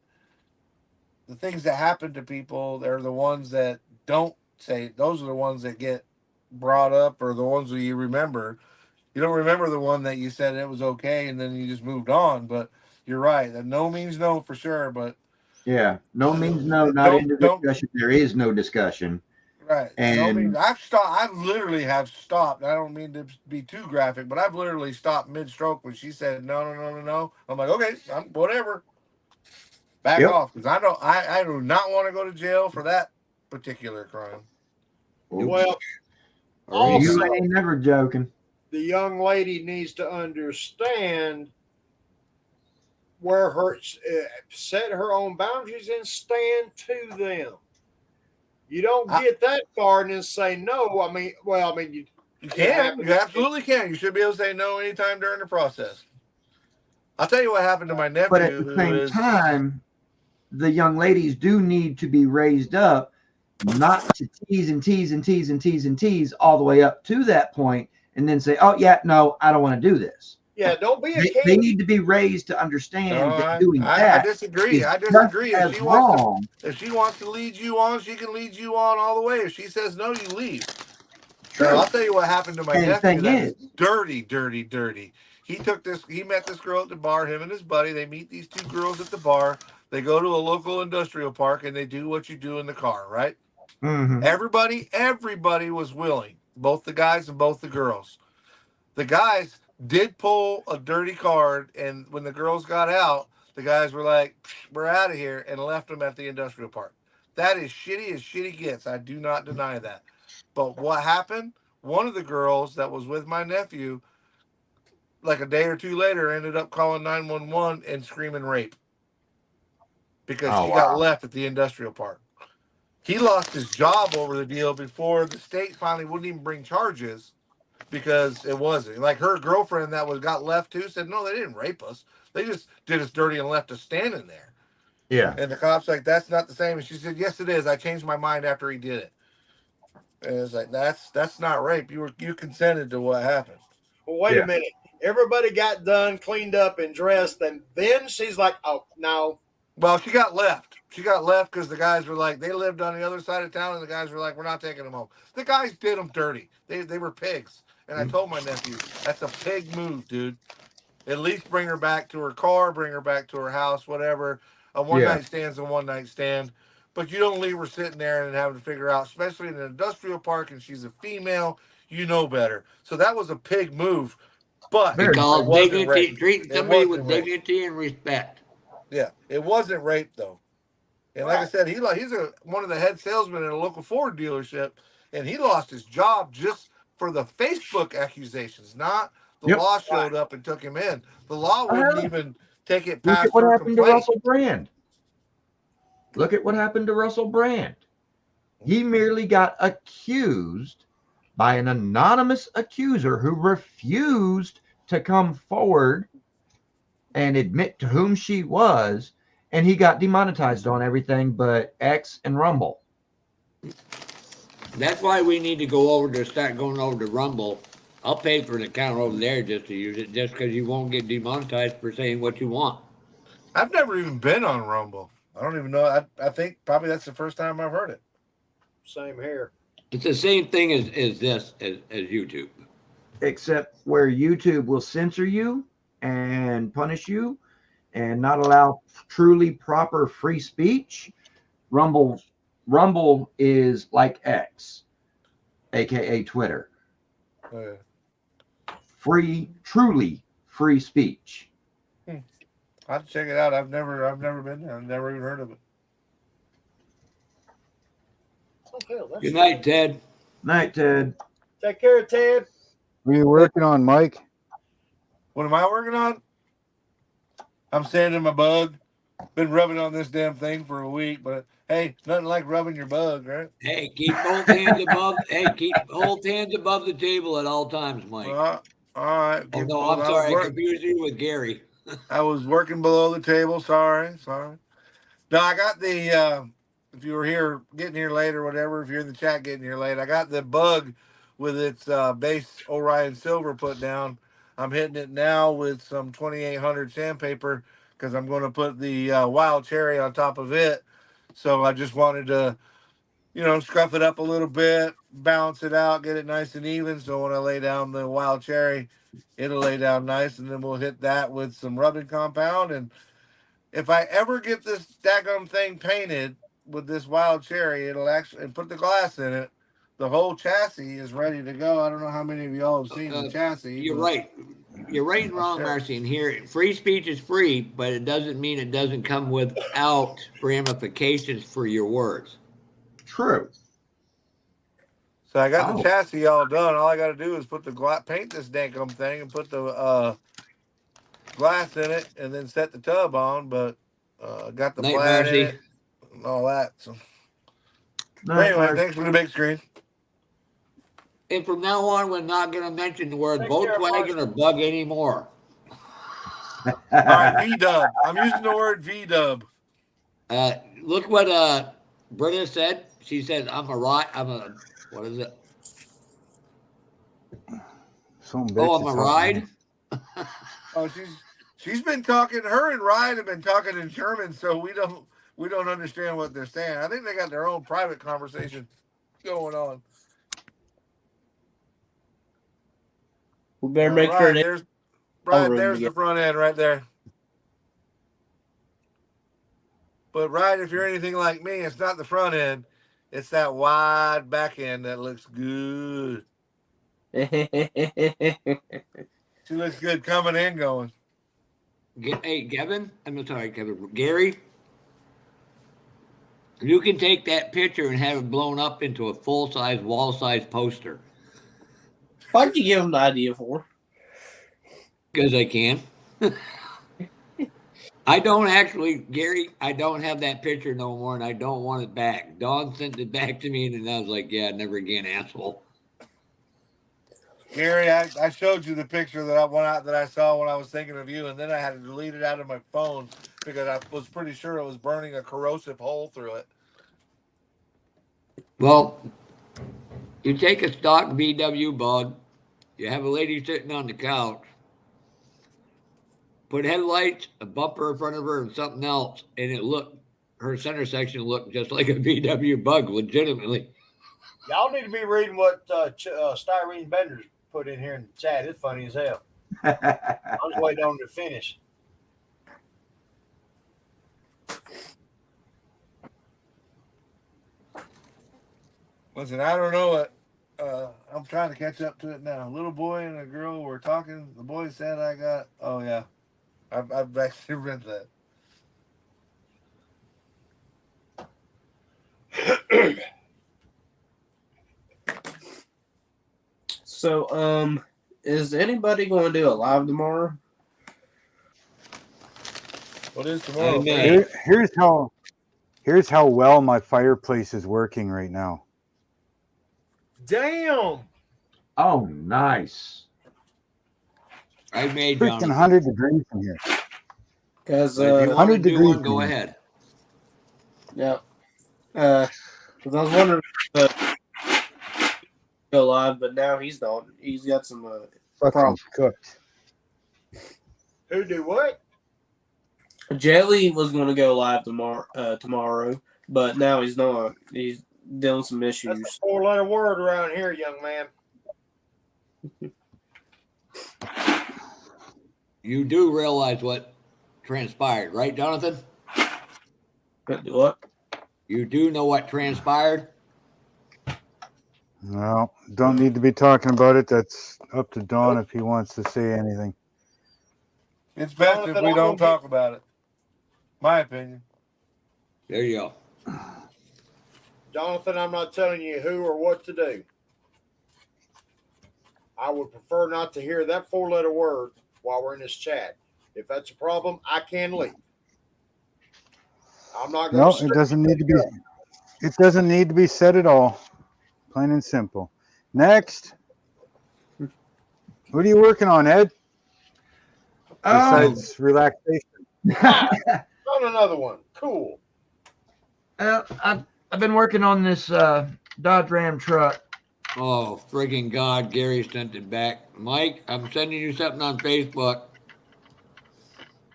the things that happen to people, they're the ones that don't say. Those are the ones that get brought up, or the ones that you remember. You don't remember the one that you said it was okay, and then you just moved on. But you're right. That no means no for sure. But no means no. Not in the discussion. There is no discussion. Right. And I've stopped. I literally have stopped. I don't mean to be too graphic, but I've literally stopped mid-stroke when she said no. I'm like, okay, whatever. Back off, because I do not want to go to jail for that particular crime. Well, you ain't never joking. the young lady needs to understand where set her own boundaries and stand to them. You don't get that far and then say no. I mean, you can. You absolutely can. You should be able to say no anytime during the process. I'll tell you what happened to my nephew. But at the same time, the young ladies do need to be raised up not to tease and tease and tease and tease and tease all the way up to that point and then say, oh, yeah, no, I don't want to do this. Yeah, don't be a They need to be raised to understand that doing that. I disagree. I disagree. If she wants to lead you on, she can lead you on all the way. If she says no, you leave. True. I'll tell you what happened to my nephew. That's dirty, dirty, dirty. He met this girl at the bar, him and his buddy. They meet these two girls at the bar. They go to a local industrial park and they do what you do in the car, right? Mm-hmm. Everybody was willing, both the guys and both the girls. The guys did pull a dirty card, and when the girls got out, the guys were like, we're out of here, and left them at the industrial park. That is shitty as shitty gets. I do not deny that. But what happened? One of the girls that was with my nephew, like a day or two later, ended up calling 911 and screaming rape because she got left at the industrial park. He lost his job over the deal before the state finally wouldn't even bring charges because it wasn't. Like her girlfriend that got left too said, no, they didn't rape us. They just did us dirty and left us standing there. Yeah. And the cop's like, that's not the same. And she said, yes, it is. I changed my mind after he did it. And it's like, that's not rape. You consented to what happened. Well, wait a minute. Everybody got done, cleaned up, and dressed, and then she's like, oh, no. Well, she got left. She got left because the guys were like, they lived on the other side of town, and the guys were like, we're not taking them home. The guys did them dirty. They were pigs. And I told my nephew, that's a pig move, dude. At least bring her back to her car, bring her back to her house, whatever. A one-night stand's a one-night stand. But you don't leave her sitting there and having to figure out, especially in an industrial park, and she's a female, you know better. So that was a pig move. But because dignity, treat somebody with dignity and respect. Yeah, it wasn't rape though. And like I said, he's one of the head salesmen at a local Ford dealership, and he lost his job just for the Facebook accusations. Not the law showed up and took him in. The law wouldn't even take it past. Look at what happened to Russell Brand. Look at what happened to Russell Brand. He merely got accused by an anonymous accuser who refused to come forward and admit to whom she was, and he got demonetized on everything but X and Rumble. That's why we need to start going over to Rumble. I'll pay for an account over there just to use it, just because you won't get demonetized for saying what you want. I've never even been on Rumble. I don't even know. I think probably that's the first time I've heard it. Same here. It's the same thing as YouTube. Except where YouTube will censor you and punish you and not allow truly proper free speech. Rumble is like X, aka Twitter. Truly free speech. I'll have to check it out. I've never been there. I've never even heard of it. Good night, Ted. Night, Ted. Take care, Ted. What are you working on, Mike? What am I working on? I'm sanding my bug. Been rubbing on this damn thing for a week, but hey, nothing like rubbing your bug, right? Hey, keep both hands above. Keep both hands above the table at all times, Mike. All right. Oh, no, I'm sorry. I confused you with Gary. I was working below the table. Sorry. No, I got the. If you were getting here late or whatever, if you're in the chat getting here late, I got the bug with its base Orion silver put down. I'm hitting it now with some 2800 sandpaper because I'm going to put the wild cherry on top of it. So I just wanted to, scruff it up a little bit, balance it out, get it nice and even. So when I lay down the wild cherry, it'll lay down nice, and then we'll hit that with some rubbing compound. And if I ever get this daggum thing painted with this wild cherry, it'll actually, and put the glass in it, the whole chassis is ready to go. I don't know how many of y'all have seen the chassis. You're right. You're right and wrong, Marcy. And here, free speech is free, but it doesn't mean it doesn't come without ramifications for your words. True. So I got the chassis all done. All I got to do is put the paint this dang thing and put the glass in it, and then set the tub on. But got the Night, plaid in Marcy. it and all that. So Night, anyway, Mark. thanks for the big screen. And from now on, we're not going to mention the word Take care, Volkswagen or bug anymore. All right, V-dub. I'm using the word V-dub. Look what Britta said. She said, what is it? Some bitch Oh, I'm is a hot, ride. man. Oh, she's been talking. Her and Ryan have been talking in German, so we don't understand what they're saying. I think they got their own private conversation going on. We better make sure Ryan, they there's room the together. front end right there. But Ryan, if you're anything like me, it's not the front end; it's that wide back end that looks good. She looks good coming and going. Hey, Kevin. I'm sorry, Kevin. Gary, you can take that picture and have it blown up into a full-size, wall-size poster. Why'd you give him the idea for? Because I can. I don't actually, Gary, I don't have that picture no more, and I don't want it back. Dawn sent it back to me, and I was like, yeah, never again, asshole. Gary, I showed you the picture that I saw when I was thinking of you, and then I had to delete it out of my phone because I was pretty sure it was burning a corrosive hole through it. Well, you take a stock VW bug, you have a lady sitting on the couch, put headlights, a bumper in front of her, and something else, and her center section looked just like a VW bug, legitimately. Y'all need to be reading what Styrene Benders put in here in the chat. It's funny as hell. I was waiting on him to finish. Listen, I don't know what. I'm trying to catch up to it now. A little boy and a girl were talking. The boy said, "I got." Oh yeah, I've actually read that. So, is anybody going to do a live tomorrow? What is tomorrow? Amen. Here's how well my fireplace is working right now. Damn. Oh, nice. I made Freaking Jonathan. 100 degrees in here. Because But if you want to 100 do degrees one, go in here. ahead. yeah, because I was wondering if go live, but now he's not. He's got some Fucking problems. cooked. Who do what? Jelly was going to go live tomorrow, but now he's not. He's dealing with some That's issues. a 4-letter word around here, young man. You do realize what transpired, right, Jonathan? What? You do know what transpired? Well, don't need to be talking about it. That's up to Don if he wants to say anything. It's best if we don't talk about it. My opinion. There you go. Jonathan, I'm not telling you who or what to do. I would prefer not to hear that 4-letter word while we're in this chat. If that's a problem, I can leave. I'm not going No, it doesn't need to be. It doesn't need to be said at all. Plain and simple. Next. What are you working on, Ed? Besides relaxation. Not another one. Cool. I've been working on this Dodge Ram truck. Oh, friggin' God, Gary sent it back. Mike, I'm sending you something on Facebook.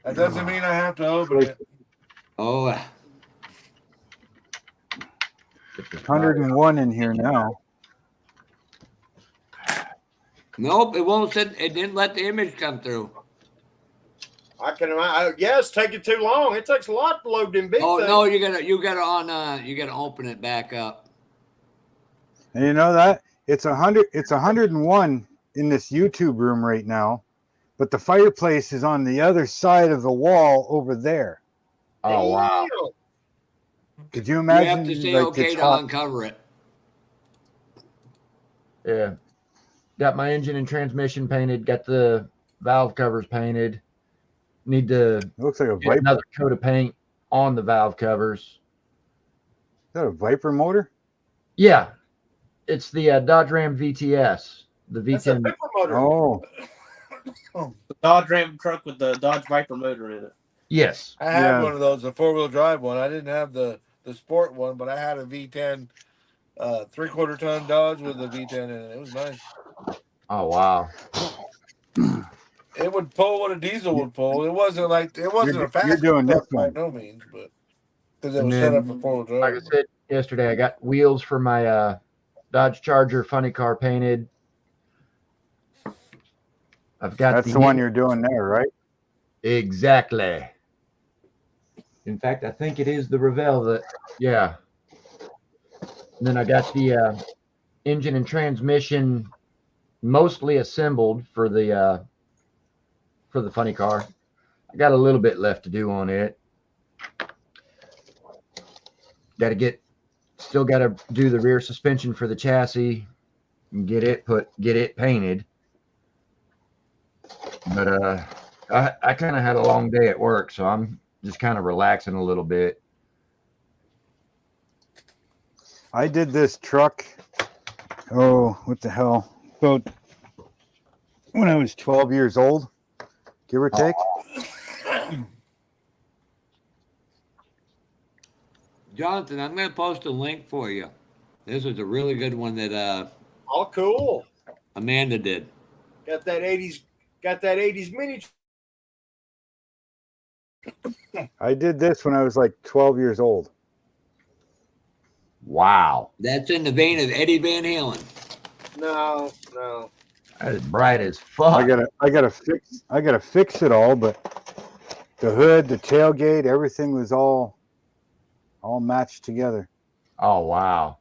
That doesn't mean I have to open it. Oh, 101 in here now. nope, it won't send. It didn't let the image come through. I can imagine. Yes, taking too long. It takes a lot to load them big Oh things. no, you gotta open it back up. And you know that? It's 100. It's 101 in this YouTube room right now, but the fireplace is on the other side of the wall over there. Oh, wow. Could you You imagine? have to say like, okay it's to hot. uncover it. Yeah. Got my engine and transmission painted. Got the valve covers painted. Need to It looks like a get Viper. another coat of paint on the valve covers. Is that a Viper motor? Yeah, it's the Dodge Ram VTS, the That's a V10. Viper motor. Oh, The Dodge Ram truck with the Dodge Viper motor in it. Yes. I had Yeah. one of those, a 4-wheel drive one. I didn't have the sport one, but I had a V10, 3/4 ton Dodge with a V10 in it. It was nice. Oh wow. It would pull what a diesel would pull. It wasn't a fast you're doing truck this by one. no means, but because it And was set then, up for 4-wheel like I drive. said yesterday, I got wheels for my Dodge Charger funny car painted. I've got That's the one you're doing there, right? Exactly. In fact, I think it is the Revell that, yeah. And then I got the engine and transmission mostly assembled for the funny car. I got a little bit left to do on it. Still got to do the rear suspension for the chassis and get it painted. But I kind of had a long day at work, so I'm just kind of relaxing a little bit. I did this truck. Oh, what the hell? About when I was 12 years old, give or take. Jonathan, I'm going to post a link for you. This was a really good one that Oh, cool. Amanda did. Got that 80s mini. I did this when I was like 12 years old. Wow. That's in the vein of Eddie Van Halen. No. That is bright as fuck. I gotta fix it all, but the hood, the tailgate, everything was all matched together. Oh wow.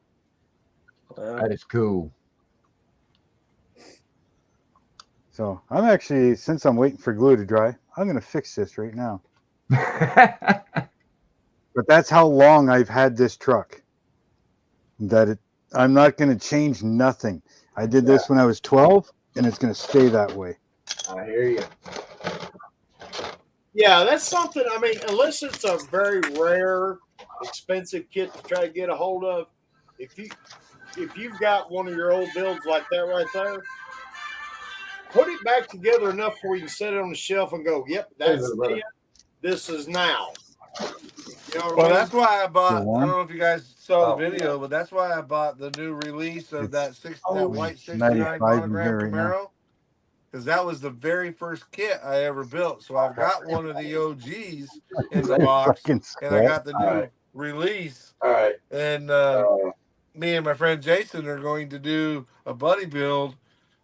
That is cool. So I'm actually, since I'm waiting for glue to dry, I'm gonna fix this right now. But that's how long I've had this truck. I'm not gonna change nothing. I did this when I was 12, and it's gonna stay that way. I hear you. Yeah, that's something. I mean, unless it's a very rare, expensive kit to try to get a hold of, if you've got one of your old builds like that right there, put it back together enough where you can set it on the shelf and go, "Yep, that's it. This is now." You know what I Well, mean? that's why I bought. I one? don't know if you guys saw the video, but that's why I bought the new release of that white 69 95 in monogram here right now. Camaro, because that was the very first kit I ever built. So I've got one of the OGs in the box, Fucking and I got scrap. the new release. All right. And me and my friend Jason are going to do a buddy build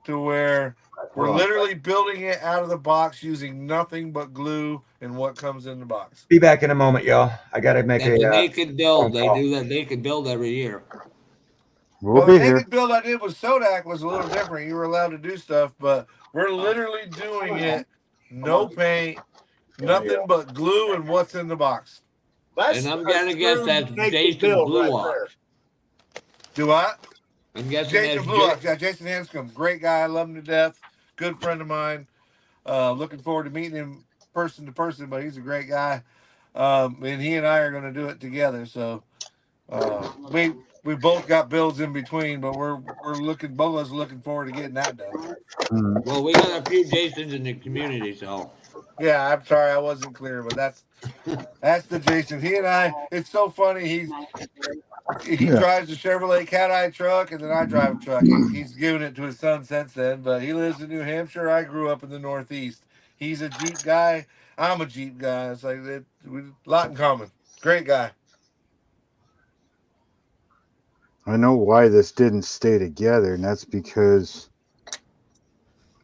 to where we're literally building it out of the box using nothing but glue and what comes in the box. Be back in a moment, y'all. I gotta make And a. they could build. They do that. They could build every year. We'll The be here. naked build I did with Sodak was a little different. You were allowed to do stuff, but we're literally doing it no paint, nothing but glue and what's in the box. That's And I'm a gonna guess true that's naked Jason build Blue right Ox. there. Do what? I'm guessing Jason that's Blue Ox. Yeah, Jason Hanscom. Great guy. I love him to death. Good friend of mine. Looking forward to meeting him person to person, but he's a great guy. And he and I are going to do it together. So we both got builds in between, but we're looking, both of us are looking forward to getting that done. Well, we got a few Jasons in the community, so Yeah, I'm sorry I wasn't clear, but that's the Jason. He and I. It's so funny. He drives a Chevrolet Cat Eye truck, and then I drive a truck. He's given it to his son since then, but he lives in New Hampshire. I grew up in the Northeast. He's a Jeep guy. I'm a Jeep guy. It's like a lot in common. Great guy. I know why this didn't stay together, and that's because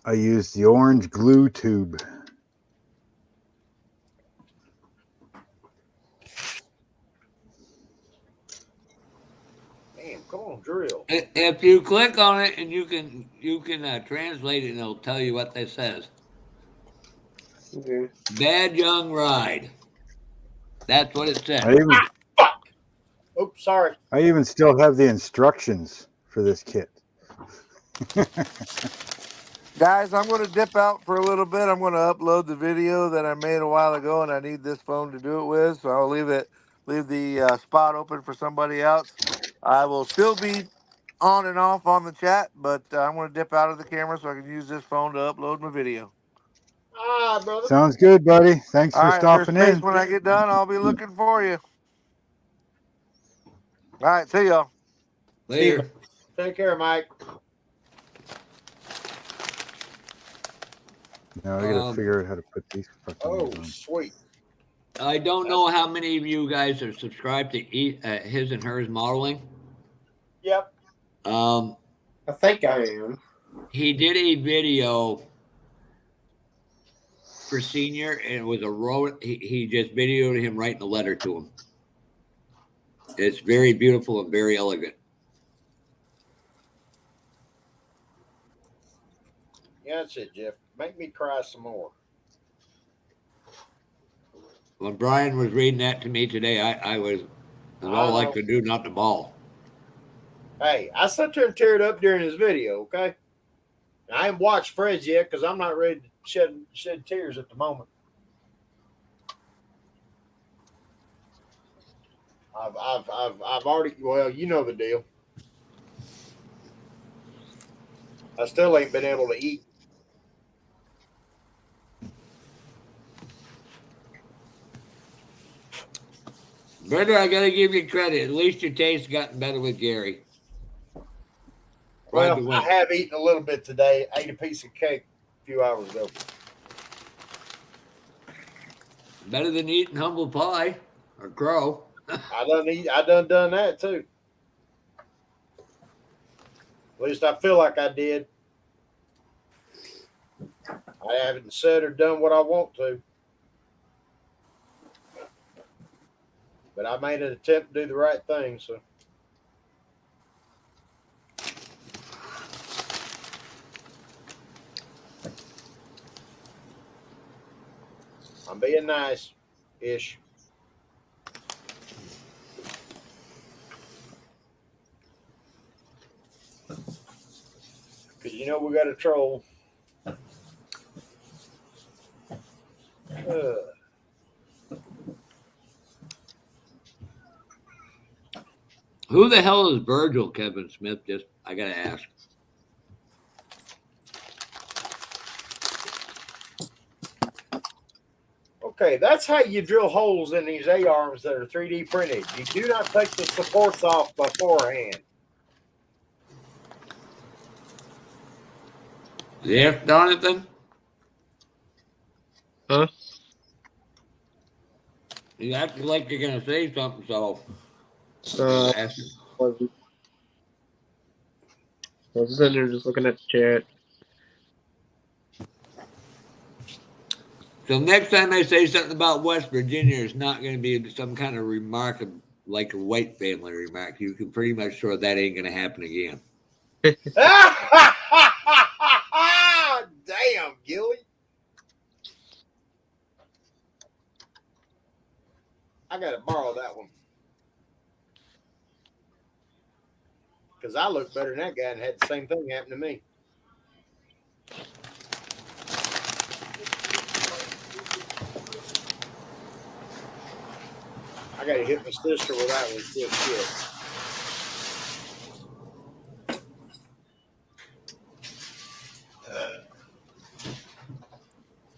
I used the orange glue tube. Damn, come on, drill. if you click on it and you can translate it, and it'll tell you what this says. Okay. Bad young ride. That's what it says. Oops, sorry. I even still have the instructions for this kit. Guys, I'm going to dip out for a little bit. I'm going to upload the video that I made a while ago, and I need this phone to do it with, so I'll leave the spot open for somebody else. I will still be on and off on the chat, but I'm going to dip out of the camera so I can use this phone to upload my video. Ah, brother. Sounds good, buddy. Thanks All for right, if there's stopping space in. when I get done, I'll be looking for you. All right, see y'all. Later. Take care, Mike. Now I gotta figure out how to put these fucking Oh, ones on. sweet. I don't know how many of you guys are subscribed to his and hers modeling. Yep. I think I am. He did a video for Senior, and it was a road. He just videoed him writing a letter to him. It's very beautiful and very elegant. Yeah, that's it, Jeff. Make me cry some more. When Brian was reading that to me today, I was all I could do not to bawl. Hey, I sat there and teared up during his video, okay? I haven't watched Fred's yet because I'm not ready to shed tears at the moment. I've already, well, you know the deal. I still ain't been able to eat. Brother, I gotta give you credit. At least your taste gotten better with Gary. Well, I have eaten a little bit today. I ate a piece of cake a few hours ago. Better than eating humble pie or crow. I done that too. At least I feel like I did. I haven't said or done what I want to. But I made an attempt to do the right thing, so. I'm being nice-ish. Because you know we got a troll. Who the hell is Virgil, Kevin Smith? I gotta ask. Okay, that's how you drill holes in these A-arms that are 3D printed. You do not take the supports off beforehand. Yes, Jonathan? Huh? You act like you're gonna say something, so. I was sitting there just looking at the chat. So next time I say something about West Virginia, it's not going to be some kind of remark like a white family remark. You can pretty much sure that ain't going to happen again. Damn, Gilly. I got to borrow that one. Because I look better than that guy and had the same thing happen to me. I got to hit my sister with that one. Shit.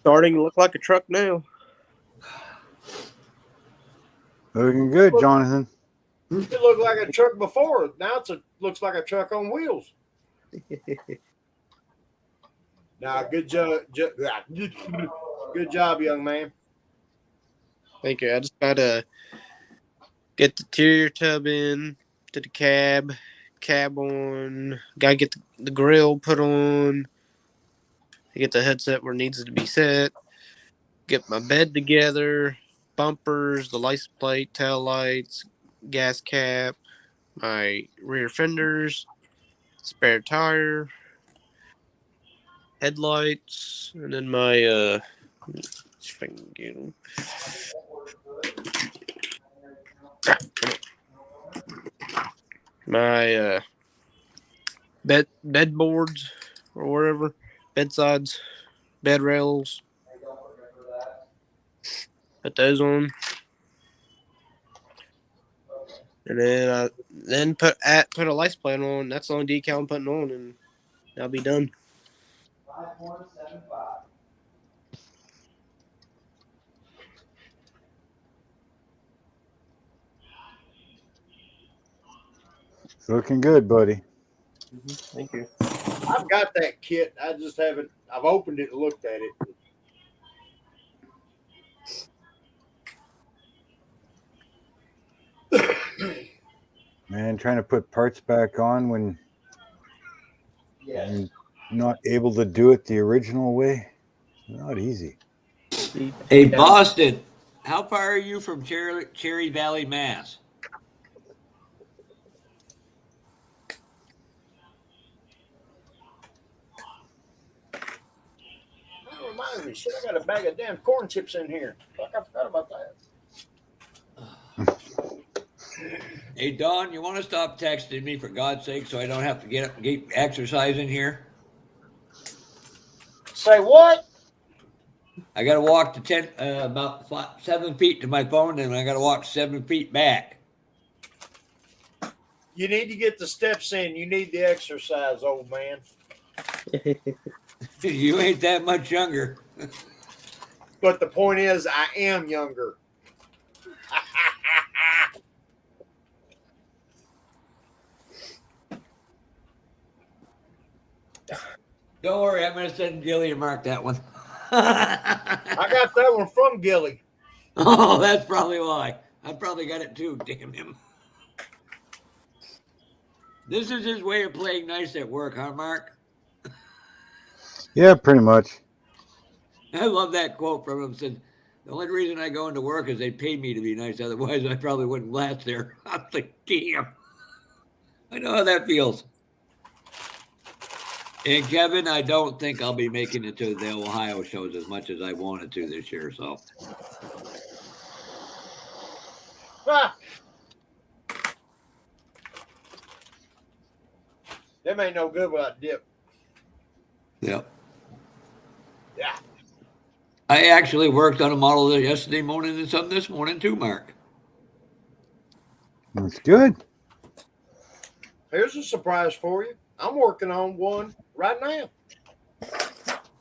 Starting to look like a truck now. Looking good, Jonathan. It looked like a truck before. Now looks like a truck on wheels. Good job. Good job, young man. Thank you. I just gotta get the interior tub in, to the cab on. Gotta get the grill put on. Get the headset where it needs to be set. Get my bed together. Bumpers, the license plate, tail lights, gas cap, my rear fenders, spare tire, headlights, and then my if I can get them. My bed boards or whatever, bedsides, bed rails. Put those on, and then put a license plate on. That's the only decal I'm putting on, and I'll be done. It's looking good, buddy. Thank you. I've got that kit. I just haven't. I've opened it and looked at it. Man, trying to put parts back on when you're not able to do it the original way, it's not easy. Hey, Boston, how far are you from Cherry Valley, Mass? That reminds me, shit, I got a bag of damn corn chips in here. Fuck, I forgot about that. Hey, Don, you want to stop texting me for God's sake so I don't have to get up and get exercise in here? Say what? I got to walk to about 7 feet to my phone, and I got to walk 7 feet back. You need to get the steps in. You need the exercise, old man. You ain't that much younger. But the point is, I am younger. Don't worry, I'm going to send Gilly and Mark that one. I got that one from Gilly. Oh, that's probably why. I probably got it too, damn him. This is his way of playing nice at work, huh, Mark? Yeah, pretty much. I love that quote from him. Said, the only reason I go into work is they pay me to be nice. Otherwise, I probably wouldn't last there. I'm like, damn. I know how that feels. And Kevin, I don't think I'll be making it to the Ohio shows as much as I wanted to this year. So, Them ain't no good without dip. yep. Yeah. I actually worked on a model yesterday morning and some this morning too, Mark. That's good. Here's a surprise for you. I'm working on one right now.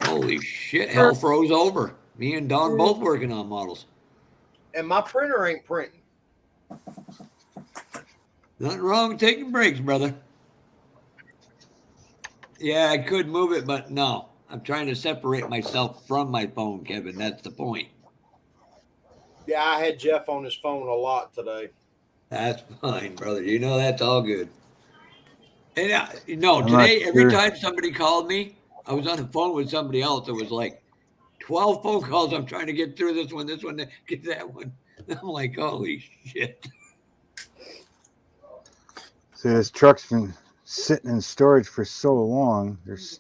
Holy shit, hell froze over. Me and Don both working on models. And my printer ain't printing. Nothing wrong with taking breaks, brother. Yeah, I could move it, but no. I'm trying to separate myself from my phone, Kevin. That's the point. Yeah, I had Jeff on his phone a lot today. That's fine, brother. You know that's all good. And I'm today, not every sure. time somebody called me, I was on the phone with somebody else. It was like 12 phone calls. I'm trying to get through this one, get that one. I'm like, holy shit. So this truck's been sitting in storage for so long. There's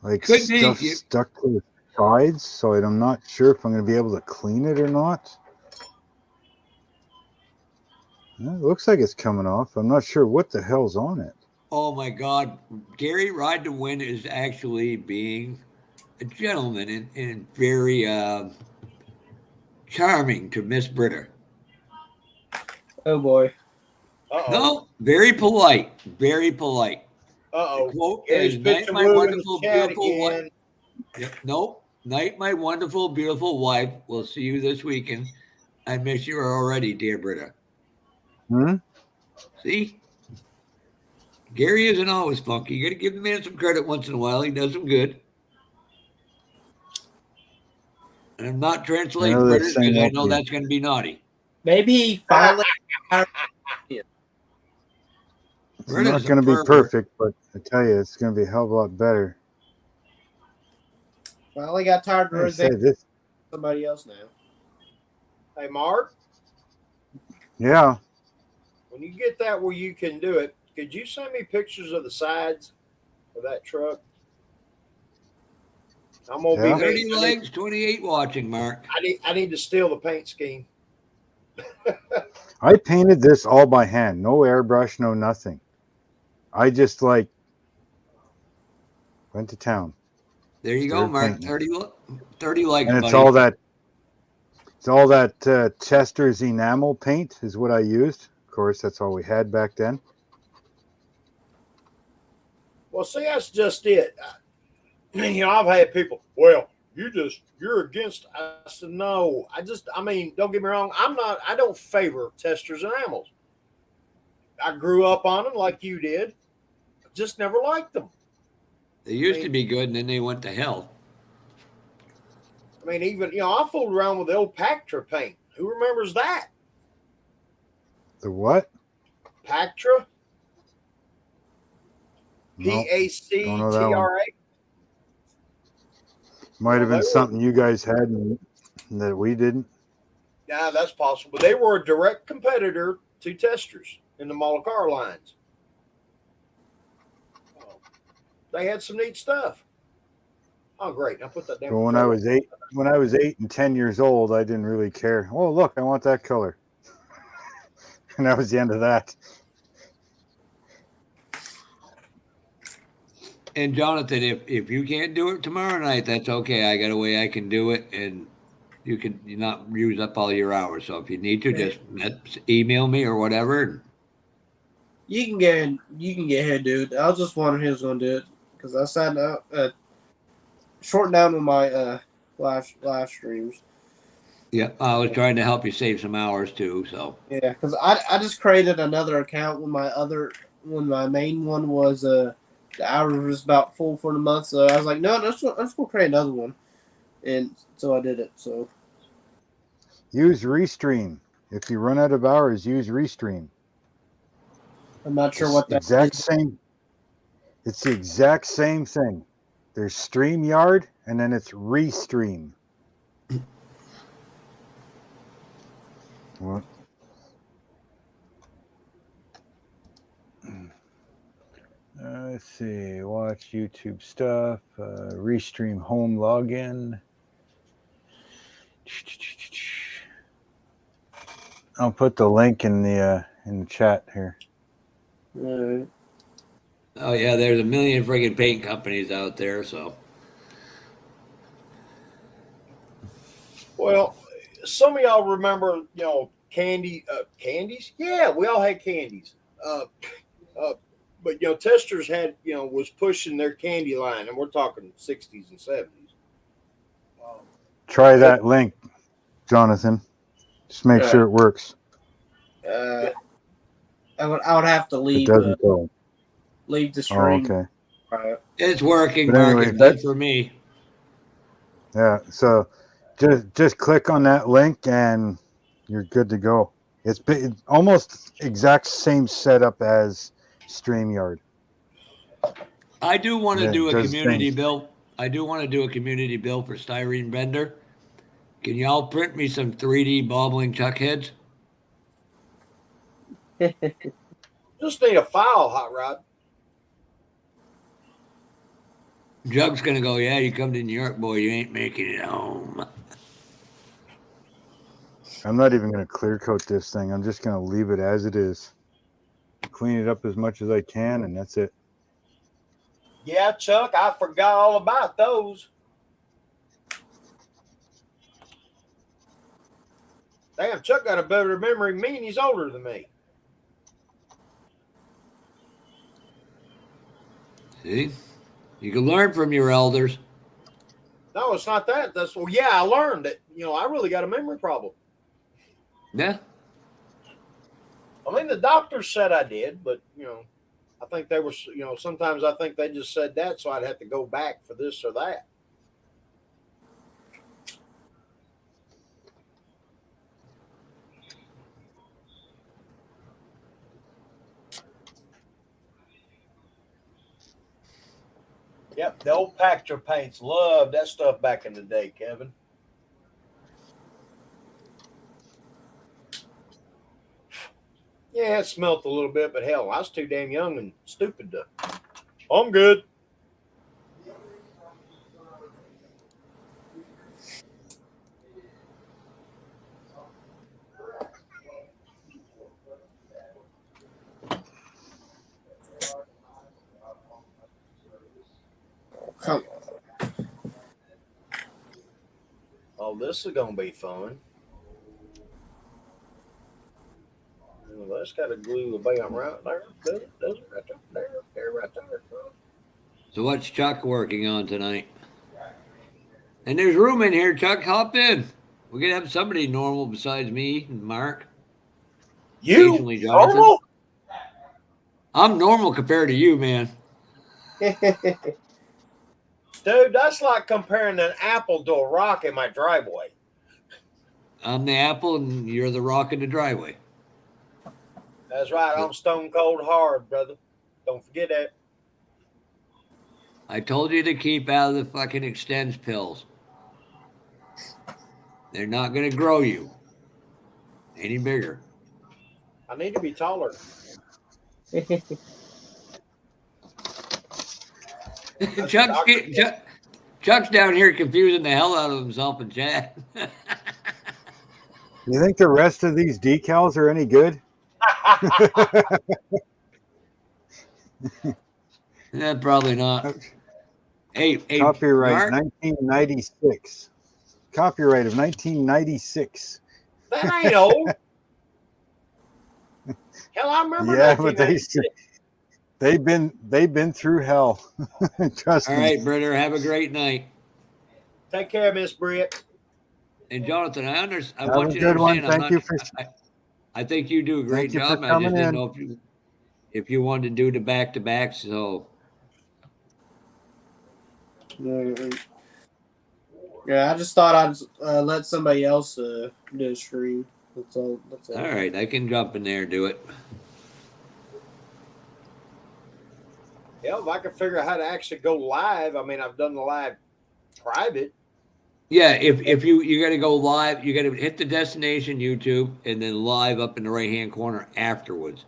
like Could be. stuff stuck to the sides, so I'm not sure if I'm going to be able to clean it or not. It looks like it's coming off. I'm not sure what the hell's on it. Oh my God. Gary Ride to Win is actually being a gentleman and very charming to Miss Britta. Oh boy. Uh-oh. No, very polite. Very polite. Uh-oh. The quote Gary's is, night, bitching my blue in the wonderful, chat beautiful wife. again. Yep. Nope. Night, my wonderful, beautiful wife. We'll see you this weekend. I miss you already, dear Britta. See? Gary isn't always funky. You got to give the man some credit once in a while. He does some good. And I'm not translating they're Britta saying because I that know here. that's going to be naughty. Maybe he finally. It's Britta's not going to be a pervert. perfect, but I tell you, it's going to be a hell of a lot better. Finally got tired of I say this. somebody else now. Hey, Mark, Yeah. when you get that where you can do it, could you send me pictures of the sides of that truck? I'm gonna Yeah. be 30 legs, 28 watching, Mark. I need to steal the paint scheme. I painted this all by hand. No airbrush, no nothing. I just like went to town. There you go, Started Mark. painting. 30 likes, And it's buddy. all that Chester's enamel paint is what I used. Of course, that's all we had back then. Well, see, that's just it. You know, I've had people, well, you're against. I said, no, I mean, don't get me wrong. I don't favor testers and enamels. I grew up on them like you did. Just never liked them. They used to be good, and then they went to hell. I mean, even, you know, I fooled around with the old Pactra paint. Who remembers that? The what? Pactra? Nope, don't know that one. Pactra? Might have Well, been something you guys had and that we didn't. Yeah, that's possible. But they were a direct competitor to testers in the Molokar lines. They had some neat stuff. Oh, great! Now put that down. But when I was 8 and 10 years old, I didn't really care. Oh, look, I want that color. And that was the end of that. And Jonathan, if you can't do it tomorrow night, that's okay. I got a way I can do it, and you can not use up all your hours. So if you need to, just email me or whatever. You can get ahead and do it. I was just wondering who was going to do it because I sat down, shortened down with my live streams. Yeah, I was trying to help you save some hours too. So yeah, because I just created another account when my main one was the hours was about full for the month. So I was like, no, I'm just gonna create another one, and so I did it. So Use Restream. If you run out of hours, use Restream. I'm not sure what that exact is. same. It's the exact same thing. There's StreamYard, and then it's Restream. What? Let's see. Watch YouTube stuff. Restream home login. I'll put the link in the chat here. Right. oh yeah, there's a million friggin' paint companies out there. So Well, some of y'all remember, you know, candies? Yeah, we all had candies. But, you know, testers had, you know, was pushing their candy line, and we're talking 60s and 70s. Try that link, Jonathan. Just make sure it works. I would have to If it leave doesn't go. leave the Oh, stream. okay. Right. it's working, But Mark. anyway, It's good for me. Yeah. So just click on that link and you're good to go. It's almost exact same setup as StreamYard. I do want to Yeah, do it a does community things. bill. I do want to do a community bill for styrene bender. Can y'all print me some 3D bobbling chuck heads? Just need a file, Hot Rod. Jug's gonna go, yeah, you come to New York, boy, you ain't making it home. I'm not even going to clear coat this thing. I'm just going to leave it as it is. Clean it up as much as I can, and that's it. Yeah, Chuck, I forgot all about those. Damn, Chuck got a better memory than me, and he's older than me. See? You can learn from your elders. No, it's not that. Yeah, I learned that, you know, I really got a memory problem. Yeah. I mean, the doctors said I did, but, you know, I think they were, you know, sometimes I think they just said that, so I'd have to go back for this or that. Yep, the old Pactra paints. Loved that stuff back in the day, Kevin. Yeah, it smelt a little bit, but hell, I was too damn young and stupid to. I'm good. Oh, this is gonna be fun. Well, that's got to glue the bam right there. Does it? Right there. There, right there. So what's Chuck working on tonight? And there's room in here, Chuck. Hop in. We're gonna have somebody normal besides me and Mark. You Occasionally, Jonathan. normal? I'm normal compared to you, man. Dude, that's like comparing an apple to a rock in my driveway. I'm the apple and you're the rock in the driveway. That's right. I'm stone cold hard, brother. Don't forget that. I told you to keep out of the fucking extends pills. They're not going to grow you any bigger. I need to be taller. Chuck's down here confusing the hell out of himself in chat. You think the rest of these decals are any good? Yeah, probably not. Hey, Copyright Mark? 1996. Copyright of 1996. That ain't old. Hell, I remember. Yeah, but 1996. they've been through hell. Trust All me. right, brother. Have a great night. Take care, Miss Britt. And Jonathan, I Have want a you to good one. understand. Thank you for. I think you do a great Thank you for job. I just coming didn't in. know if you wanted to do the back-to-back. So Yeah, I just thought I'd let somebody else do a stream. That's all. That's all. all right, I can jump in there and do it. Yeah, if I could figure out how to actually go live. I mean, I've done the live private. Yeah, if you got to go live, you got to hit the destination YouTube and then live up in the right hand corner afterwards.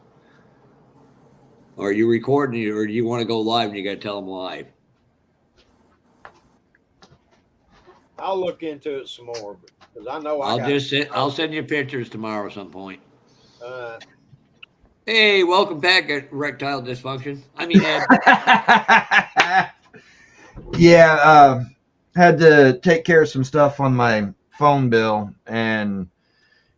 Or you recording or you want to go live and you got to tell them live. I'll look into it some more because I know I'll send you pictures tomorrow at some point. Uh, Hey, welcome back at Erectile Dysfunction. I mean, Ed. Yeah, had to take care of some stuff on my phone bill, and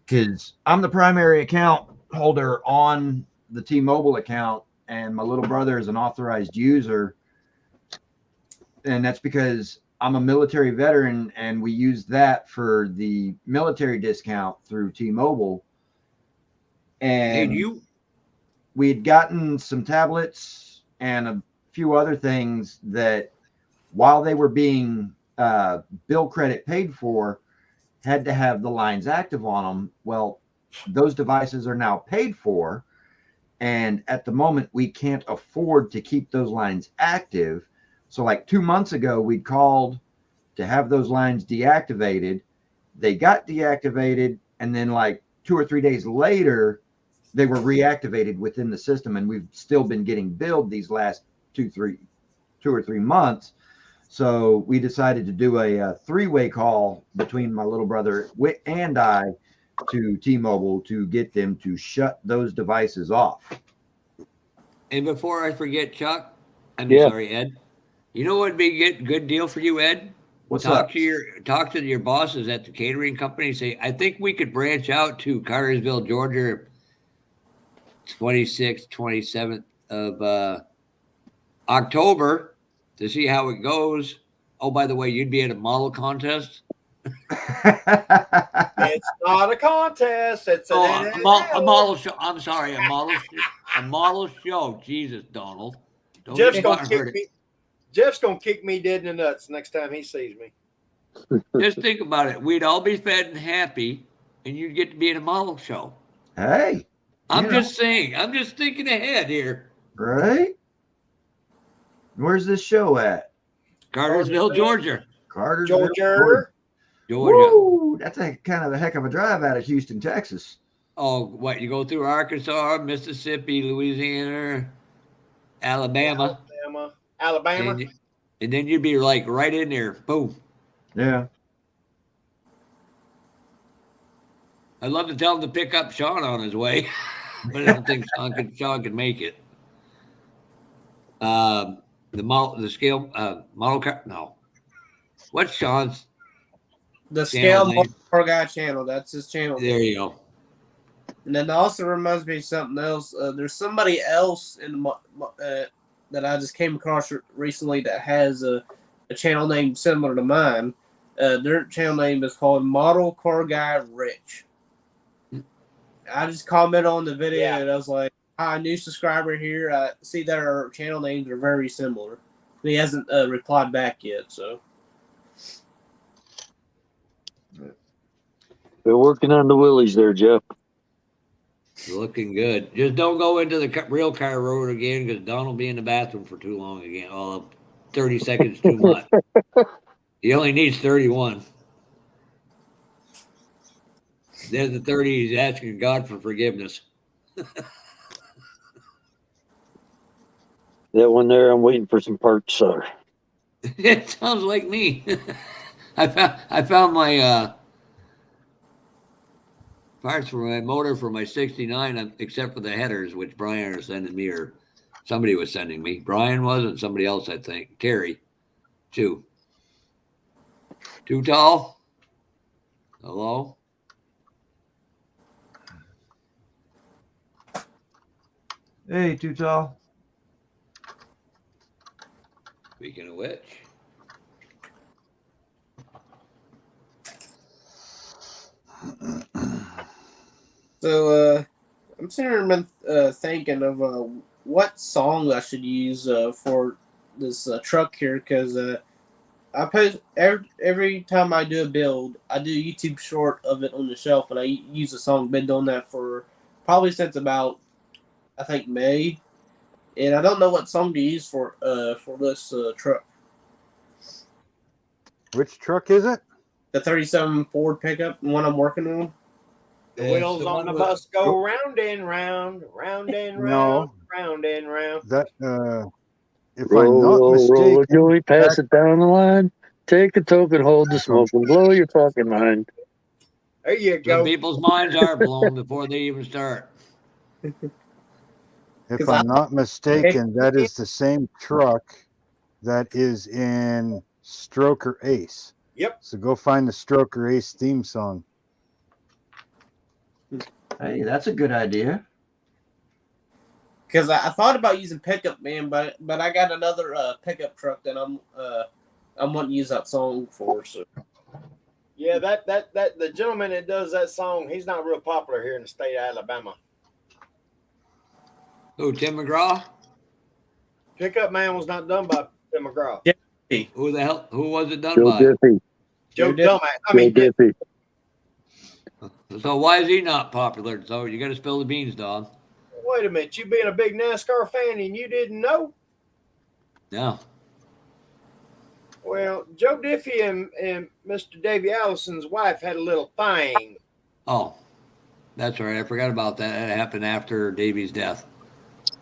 because I'm the primary account holder on the T-Mobile account, and my little brother is an authorized user, and that's because I'm a military veteran, and we use that for the military discount through T-Mobile. And Hey, we had gotten some tablets and a few other things that, while they were being bill credit paid for, had to have the lines active on them. Well, those devices are now paid for, and at the moment we can't afford to keep those lines active. So like 2 months ago, we'd called to have those lines deactivated. They got deactivated, and then like 2 or 3 days later, they were reactivated within the system, and we've still been getting billed these last 2 or 3 months. So we decided to do a three-way call between my little brother and I to T-Mobile to get them to shut those devices off. And before I forget, Chuck, Yeah. Sorry, Ed. You know what would be a good deal for you, Ed? What's talk up? Talk to your bosses at the catering company. Say, I think we could branch out to Cartersville, Georgia, 26th, 27th of October to see how it goes. Oh, by the way, you'd be at a model contest. it's not a contest. It's a model show. I'm sorry, a model show. Jesus, Donald. Jeff's gonna kick me dead in the nuts next time he sees me. Just think about it. We'd all be fed and happy, and you'd get to be in a model show. Hey. I'm just saying. I'm just thinking ahead here. Right? Where's this show at? Cartersville, Georgia. Cartersville, Georgia. Woo, that's a kind of a heck of a drive out of Houston, Texas. Oh, what? You go through Arkansas, Mississippi, Louisiana, Alabama. And then you'd be like right in there. Boom. Yeah. I'd love to tell him to pick up Sean on his way, but I don't think Sean could make it. The scale model car. No. What's Sean's? The Channel Scale name. Car Guy channel. That's his channel. There you go. And then it also reminds me of something else. There's somebody else that I just came across recently that has a channel name similar to mine. Their channel name is called Model Car Guy Rich. I just commented on the video and I was like, "Hi, new subscriber here. I see that our channel names are very similar." And he hasn't replied back yet, so. They're working on the willies there, Jeff. Looking good. Just don't go into the real car road again because Don will be in the bathroom for too long again. Oh, 30 seconds too much. He only needs 31. There's the 30. He's asking God for forgiveness. That one there, I'm waiting for some parts, sir. It sounds like me. I found my parts for my motor for my 69, except for the headers, which Brian was sending me, or somebody was sending me. Brian was, and somebody else, I think. Terry, too. Too tall? Hello? Hey, too tall. Speaking of which. So, I'm sitting here thinking of what song I should use for this truck here, because I post every time I do a build, I do a YouTube short of it on the shelf, and I use a song. Been doing that for probably since about, I think, May, and I don't know what song to use for this truck. Which truck is it? The 37 Ford pickup, one I'm working on. The wheels on the bus go round and round, round and round, round and round. That if I'm not mistaken, roll, Joey, pass it down the line. Take a toke and hold the smoke and blow your fucking mind. There you go. Some people's minds are blown before they even start. if I'm not mistaken, that is the same truck that is in Stroker Ace. Yep. So go find the Stroker Ace theme song. Hey, that's a good idea. Because I thought about using pickup man, but I got another pickup truck that I'm wanting to use that song for. So yeah, that the gentleman that does that song, he's not real popular here in the state of Alabama. Who, Tim McGraw? Pickup Man was not done by Tim McGraw. Yeah. Who the hell? Who was it done Joe by? Diffie. Joe Joe Dumbass. I mean, Joe Diffie. So why is he not popular? So you got to spill the beans, Don. wait a minute. You being a big NASCAR fan and you didn't know? No. Well, Joe Diffie and Mr. Davey Allison's wife had a little thing. Oh, that's right. I forgot about that. That happened after Davy's death.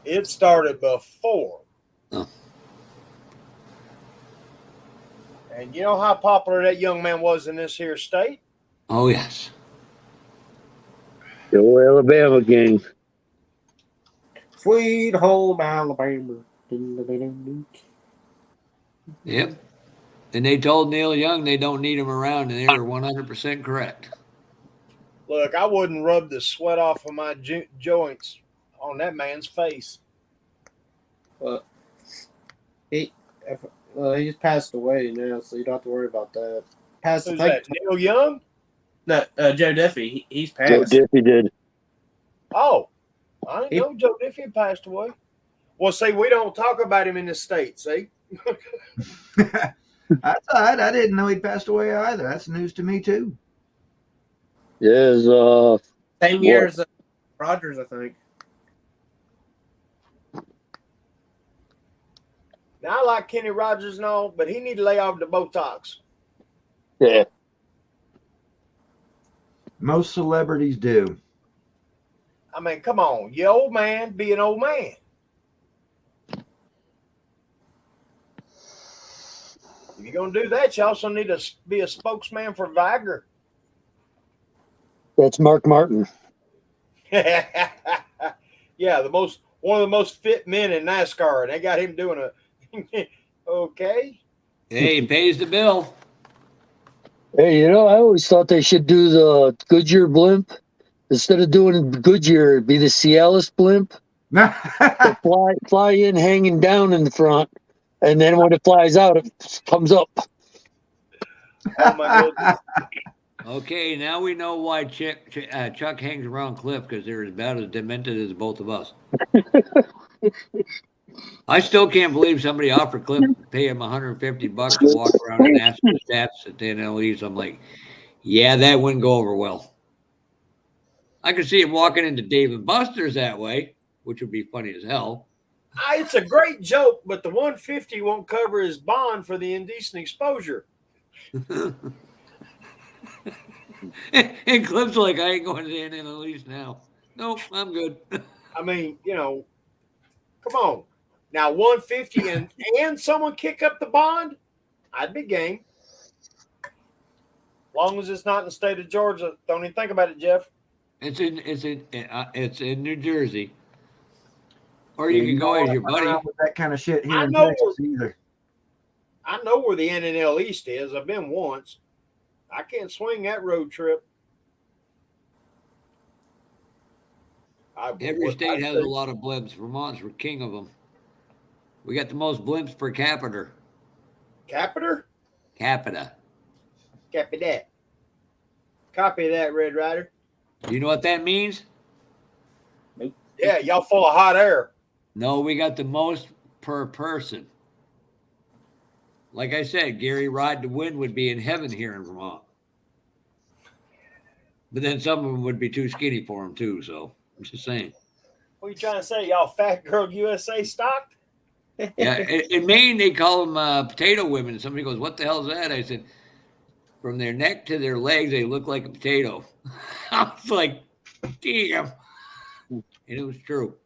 It started before. Oh. And you know how popular that young man was in this here state? Oh, yes. Go Alabama gang. Sweet home Alabama. Yep. And they told Neil Young they don't need him around, and they were 100% correct. Look, I wouldn't rub the sweat off of my joints on that man's face. He just passed away now, so you don't have to worry about that. Passed. Who's that? Neil Young? No, Joe Diffie. He's passed. Joe Diffie did. Oh, I didn't know Joe Diffie passed away. Well, see, we don't talk about him in the state, see? That's all right. I didn't know he passed away either. That's news to me too. Yes, Same year as Rogers, I think. Now, I like Kenny Rogers and all, but he need to lay off the Botox. yeah. Most celebrities do. I mean, come on. You old man, be an old man. If you're going to do that, you also need to be a spokesman for Viagra. That's Mark Martin. Yeah, one of the most fit men in NASCAR, and they got him doing a okay. Hey, he pays the bill. Hey, I always thought they should do the Goodyear blimp. Instead of doing Goodyear, it'd be the Cialis blimp. So fly in hanging down in the front, and then when it flies out, it comes up. Oh my goodness. Okay, now we know why Chuck hangs around Cliff, because they're about as demented as both of us. I still can't believe somebody offered Cliff to pay him $150 to walk around and ask the stats at the NLEs. I'm like, yeah, that wouldn't go over well. I could see him walking into Dave and Buster's that way, which would be funny as hell. It's a great joke, but the 150 won't cover his bond for the indecent exposure. And Cliff's like, I ain't going to the NLEs now. Nope, I'm good. I mean, come on. Now 150 and someone kick up the bond, I'd be game. Long as it's not in the state of Georgia. Don't even think about it, Jeff. It's in New Jersey. Or you can go as your buddy. With that kind of shit here I in know Texas either. I know where the NNL East is. I've been once. I can't swing that road trip. Every state has a lot of blimps. Vermont's the king of them. We got the most blimps per capita. Capita? Capita. Copy that. Copy that, Red Rider. Do you know what that means? Yeah, y'all full of hot air. No, we got the most per person. Like I said, Gary Ride to Win would be in heaven here in Vermont. But then some of them would be too skinny for him too, so I'm just saying. What are you trying to say? Y'all Fat Girl USA stocked? Yeah, in Maine, they call them potato women. And somebody goes, what the hell is that? I said, from their neck to their legs, they look like a potato. I was like, damn. And it was true.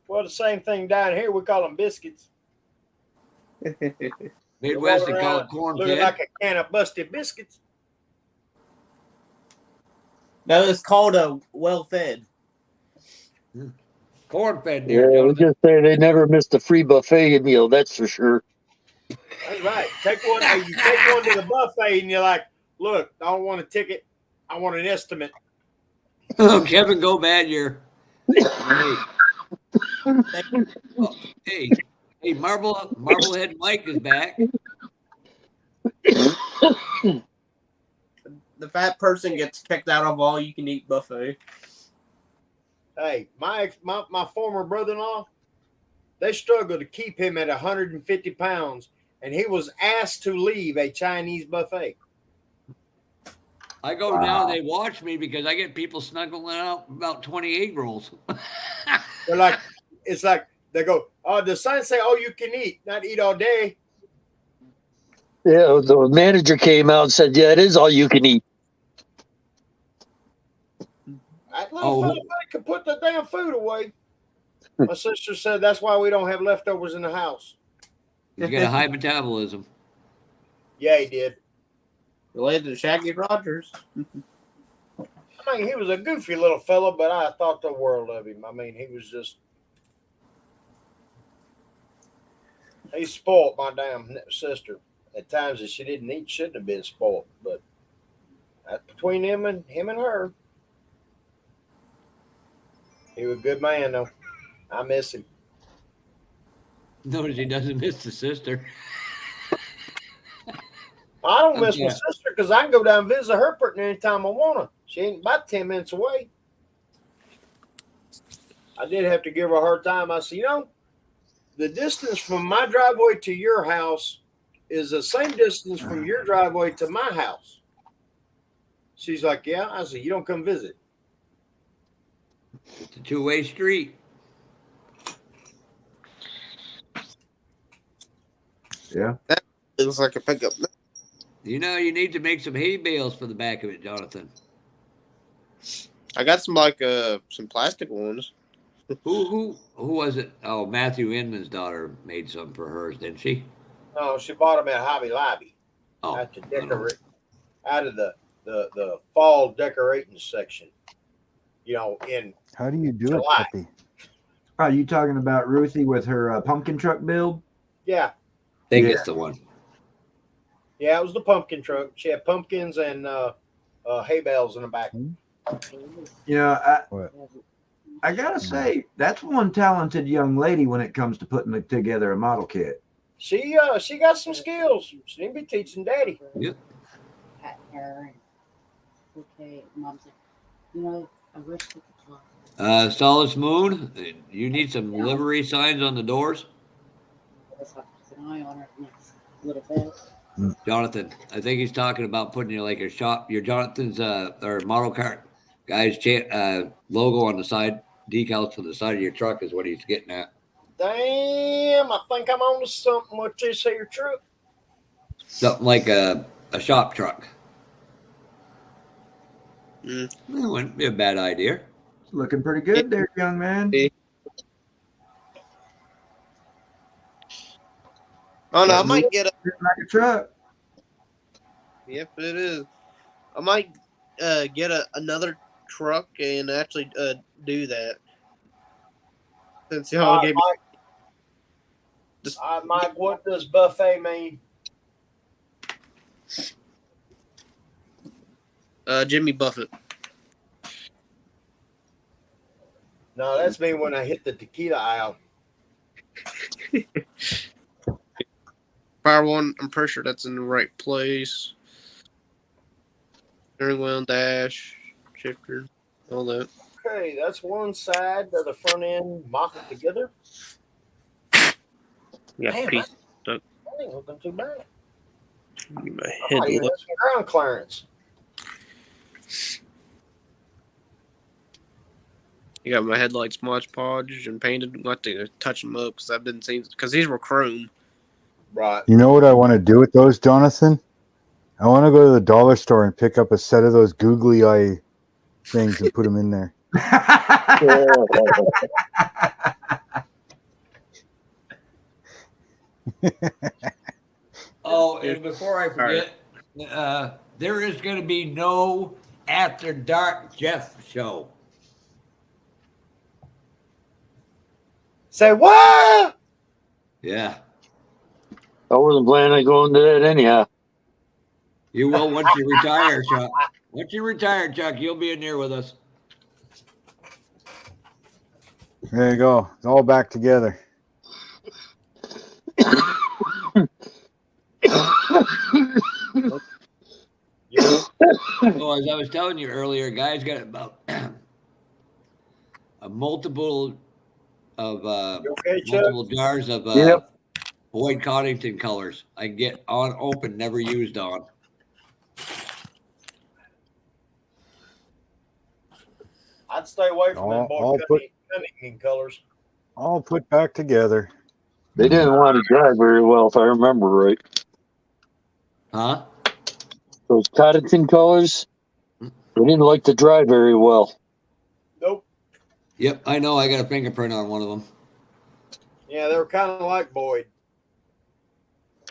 Well, the same thing down here. We call them biscuits. Midwest, they call it corn looking fed. like a can of busted biscuits. No, it's called a well-fed. Corn fed Yeah, there, we gentlemen. just say they never missed a free buffet meal. That's for sure. That's right. Take one. You take one to the buffet, and you're like, "Look, I don't want a ticket. I want an estimate." Oh, Kevin, go bad year. Hey, Marblehead Mike is back. The fat person gets kicked out of all-you-can-eat buffet. Hey, my former brother-in-law, they struggled to keep him at 150 pounds, and he was asked to leave a Chinese buffet. I go now, they watch me because I get people snuggling out about 20 egg rolls. They're like, it's like they go, "Oh, the sign say, oh, you can eat, not eat all day." Yeah, the manager came out and said, "Yeah, it is all you can eat." That little fella could put the damn food away. My sister said that's why we don't have leftovers in the house. He's got a high metabolism. Yeah, he did. Related to Shaggy Rogers. I mean, he was a goofy little fella, but I thought the world of him. I mean, he was just... He spoiled my damn sister. At times that she didn't eat, shouldn't have been spoiled. But that's between him and her. He was a good man, though. I miss him. Notice he doesn't miss the sister. I don't miss my sister because I can go down and visit her pretty anytime I want to. She ain't about 10 minutes away. I did have to give her a hard time. I said, the distance from my driveway to your house is the same distance from your driveway to my house. She's like, yeah. I said, you don't come visit. It's a two-way street. Yeah. It looks like a pickup. You need to make some hay bales for the back of it, Jonathan. I got some some plastic ones. Who was it? Oh, Matthew Inman's daughter made some for hers, didn't she? No, she bought them at Hobby Lobby. Oh, to decorate out of the fall decorating section. In How do you do July. it, Puppy? Are you talking about Ruthie with her pumpkin truck build? Yeah. I think it's the one. Yeah, it was the pumpkin truck. She had pumpkins and hay bales in the back. You know, What? I gotta say, that's one talented young lady when it comes to putting together a model kit. She got some skills. She didn't be teaching Daddy. Yep. Pat her and okay, Mom's like, you know, I wish we could talk. Solace Moon, you need some livery signs on the doors. Let's have to keep an eye on her next little bit. Jonathan, I think he's talking about putting your shop, your Jonathan's or model car guy's logo on the side, decals to the side of your truck is what he's getting at. Damn, I think I'm on to something with this here truck. Something like a shop truck. Mm. It wouldn't be a bad idea. It's looking pretty good there, young man. Oh no, I might get a. Like a truck. Yep, it is. I might get another truck and actually do that. Since y'all gave me. Mike, what does buffet mean? Jimmy Buffett. No, that's me when I hit the tequila aisle. Power one, I'm pretty sure that's in the right place. Steering wheel, dash, shifter, all that. Okay, that's one side of the front end mocked together. Yeah, Damn, piece. that ain't looking too bad. My I head might even look. have some ground clearance. You got my headlights Mod Podge and painted. I'll have to touch them up because I've been seeing because these were chrome. Right. You know what I want to do with those, Jonathan? I want to go to the dollar store and pick up a set of those googly eye things and put them in there. Oh, and before I forget, there is going to be no After Dark Jeff show. Say what? Yeah. I wasn't planning on going to that anyhow. You will once you retire, Chuck. Once you retire, Chuck, you'll be in there with us. There you go. It's all back together. Oh, as I was telling you earlier, guys got about a multiple jars of Boyd Coddington colors. I can get on open, never used on. I'd stay away from them All Boyd Cunningham colors. All put back together. They didn't want to drive very well, if I remember right. Huh? Those Coddington colors, they didn't like to drive very well. Nope. Yep, I know. I got a fingerprint on one of them. Yeah, they were kind of like Boyd.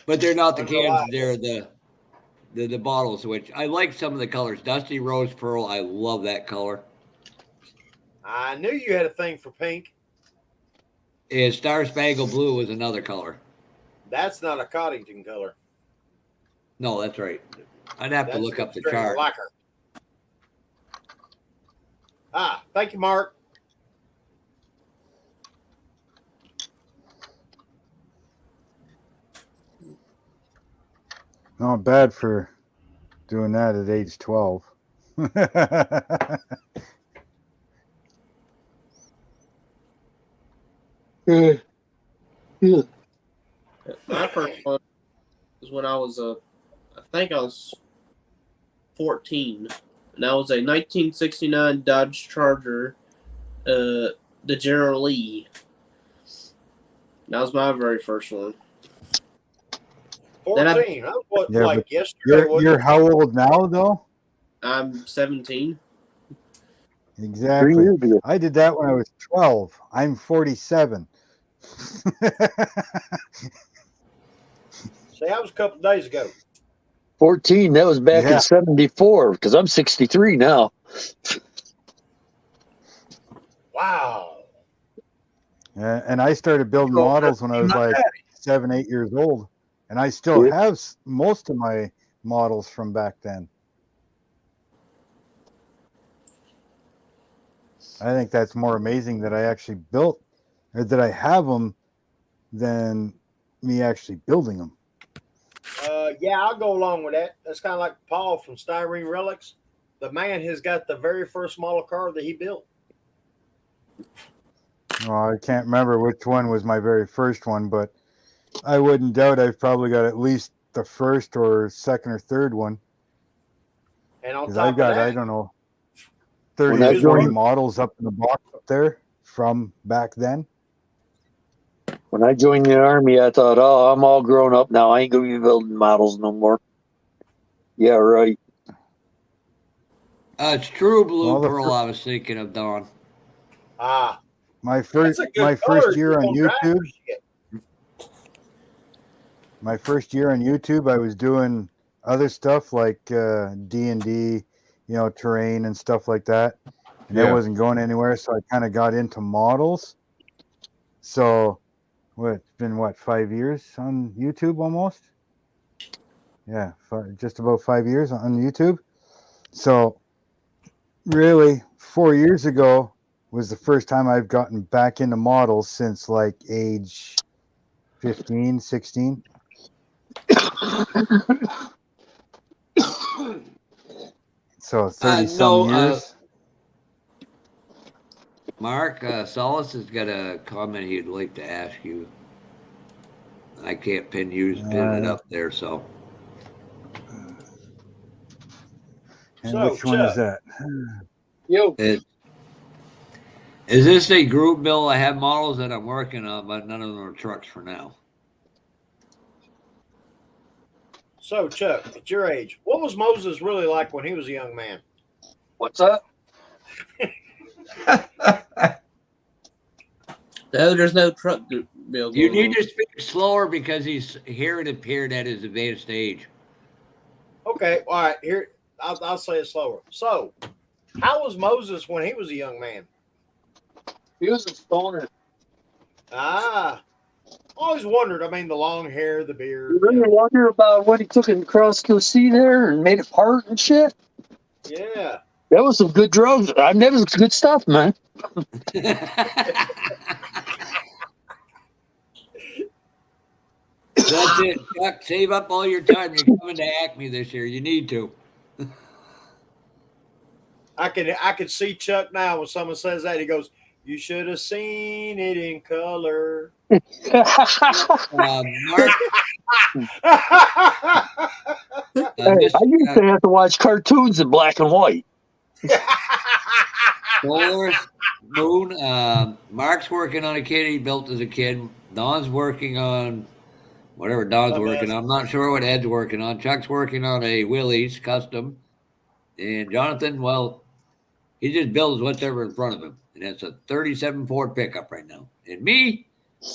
But they're not the cans. They're the bottles, which I like some of the colors. Dusty Rose Pearl, I love that color. I knew you had a thing for pink. And Star Spangled Blue is another color. That's not a Coddington color. No, that's right. I'd have to look up the chart. Lacquer. Thank you, Mark. Not bad for doing that at age 12. Yeah. My first one was when I was I think I was 14, and that was a 1969 Dodge Charger, the General Lee. That was my very first one. 14. That was what, Yeah, like but yesterday. You're how old now, though? I'm 17. Exactly. I did that when I was 12. I'm 47. See, that was a couple of days ago. 14, that was back in 74, because I'm 63 now. Wow. And I started building models when I was like 7, 8 years old. and I still Yeah. have most of my models from back then. I think that's more amazing that I actually built, or that I have them, than me actually building them. Yeah, I'll go along with that. That's kind of like Paul from Styrene Relics. The man has got the very first model car that he built. Well, I can't remember which one was my very first one, but I wouldn't doubt I've probably got at least the first or second or third one. And on Because top I've got, of that, I don't know, When 30 I or 40 joined, models up in the box up there from back then. when I joined the Army, I thought, oh, I'm all grown up now. I ain't going to be building models no more. Yeah, right. It's True Blue Well, Pearl I was thinking of, Don. my my that's first a good my color. first year on on drive YouTube, for shit. my first year on YouTube, I was doing other stuff like D&D, terrain and stuff like that. And that Yeah. wasn't going anywhere, so I kind of got into models. So, it's been 5 years on YouTube almost? Yeah, just about 5 years on YouTube. So, really, 4 years ago was the first time I've gotten back into models since like age 15, 16. So 30 some No, years. Mark Solis has got a comment he'd like to ask you. I can't pin it up there, so. And So, which one is Chuck, that? Yo, Is this a group bill? I have models that I'm working on, but none of them are trucks for now. So, Chuck, at your age, what was Moses really like when he was a young man? what's up? No, there's no truck bill You going need on. to speak slower because he's hearing impaired at his advanced age. Okay, all right, here, I'll say it slower. So, how was Moses when he was a young man? He was a stoner. Always wondered. I mean, the long hair, the beard. You really wonder about what he took across the sea there and made it part and shit? Yeah. That was some good drugs. I mean, that was good stuff, man. That's it, Chuck. Save up all your time. You're coming to Acme this year. You need to. I could see Chuck now when someone says that. He goes, "You should have seen it in color." Mark, Hey, I used to have to watch cartoons in black and white. Solar Moon. Mark's working on a kid he built as a kid. Don's working on whatever Don's working on. I'm not sure what Ed's working on. Chuck's working on a Willys custom. And Jonathan, well, he just builds whatever in front of him. And it's a 37 Ford pickup right now. And me,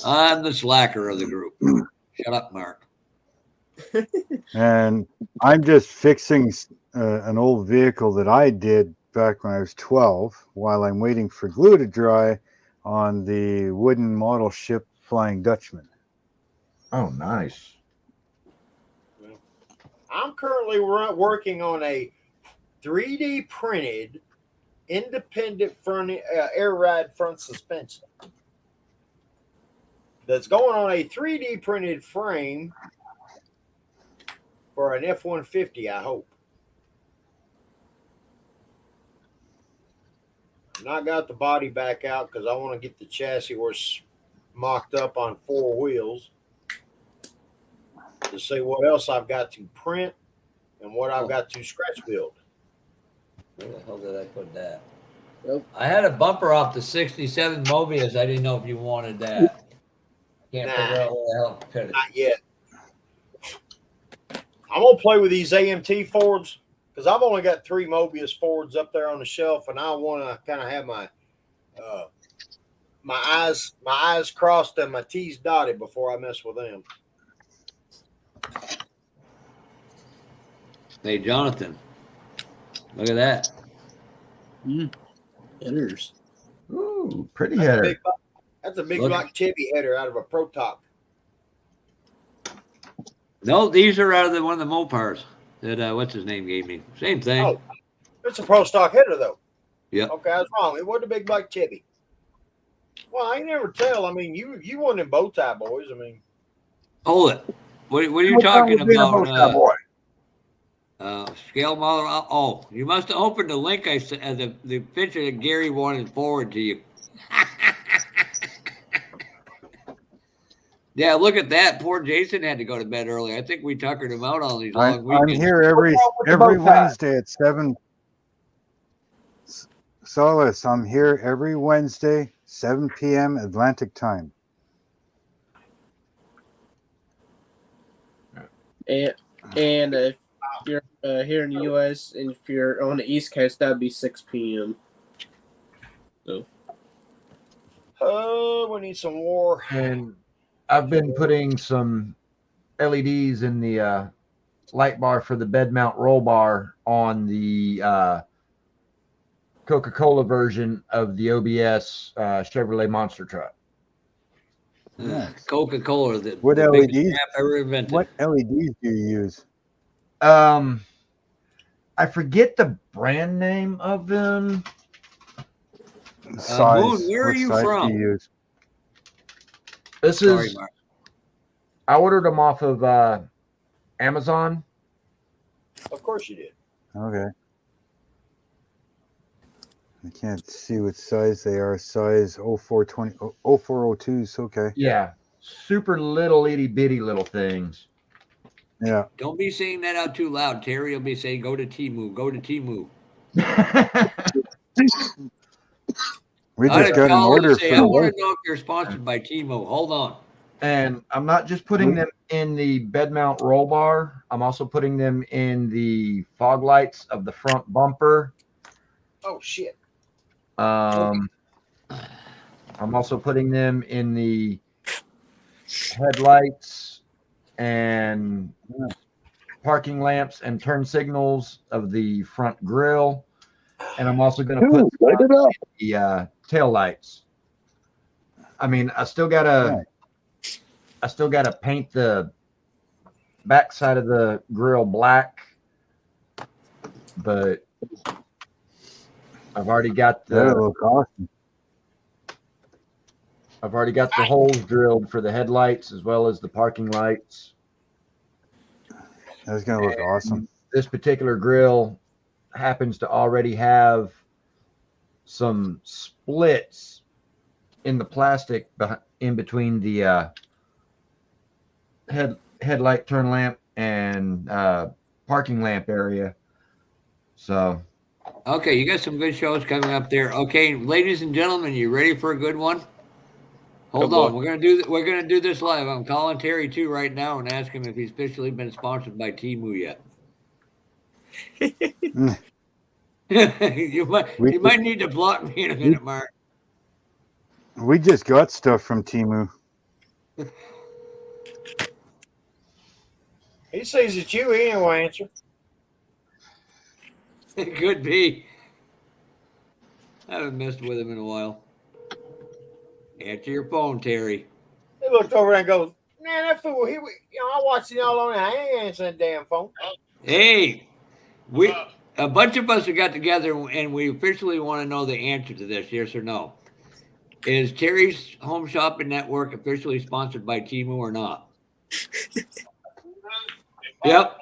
I'm the slacker of the group. Shut up, Mark. And I'm just fixing an old vehicle that I did back when I was 12 while I'm waiting for glue to dry on the wooden model ship Flying Dutchman. Oh, nice. I'm currently working on a 3D printed independent front air ride front suspension that's going on a 3D printed frame for an F-150, I hope. I've not got the body back out because I want to get the chassis mocked up on 4 wheels to see what else I've got to print and what I've got to scratch build. Where the hell did I put that? Nope. I had a bumper off the 67 Mobius. I didn't know if you wanted that. Can't figure out where the hell to put it. Not yet. I'm going to play with these AMT Fords because I've only got 3 Mobius Fords up there on the shelf, and I want to kind of have my eyes crossed and my T's dotted before I mess with them. Hey, Jonathan, look at that. Headers. Ooh, pretty header. That's a big black Chevy header out of a Protoc. No, these are out of one of the Mopars that what's his name gave me. Same thing. Oh, it's a pro stock header though. Yeah. Okay, I was wrong. It wasn't a big black Chevy. Well, I ain't never tell. I mean, you one of them bow tie boys. I mean, Hold it. What are you What's wrong talking with being a about? bow tie boy? Scale model. Oh, you must have opened the link I sent, the picture that Gary wanted forward to you. Yeah, look at that. Poor Jason had to go to bed early. I think we tuckered him out on these long I'm weekends. here every Wednesday at 7. Solace, I'm here every Wednesday, 7 p.m. Atlantic time. And if you're here in the U.S. and if you're on the East Coast, that'd be 6 p.m. So. we need some more. And I've been putting some LEDs in the light bar for the bed mount roll bar on the Coca-Cola version of the OBS Chevrolet Monster truck. Nice. Coca-Cola, the What biggest LEDs? crap ever invented. What LEDs do you use? I forget the brand name of them. Size. Moon, where are what you size from? do you use? This Sorry, is. Mark. I ordered them off of Amazon. Of course you did. Okay. I can't see what size they are. Size 0420, 0402s. Okay. Yeah, super little itty bitty little things. Yeah. Don't be saying that out too loud. Terry will be saying, go to Temu, go to Temu. We just got an order for I want to know if you're sponsored by Temu. Hold on. And I'm not just putting them in the bed mount roll bar. I'm also putting them in the fog lights of the front bumper. Oh shit. I'm also putting them in the headlights and parking lamps and turn signals of the front grille. And I'm also going to put the tail lights. I mean, I still gotta paint the back side of the grill black, but I've already got That'll look awesome. I've already got the holes drilled for the headlights as well as the parking lights. That's gonna look awesome. This particular grill happens to already have some splits in the plastic in between the headlight turn lamp and parking lamp area. So okay, you got some good shows coming up there. Okay, ladies and gentlemen, you ready for a good one? Hold on, we're gonna do this live. I'm calling Terry too right now and ask him if he's officially been sponsored by Temu yet. you might need to block me in a minute, Mark. We just got stuff from Temu. He sees it's you, he ain't gonna answer. It could be. I haven't messed with him in a while. Answer your phone, Terry. He looked over and goes, man, that fool, I watched y'all on there. I ain't answering that damn phone. Hey, a bunch of us have got together and we officially want to know the answer to this, yes or no. Is Terry's Home Shopping Network officially sponsored by Temu or not? Yep.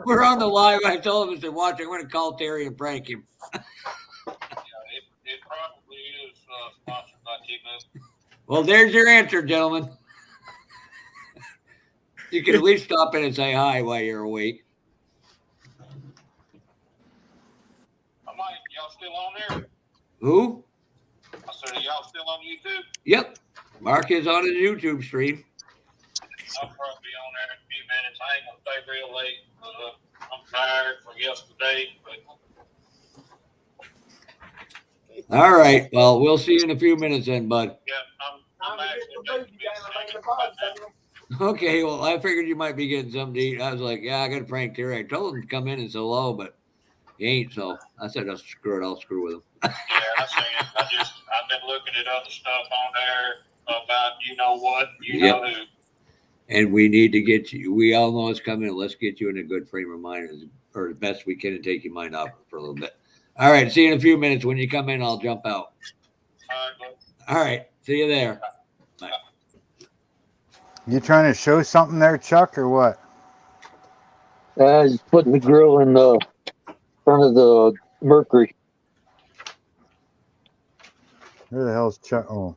We're on the live. I told him as they're watching, I'm going to call Terry and prank him. It probably is sponsored by Temu. Well, there's your answer, gentlemen. You can at least stop in and say hi while you're awake. Y'all still on there? Who? I said, are y'all still on YouTube? Yep. Mark is on his YouTube stream. I'll probably be on there in a few minutes. I ain't going to stay real late. I'm tired from yesterday. But All right. Well, we'll see you in a few minutes then, bud. yeah, I'm actually Okay. Well, I figured you might be getting something to eat. I was like, yeah, I got to prank Terry. I told him to come in and so low, but he ain't. So I said, I'll screw with him. yeah, I've been looking at other stuff on there about you know what, you know who. And we need to get you. We all know it's coming. Let's get you in a good frame of mind, or the best we can, and take your mind off it for a little bit. All right. See you in a few minutes. When you come in, I'll jump out. All right. See you there. Bye. You trying to show something there, Chuck, or what? He's putting the grill in the front of the Mercury. Where the hell's Chuck? Oh,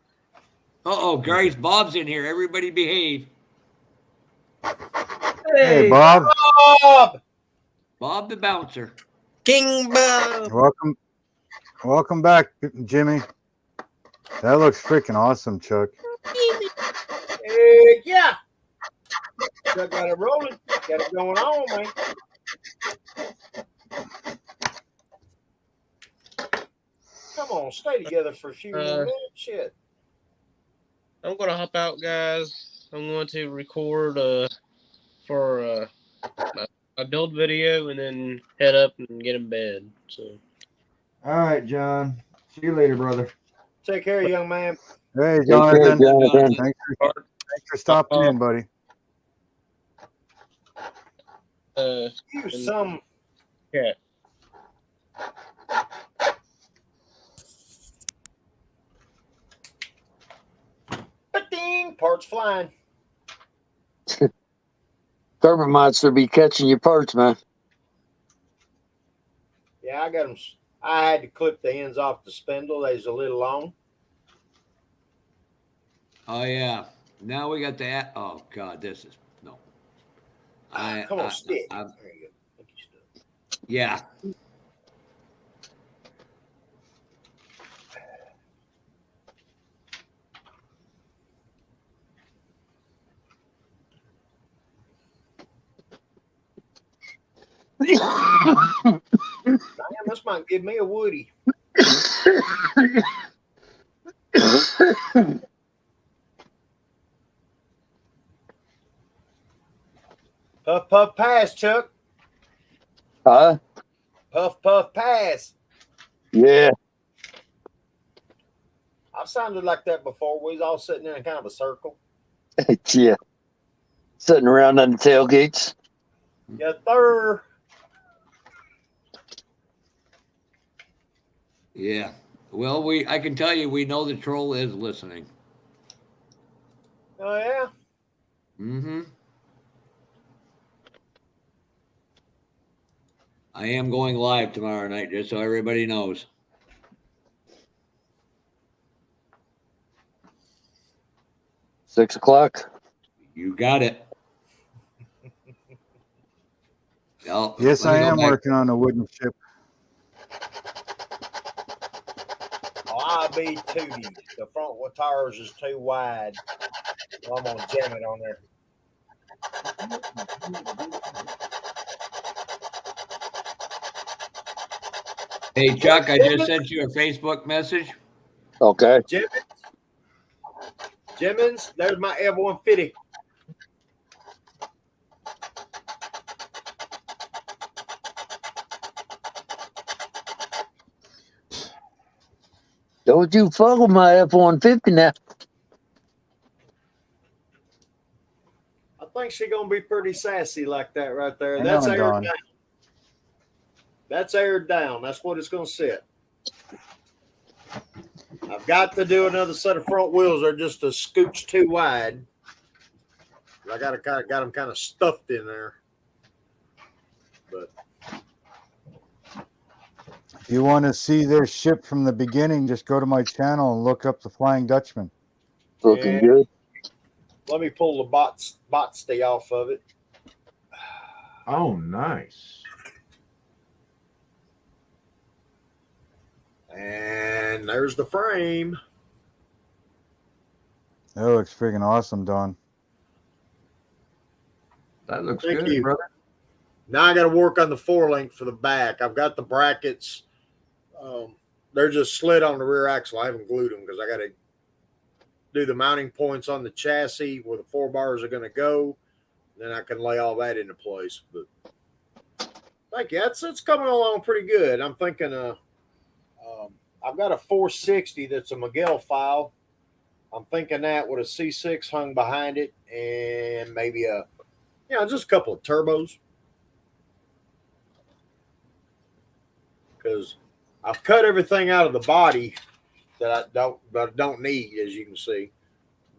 Uh-oh, guys, Bob's in here. Everybody behave. hey, Bob. Bob! Bob the bouncer. King Bob. Welcome back, Jimmy. That looks freaking awesome, Chuck. Heck yeah. Chuck got it rolling. Got it going on, man. Come on, stay together for a few more minutes. Shit. I'm gonna hop out, guys. I'm going to record for my build video and then head up and get in bed. So. All right, John. See you later, brother. Take care, young man. Hey, Take care, Jonathan. Jonathan. Thanks for stopping in, buddy. You some cat. Ding, parts flying. Carbon monster be catching your parts, man. Yeah, I got them. I had to clip the ends off the spindle. They's a little long. Oh, yeah. Now we got that. Oh, God, this is no. Come on, stick. There you go. Yeah. Damn, this might give me a Woody. Puff, puff, pass, Chuck. Huh? Puff, puff, pass. Yeah. I've sounded like that before. We was all sitting in a kind of a circle. Yeah. Sitting around on the tailgates. Yes, sir. Yeah. Well, I can tell you, we know the troll is listening. Oh, yeah? Mm-hmm. I am going live tomorrow night, just so everybody knows. $6:00. You got it. Yes, I am working on a wooden ship. Oh, I'll be tooty. The front tires is too wide. So I'm going to jam it on there. Hey, Chuck, I just sent you a Facebook message. Okay. Jimmins, there's my F-150. Don't you fuck with my F-150 now. I think she's going to be pretty sassy like that right there. I That's know, aired Don. down. That's aired down. That's what it's going to sit. I've got to do another set of front wheels. They're just a scooch too wide. I got them kind of stuffed in there. But If you want to see their ship from the beginning, just go to my channel and look up the Flying Dutchman. Looking Yeah. good. let me pull the bot stay off of it. Oh, nice. And there's the frame. That looks freaking awesome, Don. That looks Thank good, you. brother. Now I got to work on the 4-link for the back. I've got the brackets. They're just slid on the rear axle. I haven't glued them because I got to do the mounting points on the chassis where the 4 bars are going to go. Then I can lay all that into place. But thank you. It's coming along pretty good. I'm thinking I've got a 460 that's a Miguel file. I'm thinking that with a C6 hung behind it and maybe just a couple of turbos. Because I've cut everything out of the body that I don't need, as you can see.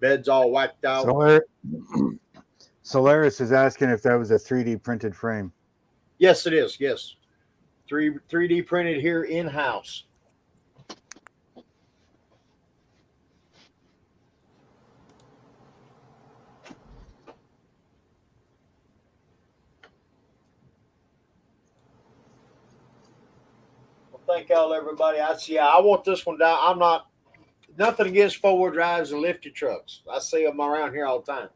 Bed's all wiped out. Solaris is asking if that was a 3D printed frame. Yes, it is. Yes, 3D printed here in house. Well, thank y'all, everybody. I want this one down. I'm not nothing against 4-wheel drives and lifted trucks. I see them around here all the time.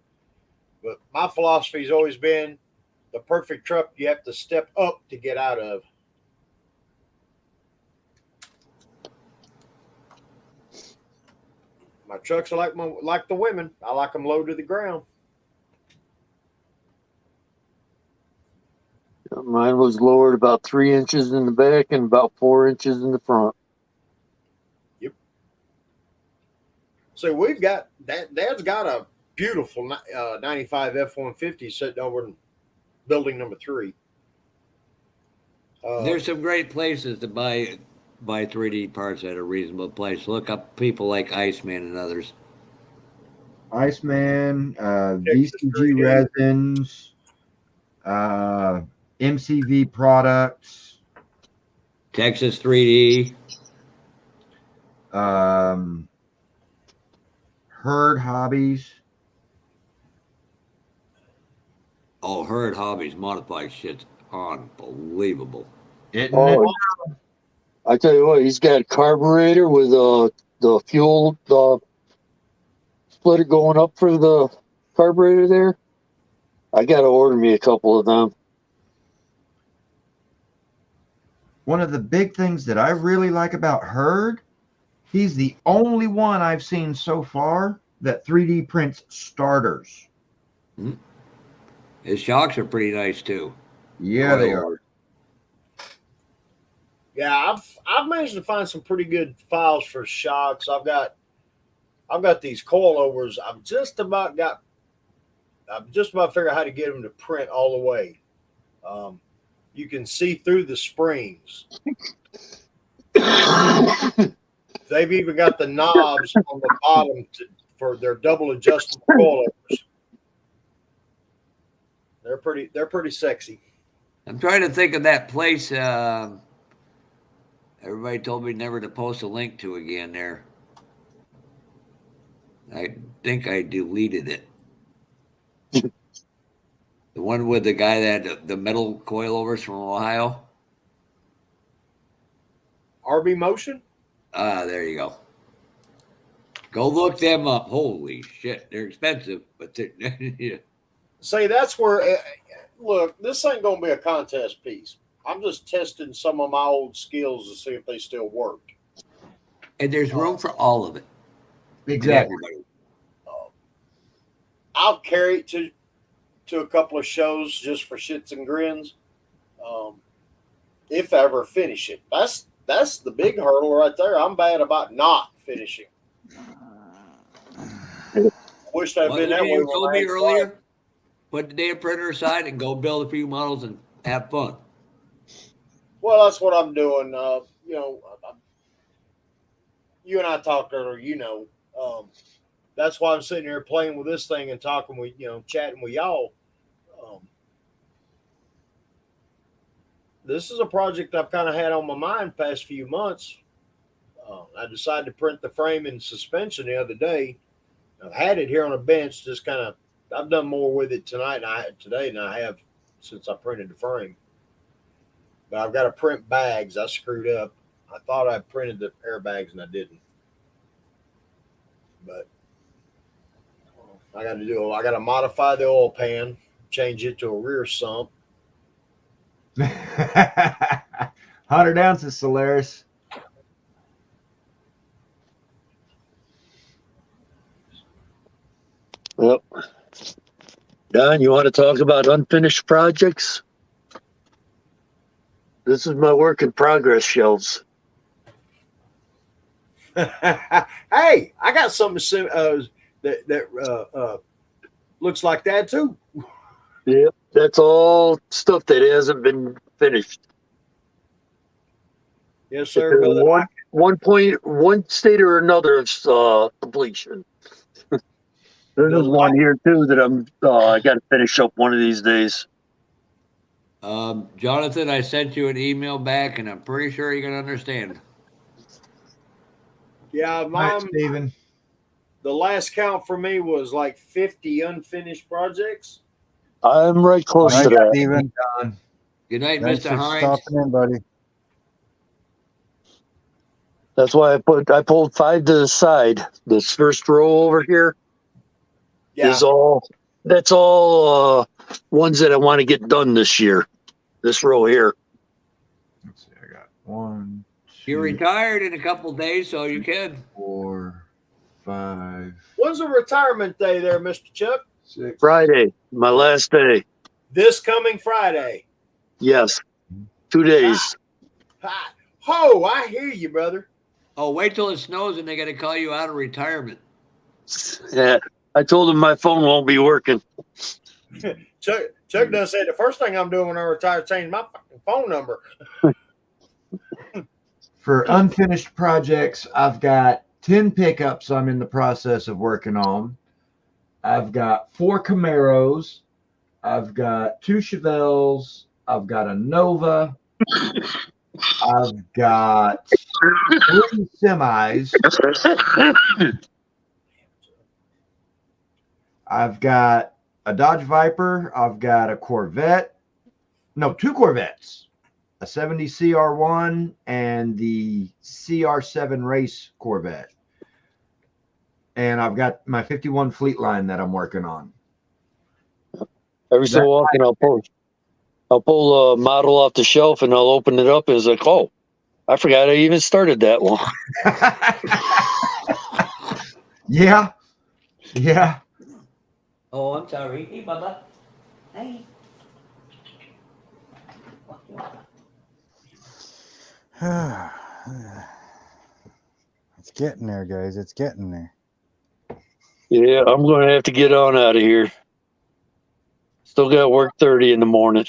But my philosophy has always been the perfect truck you have to step up to get out of. My trucks are like the women. I like them low to the ground. Mine was lowered about 3 inches in the back and about 4 inches in the front. Yep. So we've got that. Dad's got a beautiful 95 F-150 sitting over in building number 3. There's some great places to buy 3D parts at a reasonable price. Look up people like Iceman and others. Iceman, VCG Resins, MCV Products, Texas 3D, Herd Hobbies. Oh, Herd Hobbies modified shit's unbelievable. I tell you what, he's got a carburetor with the fuel splitter going up for the carburetor there. I got to order me a couple of them. One of the big things that I really like about Herd, he's the only one I've seen so far that 3D prints starters. Mm-hmm. His shocks are pretty nice too. Yeah, they are. Yeah, I've managed to find some pretty good files for shocks. I've got these coilovers. I've just about figured out how to get them to print all the way. You can see through the springs. They've even got the knobs on the bottom for their double adjustable coilovers. They're pretty sexy. I'm trying to think of that place. Everybody told me never to post a link to again there. I think I deleted it. The one with the guy that had the metal coilovers from Ohio. RB Motion? There you go. Go look them up. Holy shit. They're expensive, but yeah. See, that's where, look, this ain't going to be a contest piece. I'm just testing some of my old skills to see if they still work. And there's room for all of it. Exactly. I'll carry it to a couple of shows just for shits and grins. If I ever finish it. That's the big hurdle right there. I'm bad about not finishing. Wish I'd been that way. You told me earlier, put the damn printer aside and go build a few models and have fun. Well, that's what I'm doing. You and I talked earlier, that's why I'm sitting here playing with this thing and talking with, chatting with y'all. This is a project I've kind of had on my mind past few months. I decided to print the frame and suspension the other day. I've had it here on a bench, just kind of, I've done more with it today than I have since I printed the frame. But I've got to print bags. I screwed up. I thought I printed the airbags and I didn't. But I got to modify the oil pan, change it to a rear sump. 100 ounces, Solaris. Well, Don, you want to talk about unfinished projects? This is my work in progress shelves. Hey, I got something that looks like that too. Yeah, that's all stuff that hasn't been finished. Yes, sir, brother. One state or another of completion. There's one here too that I got to finish up one of these days. Jonathan, I sent you an email back, and I'm pretty sure you're gonna understand. Yeah, Right, Mom. Steven. The last count for me was like 50 unfinished projects. I'm right close Night, to that. Steven. Don. Good night, Thanks Mr. for Hines. stopping in, buddy. That's why I pulled 5 to the side. This first row over here is all. That's all ones that I want to get done this year. This row here. Let's see. I got 1, 2, You're retired in a couple days, so you can. 4, 5, When's the retirement day there, Mr. Chuck? 6. Friday, my last day. This coming Friday. Yes, 2 days. Hi. Ho, I hear you, brother. Oh, wait till it snows and they got to call you out of retirement. Yeah, I told him my phone won't be working. Chuck does say the first thing I'm doing when I retire is change my fucking phone number. For unfinished projects, I've got 10 pickups I'm in the process of working on. I've got 4 Camaros. I've got 2 Chevelles. I've got a Nova. I've got 3 semis. I've got a Dodge Viper. I've got a Corvette. No, 2 Corvettes. A 70 CR1 and the CR7 race Corvette. And I've got my 51 Fleetline that I'm working on. Every so often I'll pull a model off the shelf and I'll open it up and it's like, oh, I forgot I even started that one. Yeah. Yeah. Oh, I'm sorry. Hey, Bubba. Hey. It's getting there, guys. It's getting there. Yeah, I'm going to have to get on out of here. Still got work 30 in the morning.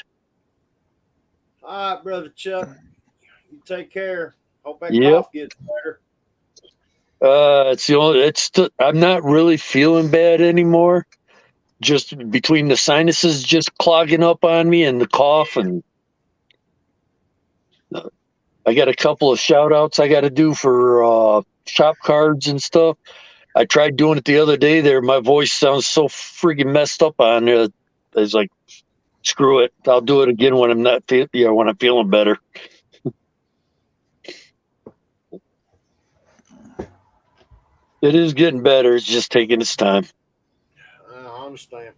All right, brother Chuck. You take care. Hope that Yep. cough gets better. I'm not really feeling bad anymore. Just between the sinuses just clogging up on me and the cough, and I got a couple of shout outs I got to do for shop cards and stuff. I tried doing it the other day there. My voice sounds so friggin' messed up on there. It's like, screw it. I'll do it again when I'm when I'm feeling better. It is getting better. It's just taking its time. I understand.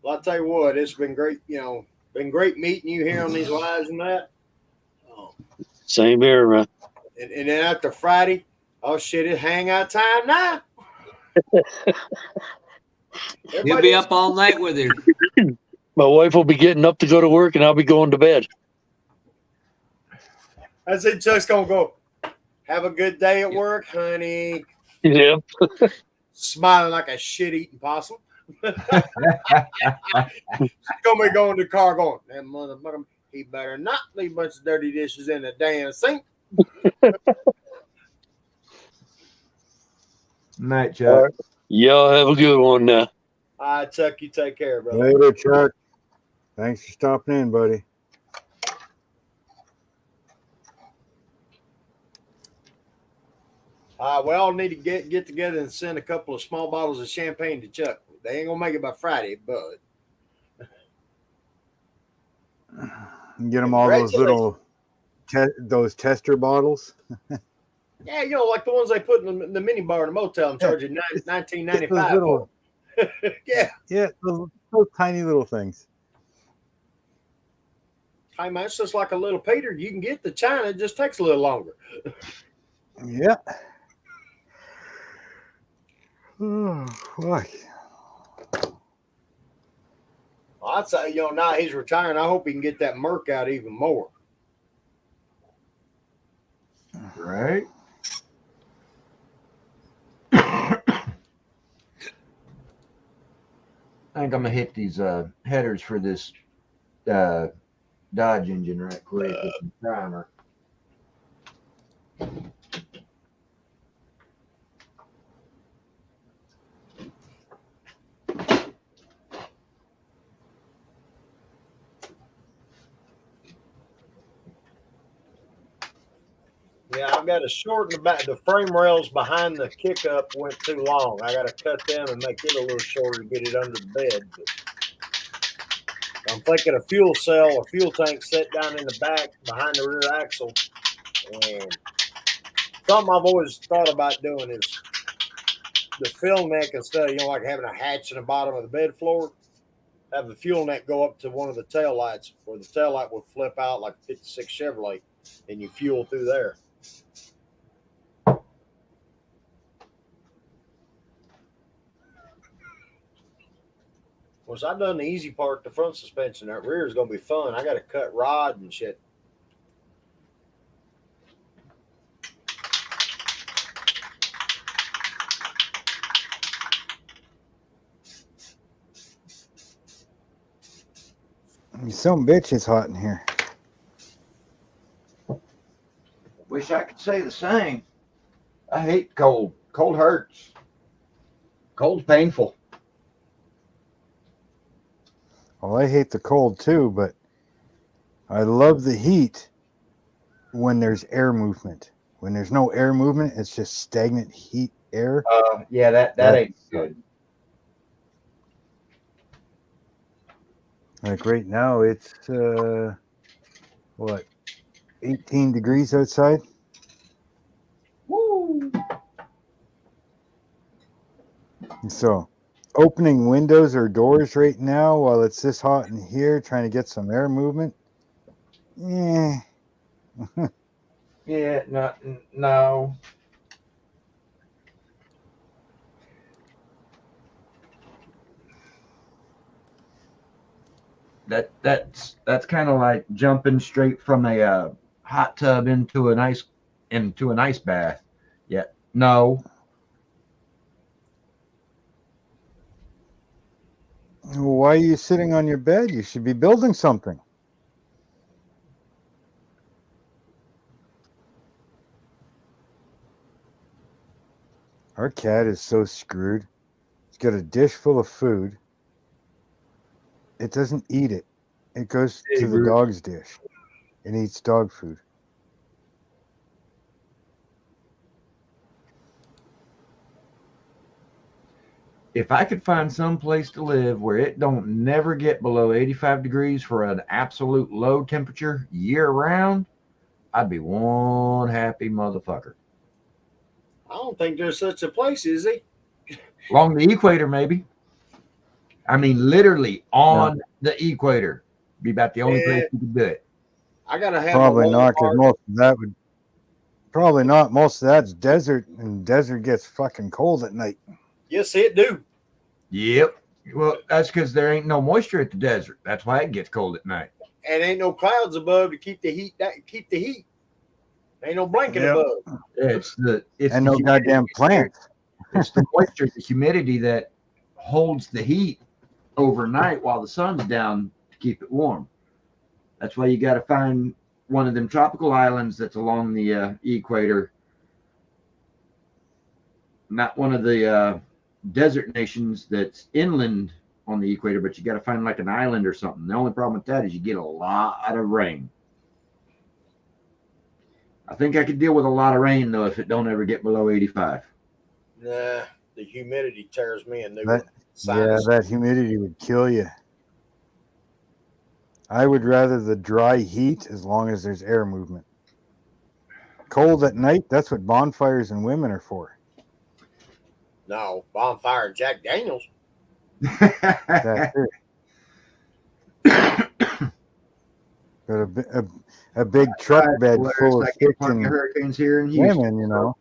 Well, I'll tell you what, it's been great, been great meeting you here on these lives and that. Same here, man. And then after Friday, oh shit, it's hangout time now. You'll be up all night with her. My wife will be getting up to go to work and I'll be going to bed. I said Chuck's gonna go, have a good day at work, honey. Yeah. Smiling like a shit-eating possum. She's gonna be going to the car going, that motherfucker, he better not leave a bunch of dirty dishes in the damn sink. Night, Chuck. Right. Y'all have a good one now. All right, Chuck, you take care, brother. Later, Chuck. Thanks for stopping in, buddy. We all need to get together and send a couple of small bottles of champagne to Chuck. They ain't gonna make it by Friday, but Get them all those little those tester bottles. yeah, like the ones they put in the mini bar in the motel and charge you $19.95 for. Yeah, those tiny little things. Hey man, it's just like a little Peter. You can get the China, it just takes a little longer. Yeah. Oh, fuck. Well, I'd say, now he's retiring. I hope he can get that Merc out even more. Right. I think I'm gonna hit these headers for this Dodge engine right quick with some primer. Yeah, I've got to shorten the back. The frame rails behind the kick-up went too long. I got to cut them and make it a little shorter to get it under the bed. But I'm thinking a fuel cell or fuel tank set down in the back behind the rear axle. And something I've always thought about doing is the fuel neck instead of, like having a hatch in the bottom of the bed floor, have the fuel neck go up to one of the tail lights where the tail light would flip out like a 56 Chevrolet and you fuel through there. Once I've done the easy part, the front suspension, that rear is going to be fun. I got to cut rod and shit. Some bitch is hot in here. Wish I could say the same. I hate cold. Cold hurts. Cold's painful. Well, I hate the cold too, but I love the heat when there's air movement. When there's no air movement, it's just stagnant heat air. Yeah, that ain't good. Like right now, it's what, 18 degrees outside. Woo! And so, opening windows or doors right now while it's this hot in here, trying to get some air movement. Yeah. Yeah, no. That's kind of like jumping straight from a hot tub into an ice bath. Yeah, no. Why are you sitting on your bed? You should be building something. Our cat is so screwed. He's got a dish full of food. It doesn't eat it. It goes to the dog's dish and eats dog food. If I could find some place to live where it don't never get below 85 degrees for an absolute low temperature year round, I'd be one happy motherfucker. I don't think there's such a place, is there? Along the equator, maybe. I mean, literally on the equator. Be about the only place you could do it. I gotta have probably not, because most of that would probably not. Most of that's desert, and desert gets fucking cold at night. Yes, it do. Yep. Well, that's because there ain't no moisture at the desert. That's why it gets cold at night. And ain't no clouds above to keep the heat. Ain't no blanket above. It's no goddamn plants. It's the moisture, the humidity that holds the heat overnight while the sun's down to keep it warm. That's why you got to find one of them tropical islands that's along the equator, not one of the desert nations that's inland on the equator, but you got to find like an island or something. The only problem with that is you get a lot of rain. I think I could deal with a lot of rain though if it don't ever get below 85. Nah, the humidity tears me a new one. Yeah, that humidity would kill you. I would rather the dry heat as long as there's air movement. Cold at night, that's what bonfires and women are for. No, bonfire and Jack Daniels. That's it. Got a big truck bed full of freaking hurricanes here in Houston, women, you know.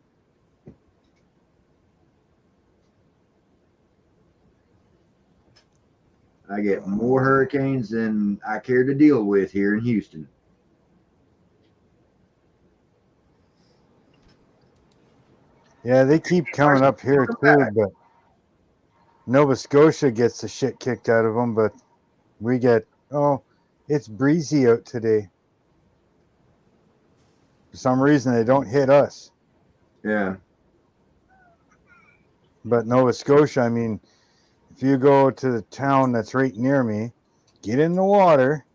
I get more hurricanes than I care to deal with here in Houston. Yeah, they keep coming up here too, but Nova Scotia gets the shit kicked out of them, but we get, oh, it's breezy out today. For some reason, they don't hit us. Yeah. But Nova Scotia, I mean, if you go to the town that's right near me, get in the water,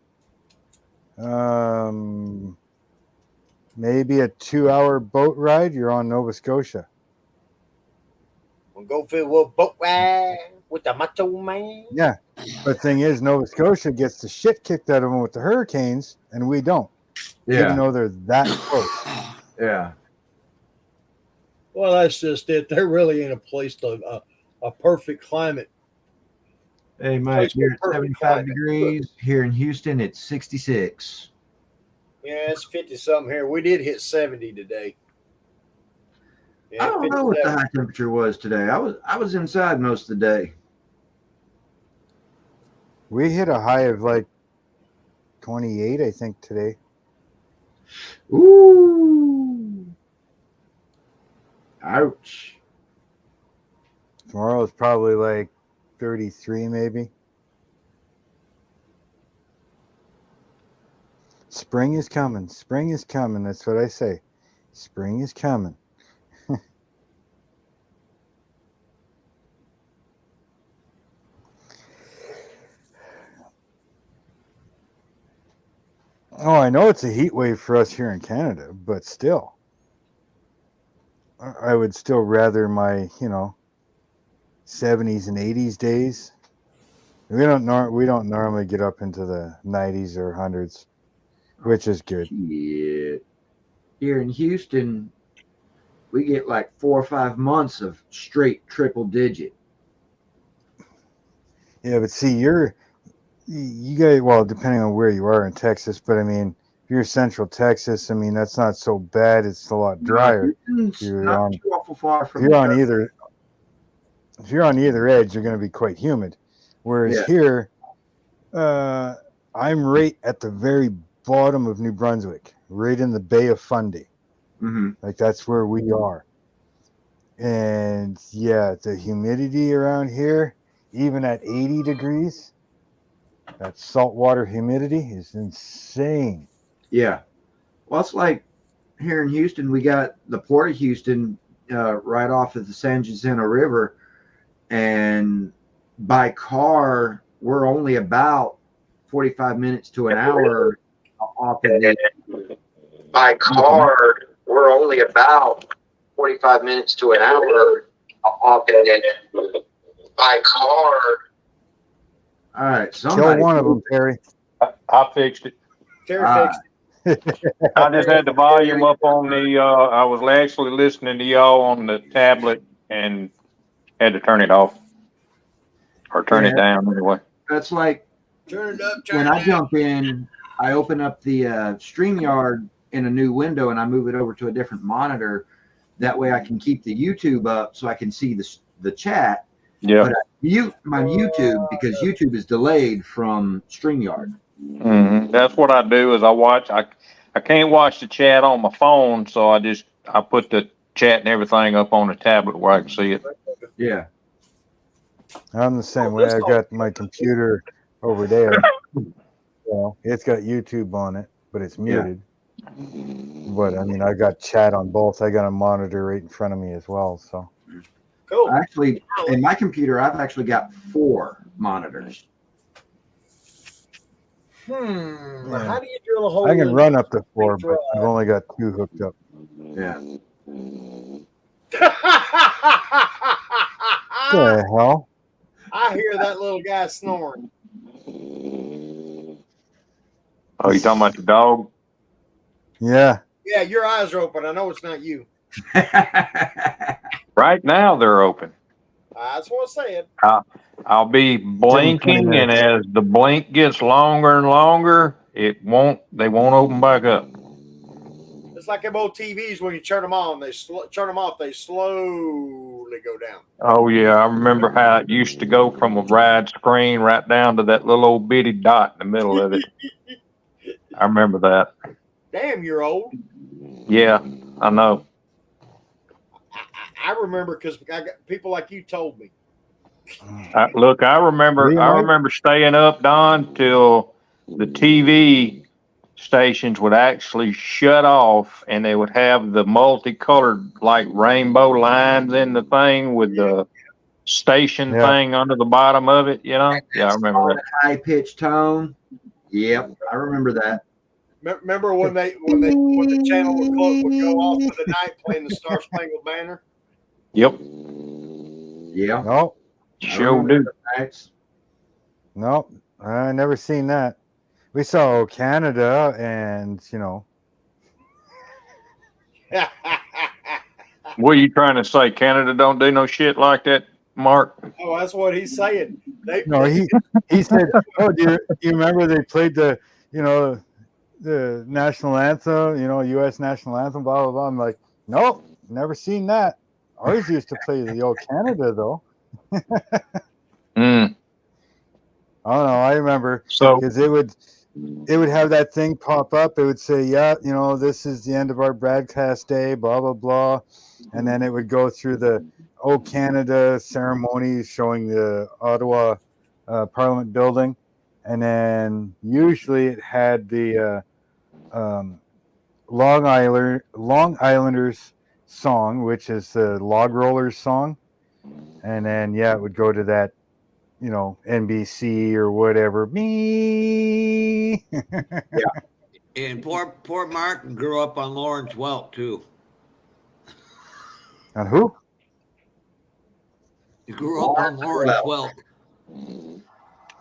maybe a 2-hour boat ride, you're on Nova Scotia. We'll go for a little boat ride with the Macho Man. Yeah. But thing is, Nova Scotia gets the shit kicked out of them with the hurricanes, and we don't. Yeah. Even though they're that close. Yeah. Well, that's just it. They're really in a place to a perfect climate. Hey, Mike, you're at 75 degrees. Here in Houston, it's 66. Yeah, it's 50-something here. We did hit 70 today. Yeah, I don't know what the high temperature was today. I was inside most of the day. We hit a high of like 28, I think, today. Ooh. Ouch. Tomorrow is probably like 33, maybe. Spring is coming. Spring is coming. That's what I say. Spring is coming. Oh, I know it's a heat wave for us here in Canada, but still. I would still rather my, 70s and 80s days. We don't normally get up into the 90s or 100s, which is good. Yeah. Here in Houston, we get like 4 or 5 months of straight triple digit. Yeah, but see, you guys, well, depending on where you are in Texas, but I mean, if you're Central Texas, I mean, that's not so bad. It's a lot drier. If you're on either edge, you're going to be quite humid. Whereas here, I'm right at the very bottom of New Brunswick, right in the Bay of Fundy. Mm-hmm. Like that's where we are. And yeah, the humidity around here, even at 80 degrees, that saltwater humidity is insane. Yeah. Well, it's like here in Houston, we got the Port of Houston right off of the San Jacinto River. And by car, we're only about 45 minutes to an hour off of the. By car, we're only about 45 minutes to an hour off of the. By car. All right, somebody. Kill one of them, Perry. I fixed it. Terry fixed it. I just had the volume up on the. I was actually listening to y'all on the tablet and had to turn it off or turn it down anyway. That's like turn it up. When I jump in, I open up the StreamYard in a new window and I move it over to a different monitor. That way I can keep the YouTube up so I can see the chat. Yeah. But I mute my YouTube because YouTube is delayed from StreamYard. Mm-hmm. That's what I do is I watch. I can't watch the chat on my phone, so I put the chat and everything up on the tablet where I can see it. Yeah. I'm the same way. I got my computer over there. Well, it's got YouTube on it, but it's muted. But I mean, I got chat on both. I got a monitor right in front of me as well. So cool. Actually, in my computer, I've actually got 4 monitors. Yeah. How do you drill a hole? I can run up to 4, but I've only got 2 hooked up. Yeah. What the hell? I hear that little guy snoring. Oh, you talking about the dog? Yeah. Yeah, your eyes are open. I know it's not you. Right now they're open. That's what I'm saying. I'll be blinking, and as the blink gets longer and longer, they won't open back up. It's like them old TVs when you turn them on, turn them off, they slowly go down. Oh yeah, I remember how it used to go from a wide screen right down to that little old bitty dot in the middle of it. I remember that. Damn, you're old. Yeah, I know. I remember because I got people like you told me. Look, I remember staying up, Don, till the TV stations would actually shut off, and they would have the multicolored like rainbow lines in the thing with the station thing under the bottom of it. You know? Yeah, I remember that. High pitched tone. Yep, I remember that. Remember when the channel would go off for the night playing the Star Spangled Banner? Yep. Yeah. No. Sure do. No, I never seen that. We saw Canada, and What are you trying to say? Canada don't do no shit like that, Mark? Oh, that's what he's saying. He said, "Oh, do you remember they played the the national anthem, U.S. national anthem, blah blah blah." I'm like, nope, never seen that. Ours used to play the old Canada though. I don't know. I remember because it would have that thing pop up. It would say, "Yeah, this is the end of our broadcast day," blah blah blah, and then it would go through the "O Canada" ceremony showing the Ottawa Parliament building, and then usually it had the Long Islanders song, which is the Log Rollers song, and then it would go to that. NBC or whatever. Me. Yeah. And poor Mark grew up on Lawrence Welk too. On who? He grew up on Lawrence Welk.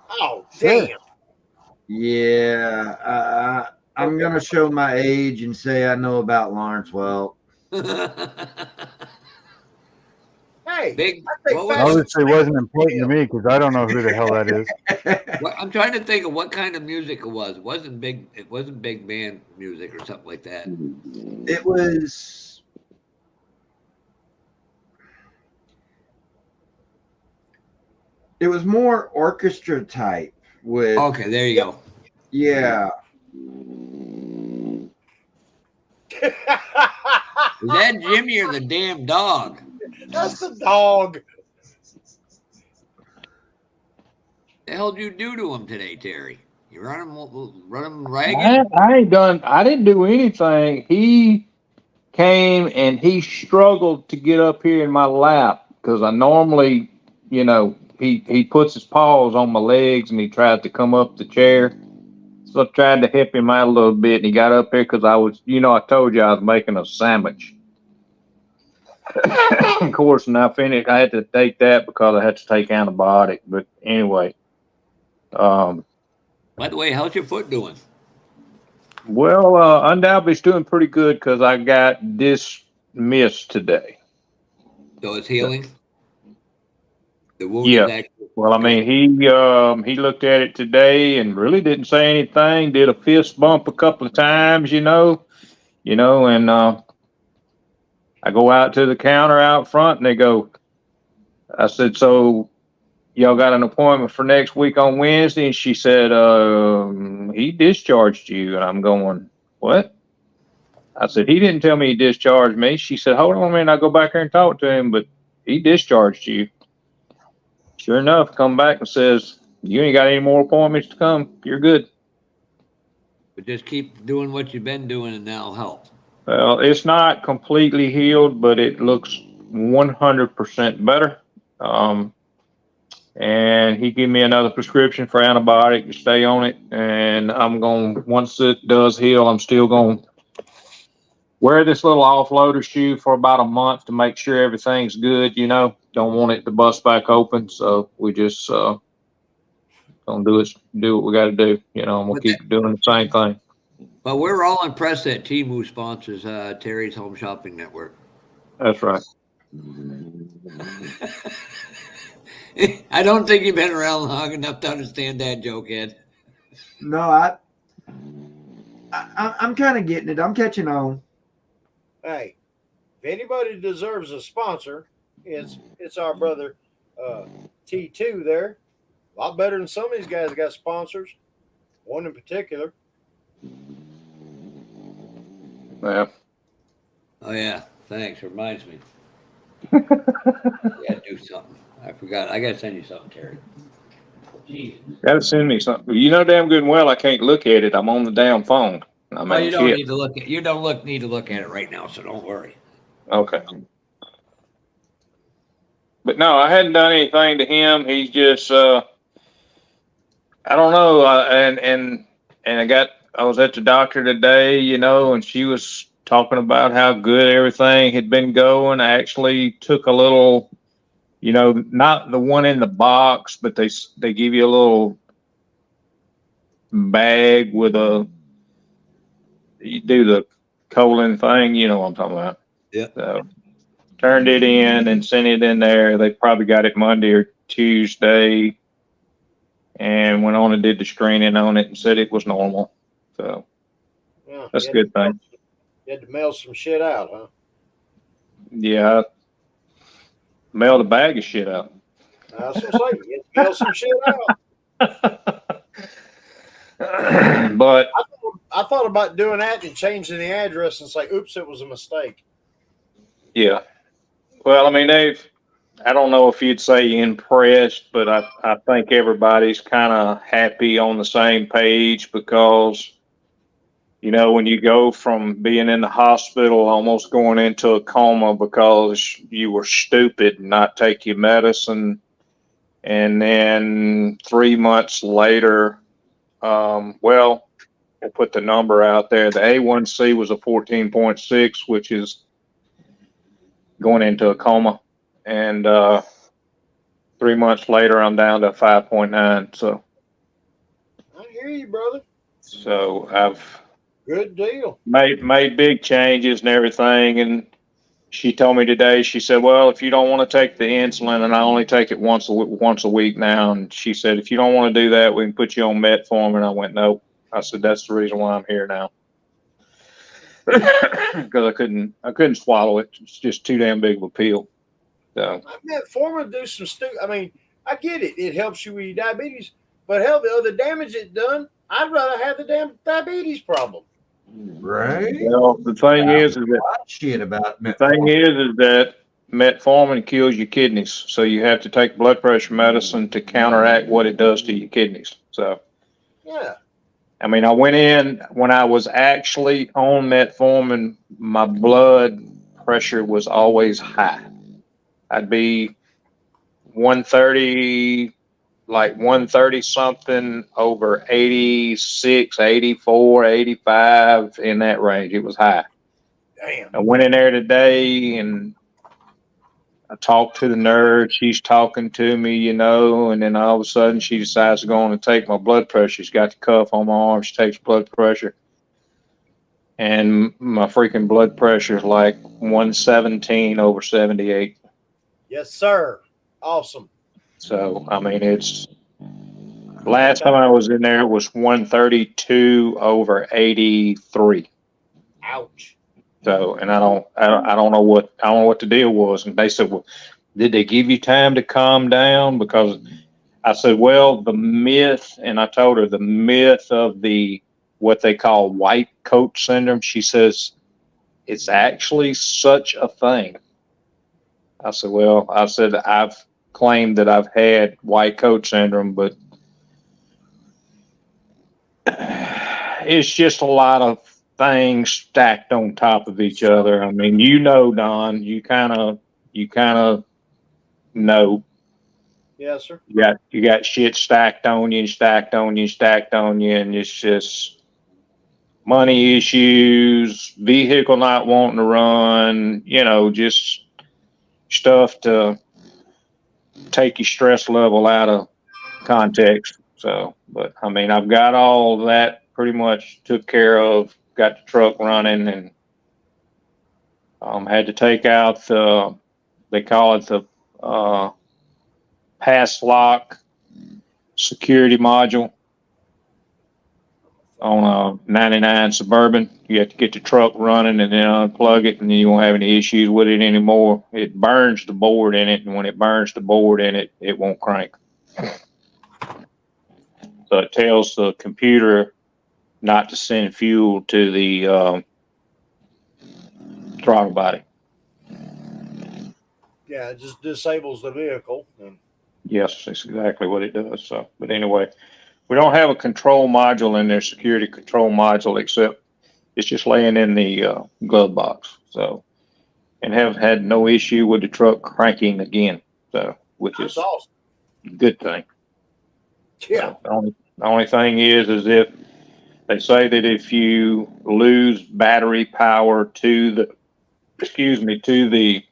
Oh, damn. Yeah. I'm going to show my age and say I know about Lawrence Welk. Hey, obviously it wasn't important to me because I don't know who the hell that is. Well, I'm trying to think of what kind of music it was. It wasn't big band music or something like that. It was. It was more orchestra type with. Okay, there you go. Yeah. Is that Jimmy or the damn dog? That's the dog. The hell did you do to him today, Terry? You run him ragged? I didn't do anything. He came and he struggled to get up here in my lap because I normally, he puts his paws on my legs and he tries to come up the chair. So I tried to help him out a little bit, and he got up here because I was, I told you I was making a sandwich. Of course, when I finished, I had to take that because I had to take antibiotic. But anyway. By the way, how's your foot doing? Well, undoubtedly it's doing pretty good because I got dismissed today. So it's healing? The wound Yeah. is actually... Well, I mean, he looked at it today and really didn't say anything, did a fist bump a couple of times, and I go out to the counter out front and they go, I said, so y'all got an appointment for next week on Wednesday? And she said, he discharged you. And I'm going, what? I said, he didn't tell me he discharged me. She said, hold on a minute, I'll go back there and talk to him, but he discharged you. Sure enough, come back and says, you ain't got any more appointments to come. You're good. But just keep doing what you've been doing and that'll help. Well, it's not completely healed, but it looks 100% better. And he gave me another prescription for antibiotic to stay on it. And once it does heal, I'm still going to wear this little offloader shoe for about a month to make sure everything's good. Don't want it to bust back open. So we just gonna do what we got to do. And we'll keep doing the same thing. But we're all impressed that Temu sponsors Terry's Home Shopping Network. That's right. I don't think you've been around long enough to understand that joke, Ed. No, I'm kind of getting it. I'm catching on. Hey, if anybody deserves a sponsor, it's our brother T2 there. A lot better than some of these guys that got sponsors. One in particular. Yeah. Oh yeah, thanks. Reminds me. Yeah, do something. I forgot. I gotta send you something, Terry. Jeez. Gotta send me something. You know damn good and well I can't look at it. I'm on the damn phone. I Well, mean, you don't shit. need to look at. You don't need to look at it right now, so don't worry. Okay. But no, I hadn't done anything to him. He's just, I don't know. And I was at the doctor today, you know, and she was talking about how good everything had been going. I actually took a little, you know, not the one in the box, but they give you a little bag with you do the colon thing, you know what I'm talking about. Yeah. So turned it in and sent it in there. They probably got it Monday or Tuesday, and went on and did the screening on it and said it was normal. So Yeah, that's a good thing. You had to mail some shit out, huh? Yeah, I mailed a bag of shit out. That's what I'm saying. You had to mail some shit out. But I thought about doing that and changing the address and say, oops, it was a mistake. yeah, well, I mean, I don't know if you'd say impressed, but I think everybody's kind of happy on the same page because, you know, when you go from being in the hospital, almost going into a coma because you were stupid and not take your medicine, and then 3 months later, well, we'll put the number out there. The A1C was a 14.6, which is going into a coma. And 3 months later, I'm down to 5.9. So I hear you, brother. So I've Good deal. made big changes and everything. And she told me today, she said, well, if you don't want to take the insulin, and I only take it once a week now. And she said, if you don't want to do that, we can put you on metformin. And I went, nope. I said, that's the reason why I'm here now. Because I couldn't swallow it. It's just too damn big of a pill. So Metformin do some I mean, I get it. It helps you with your diabetes, but hell, the other damage it done, I'd rather have the damn diabetes problem. Right. well, the thing is A that lot of shit about the thing is that metformin kills your kidneys. So you have to take blood pressure medicine to counteract what it does to your kidneys. So Yeah. I mean, I went in when I was actually on metformin, my blood pressure was always high. I'd be 130, like 130 something over 86, 84, 85 in that range. It was high. Damn. I went in there today and I talked to the nurse. She's talking to me, you know, and then all of a sudden she decides to go on and take my blood pressure. She's got the cuff on my arm. She takes blood pressure. And my freaking blood pressure is like 117 over 78. Yes, sir. Awesome. So, I mean, it's last time I was in there it was 132 over 83. Ouch. So, and I don't know what the deal was. And they said, well, did they give you time to calm down? Because I said, well, the myth, and I told her the myth of what they call white coat syndrome. She says, it's actually such a thing. I said, well, I've claimed that I've had white coat syndrome, but it's just a lot of things stacked on top of each other. I mean, you know, Don, you kind of know. Yes, sir. You got shit stacked on you and stacked on you and stacked on you, and it's just money issues, vehicle not wanting to run, you know, just stuff to take your stress level out of context. So, but I mean, I've got all that pretty much took care of, got the truck running, and had to take out they call it the pass lock security module on a 99 Suburban. You have to get the truck running and then unplug it, and then you won't have any issues with it anymore. It burns the board in it, and when it burns the board in it, it won't crank. So it tells the computer not to send fuel to the throttle body. Yeah, it just disables the vehicle. And Yes, that's exactly what it does. So, but anyway, we don't have a control module in there, security control module, except it's just laying in the glove box. So, and have had no issue with the truck cranking again. So, which that's is awesome. a good thing. Yeah. So, the only thing is if they say that if you lose battery power to the, to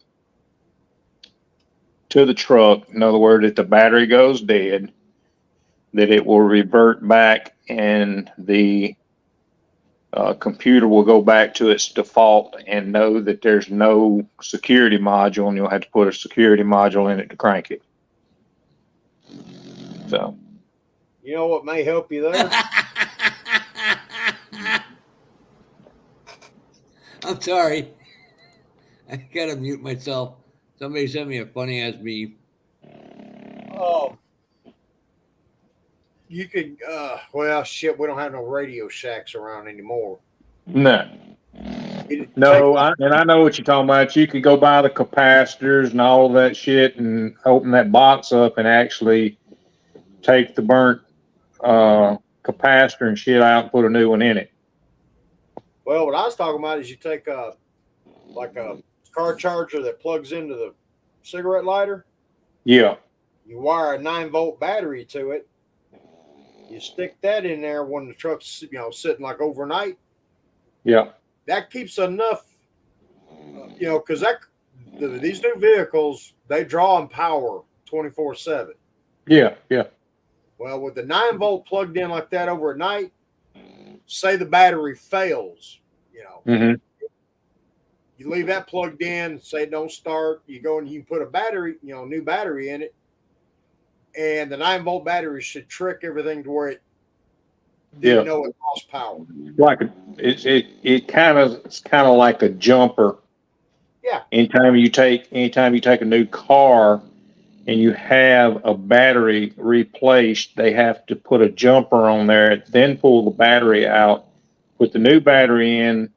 the truck, in other words, if the battery goes dead, that it will revert back and the computer will go back to its default and know that there's no security module, and you'll have to put a security module in it to crank it. So, You know what may help you there? I'm sorry. I gotta mute myself. Somebody sent me a funny ass meme. Oh, you could. Well, shit. We don't have no Radio Shacks around anymore. no. You No, take- and I know what you're talking about. You could go buy the capacitors and all that shit and open that box up and actually take the burnt capacitor and shit out and put a new one in it. well, what I was talking about is you take a car charger that plugs into the cigarette lighter. Yeah. You wire a 9-volt battery to it. You stick that in there when the truck's sitting like overnight. Yeah. That keeps enough, because these new vehicles, they draw on power 24/7. Yeah. Yeah. Well, with the 9-volt plugged in like that over at night, say the battery fails, Mm-hmm. you leave that plugged in, say it don't start, you go and you put a battery, new battery in it, and the 9-volt battery should trick everything to where it didn't know it lost power. Like it's kind of like a jumper. Yeah. Anytime you take a new car and you have a battery replaced, they have to put a jumper on there, then pull the battery out, put the new battery in,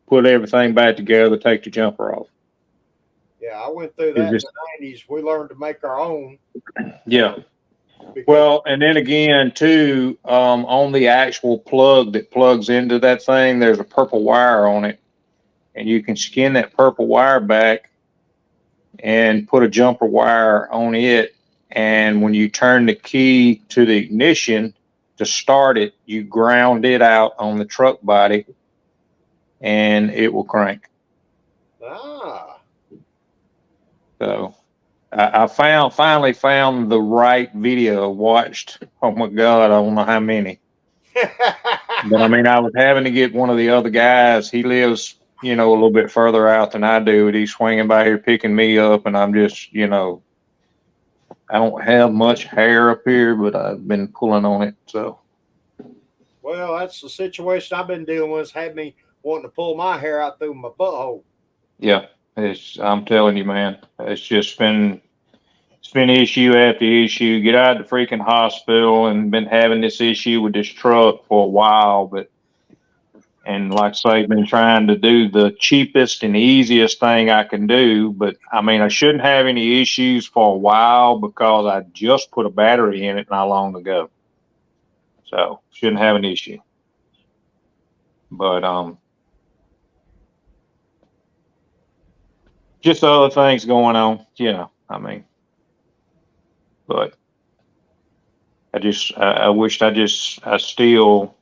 put everything back together, take the jumper off. Yeah, I went through that in the 90s. We learned to make our own. Yeah. Well, and then again, too, on the actual plug that plugs into that thing, there's a purple wire on it, and you can skin that purple wire back and put a jumper wire on it. And when you turn the key to the ignition to start it, you ground it out on the truck body, and it will crank. Ah. So I finally found the right video. Watched, oh my God, I don't know how many. But I mean, I was having to get one of the other guys. He lives, a little bit further out than I do. And he's swinging by here picking me up, and I'm just, I don't have much hair up here, but I've been pulling on it. So. Well, that's the situation I've been dealing with. It's had me wanting to pull my hair out through my butthole. Yeah, I'm telling you, man, it's just been issue after issue. Get out of the freaking hospital, and been having this issue with this truck for a while, and like I say, been trying to do the cheapest and easiest thing I can do. But I mean, I shouldn't have any issues for a while because I just put a battery in it not long ago. So shouldn't have an issue. But just other things going on, I mean. But I wished I still,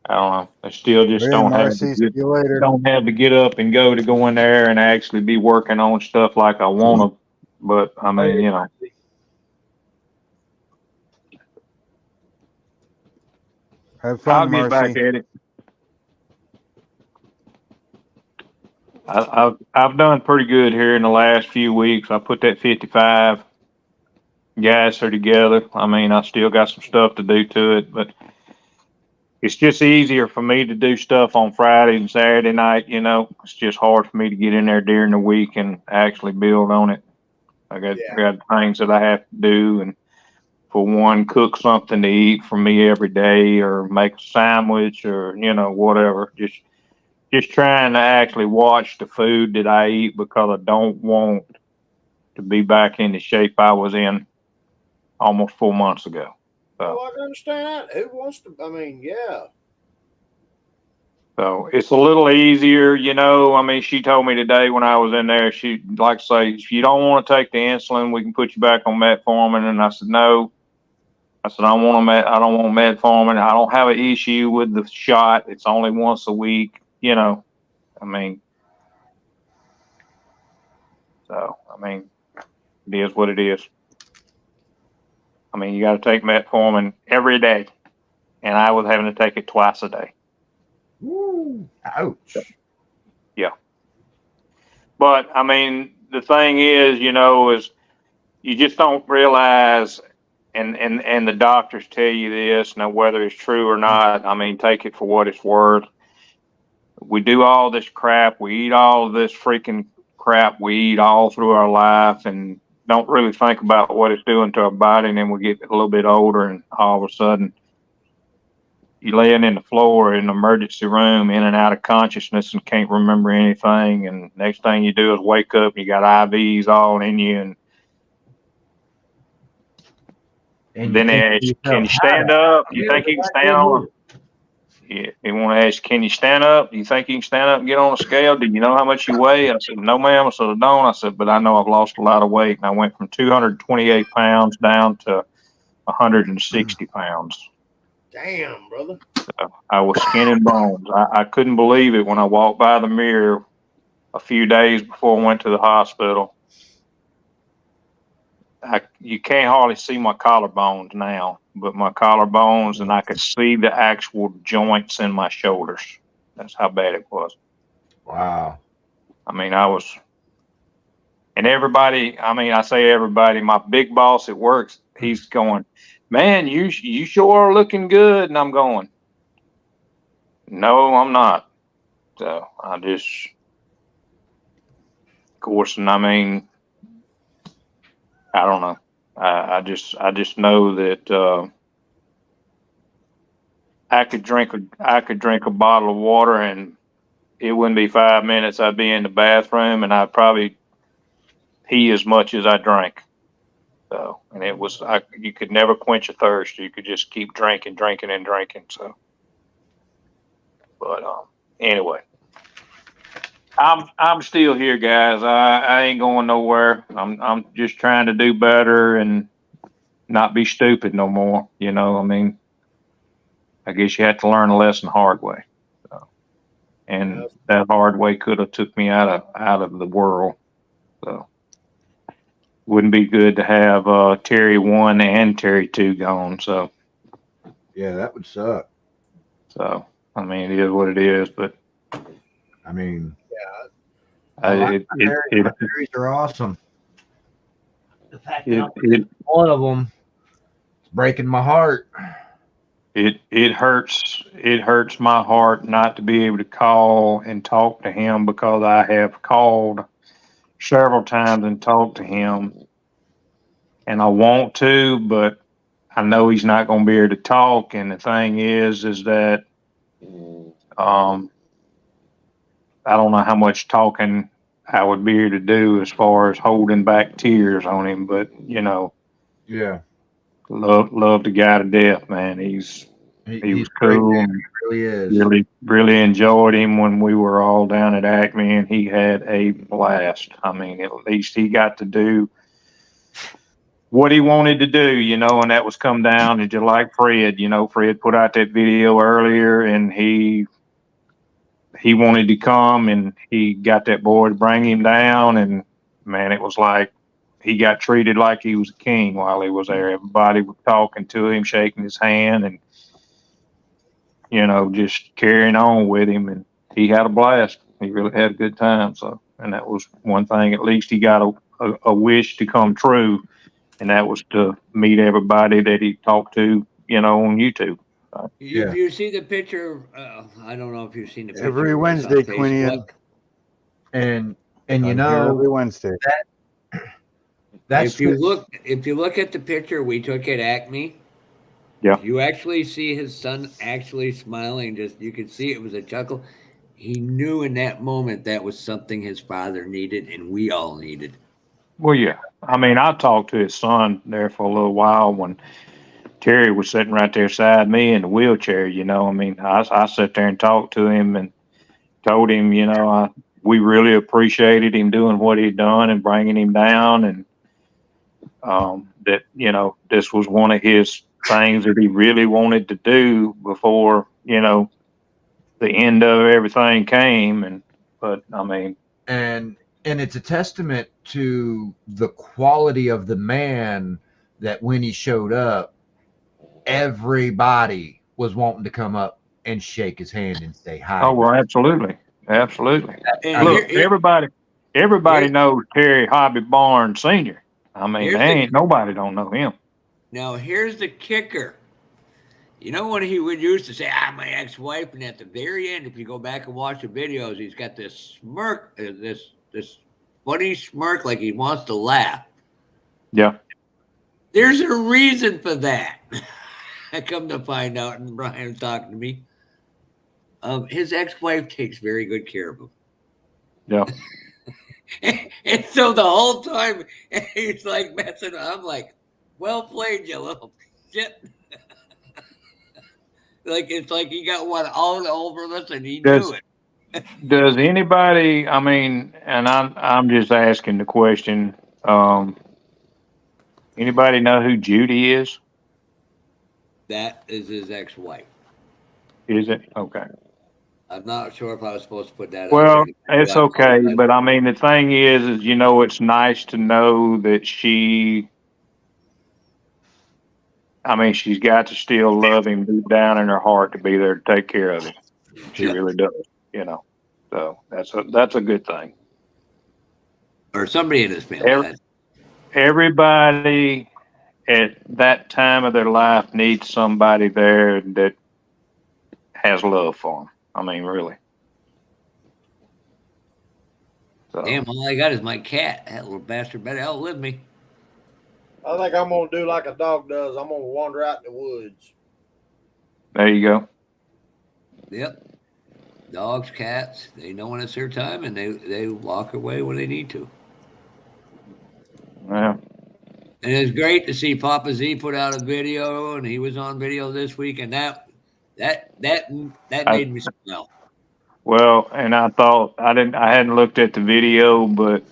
I don't know. I still just don't have to get up and go in there and actually be working on stuff like I want to. But I mean, Have fun, I'll get Marcy. back at it. I've done pretty good here in the last few weeks. I put that 55 gasser together. I mean, I still got some stuff to do to it, but it's just easier for me to do stuff on Friday and Saturday night. It's just hard for me to get in there during the week and actually build on it. I got things that I have to do, and for one, cook something to eat for me every day, or make a sandwich, or whatever. Just just trying to actually watch the food that I eat because I don't want to be back in the shape I was in almost 4 months ago. So, I can understand that. Who wants to? I mean, yeah. so it's a little easier, you know. I mean, she told me today when I was in there, she like to say, if you don't want to take the insulin, we can put you back on metformin. And I said, no. I said, I don't want metformin. I don't have an issue with the shot. It's only once a week, you know. I mean, so, I mean, it is what it is. I mean, you got to take metformin every day. And I was having to take it twice a day. Woo. Ouch. Yeah. But, I mean, the thing is, you know, is you just don't realize, and the doctors tell you this, now whether it's true or not, I mean, take it for what it's worth. We do all this crap. We eat all of this freaking crap we eat all through our life and don't really think about what it's doing to our body. And then we get a little bit older and all of a sudden you're laying in the floor in the emergency room in and out of consciousness and can't remember anything. And next thing you do is wake up and you got IVs all in you. And then they ask, can you stand up? Do you think you can stand on? Yeah, they want to ask, can you stand up? Do you think you can stand up and get on a scale? Do you know how much you weigh? I said, no, ma'am. I said, I don't. I said, but I know I've lost a lot of weight. And I went from 228 pounds down to 160 pounds. Damn, brother. So I was skin and bones. I couldn't believe it when I walked by the mirror a few days before I went to the hospital. You can't hardly see my collarbones now, but my collarbones, and I could see the actual joints in my shoulders. That's how bad it was. Wow. I mean, and everybody, I mean, I say everybody, my big boss at work, he's going, man, you sure are looking good. And I'm going, no, I'm not. So I just, of course, and I mean, I don't know. I just know that I could drink a bottle of water and it wouldn't be 5 minutes. I'd be in the bathroom and I'd probably pee as much as I drank. So, and it was you could never quench a thirst. You could just keep drinking. So, but anyway, I'm still here, guys. I ain't going nowhere. I'm just trying to do better and not be stupid no more. You know, I mean, I guess you have to learn a lesson the hard way. So, and that hard way could have took me out of the world. So, wouldn't be good to have Terry 1 and Terry 2 gone. So, yeah, that would suck. So, I mean, it is what it is. But I mean, yeah, Terry's are awesome. The fact that one of them is breaking my heart. It hurts my heart not to be able to call and talk to him because I have called several times and talked to him, and I want to, but I know he's not going to be able to talk. And the thing is that I don't know how much talking I would be able to do as far as holding back tears on him, but you know, yeah, love the guy to death, man. He was cool. He really is. Really enjoyed him when we were all down at Acme, and he had a blast. I mean, at least he got to do what he wanted to do, you know, and that was come down and just like Fred, you know, Fred put out that video earlier, and he wanted to come, and he got that boy to bring him down, and man, it was like he got treated like he was a king while he was there. Everybody was talking to him, shaking his hand, and you know, just carrying on with him, and he had a blast. He really had a good time. So, and that was one thing. At least he got a wish to come true, and that was to meet everybody that he talked to, you know, on YouTube. You see the picture? I don't know if you've seen the picture. Every Wednesday, Quinian. And you know, every Wednesday. That's if you look at the picture we took at Acme. Yeah. You actually see his son actually smiling. Just you could see it was a chuckle. he knew in that moment that was something his father needed and we all needed. Well, yeah. I mean, I talked to his son there for a little while when Terry was sitting right there beside me in the wheelchair. You know, I mean, I sat there and talked to him and told him, you know, we really appreciated him doing what he'd done and bringing him down, and that, you know, this was one of his things that he really wanted to do before, you know, the end of everything came. And but I mean, and it's a testament to the quality of the man that when he showed up, everybody was wanting to come up and shake his hand and say hi. oh well, absolutely, absolutely. And Look, everybody knows Terry Hobby Barnes Sr. I mean, there ain't nobody don't know him. Now here's the kicker. You know when he would used to say, my ex-wife, and at the very end, if you go back and watch the videos, he's got this smirk, this funny smirk like he wants to laugh. Yeah. There's a reason for that. I come to find out, and Brian's talking to me. His ex-wife takes very good care of him. Yeah. And so the whole time, he's like messing. I'm like, well played, you little shit. Like it's like he got one all over us, and he knew it. Does anybody? I mean, and I'm just asking the question. Anybody know who Judy is? That is his ex-wife. Is it? Okay. I'm not sure if I was supposed to put that. Well, it's okay, but I mean, the thing is, you know, it's nice to know that she. I mean, she's got to still love him deep down in her heart to be there to take care of him. She really does, you know. So that's a good thing. Or somebody in his family. Everybody at that time of their life needs somebody there that has love for them. I mean, really. So. Damn, all I got is my cat. That little bastard better outlive me. I think I'm going to do like a dog does. I'm going to wander out in the woods. There you go. Yep. Dogs, cats, they know when it's their time, and they walk away when they need to. Yeah. And it's great to see Papa Z put out a video, and he was on video this week, and that made me smile. Well, and I thought I hadn't looked at the video, but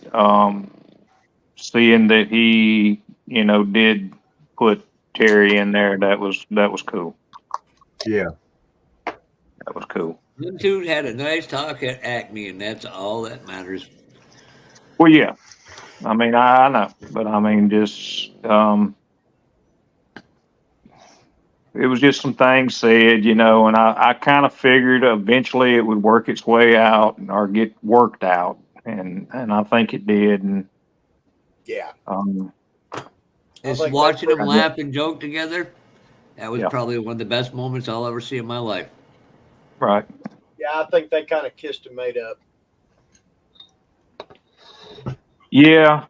seeing that he, you know, did put Terry in there, that was cool. Yeah. That was cool. Them two had a nice talk at Acme, and that's all that matters. Well, yeah. I mean, I know, but I mean, just it was just some things said, you know, and I kind of figured eventually it would work its way out or get worked out, and I think it did. And yeah, just watching them laugh and joke together, that was probably one of the best moments I'll ever see in my life. Right. Yeah, I think they kind of kissed and made up. Yeah,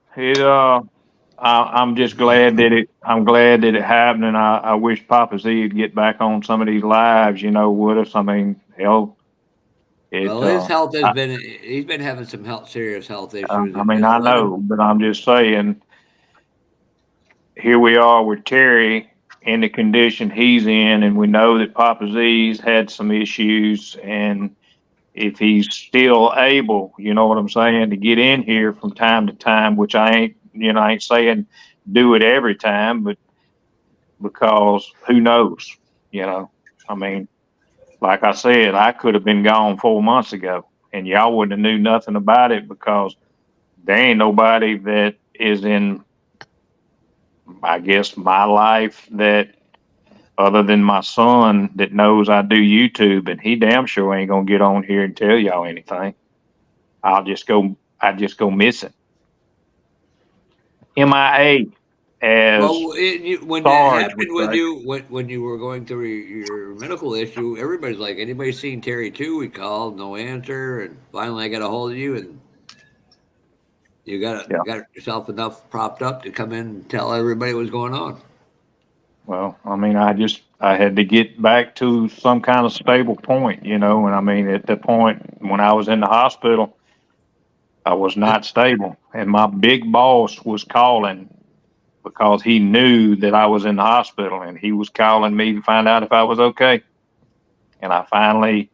I'm just glad that I'm glad that it happened, and I wish Papa Z would get back on some of these lives, you know, with us. I mean, hell. Well, his health has he's been having some serious health issues. I mean, I know, but I'm just saying, here we are with Terry in the condition he's in, and we know that Papa Z's had some issues, and if he's still able, you know what I'm saying, to get in here from time to time, which I ain't saying do it every time, but because who knows, you know, I mean, like I said, I could have been gone 4 months ago and y'all wouldn't have knew nothing about it because there ain't nobody that is in, I guess, my life that other than my son that knows I do YouTube, and he damn sure ain't gonna get on here and tell y'all anything. I just go missing. MIA. As when that happened with you, when you were going through your medical issue, everybody's like, anybody seen Terry too? We called, no answer, and finally I got a hold of you, and you got yourself enough propped up to come in and tell everybody what's going on. Well, I mean, I I had to get back to some kind of stable point, you know. And I mean, at that point, when I was in the hospital, I was not stable. And my big boss was calling because he knew that I was in the hospital, and he was calling me to find out if I was okay. And I finally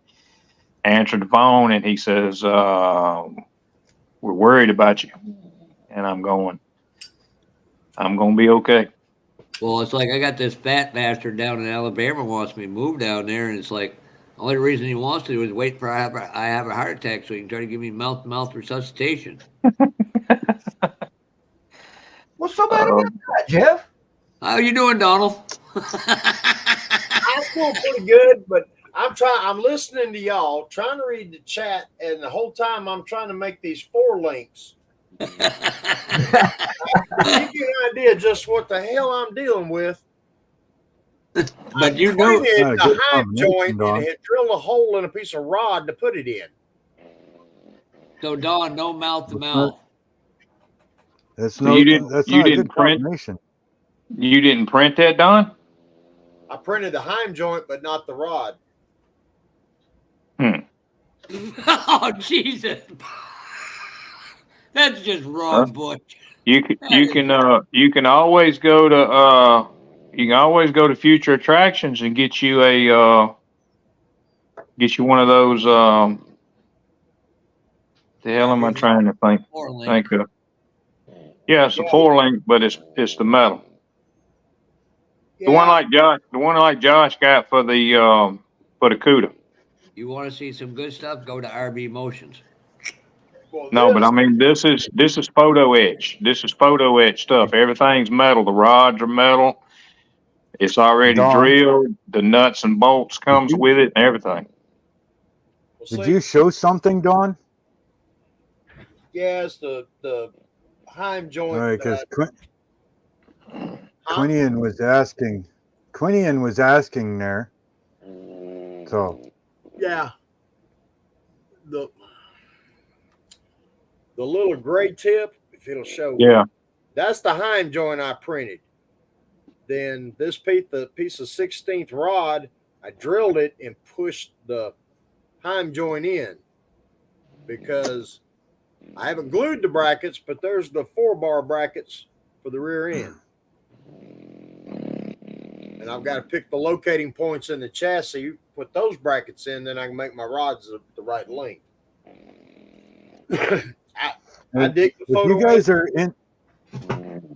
answered the phone, and he says, we're worried about you. And I'm going to be okay. Well, it's like I got this fat bastard down in Alabama wants me to move down there, and it's like the only reason he wants to is wait for I have a heart attack so he can try to give me mouth resuscitation. What's so bad about that, Jeff? How you doing, Donald? I'm still pretty good, but I'm listening to y'all, trying to read the chat, and the whole time I'm trying to make these 4 links. Give you an idea just what the hell I'm dealing with. But you know, the heim joint and had drilled a hole in a piece of rod to put it in. So, Don, no mouth to mouth. That's So no. you didn't. That's You not a didn't good print. combination. You didn't print that, Don? I printed the heim joint, but not the rod. Oh, Jesus. That's just wrong, Butch. You can always go to Future Attractions and get you one of those. The hell am I trying to think? Think of? Yeah, it's a 4-link, but it's the metal. Yeah. The one like Josh got for the CUDA. You want to see some good stuff? Go to RB Motions. Well, No, but I mean, this is photo etch. This is photo etch stuff. Everything's metal. The rods are metal. It's already Don, drilled. The nuts and bolts comes with it and everything. Did you show something, Don? Yes, the heim joint. All right, because Quinian was asking. Quinian was asking there. So. Yeah. The little gray tip, if it'll show. Yeah. That's the heim joint I printed. Then this piece, the piece of 16th rod, I drilled it and pushed the heim joint in because I haven't glued the brackets, but there's the 4-bar brackets for the rear end. And I've got to pick the locating points in the chassis, put those brackets in, then I can make my rods the right length. I dig the photo.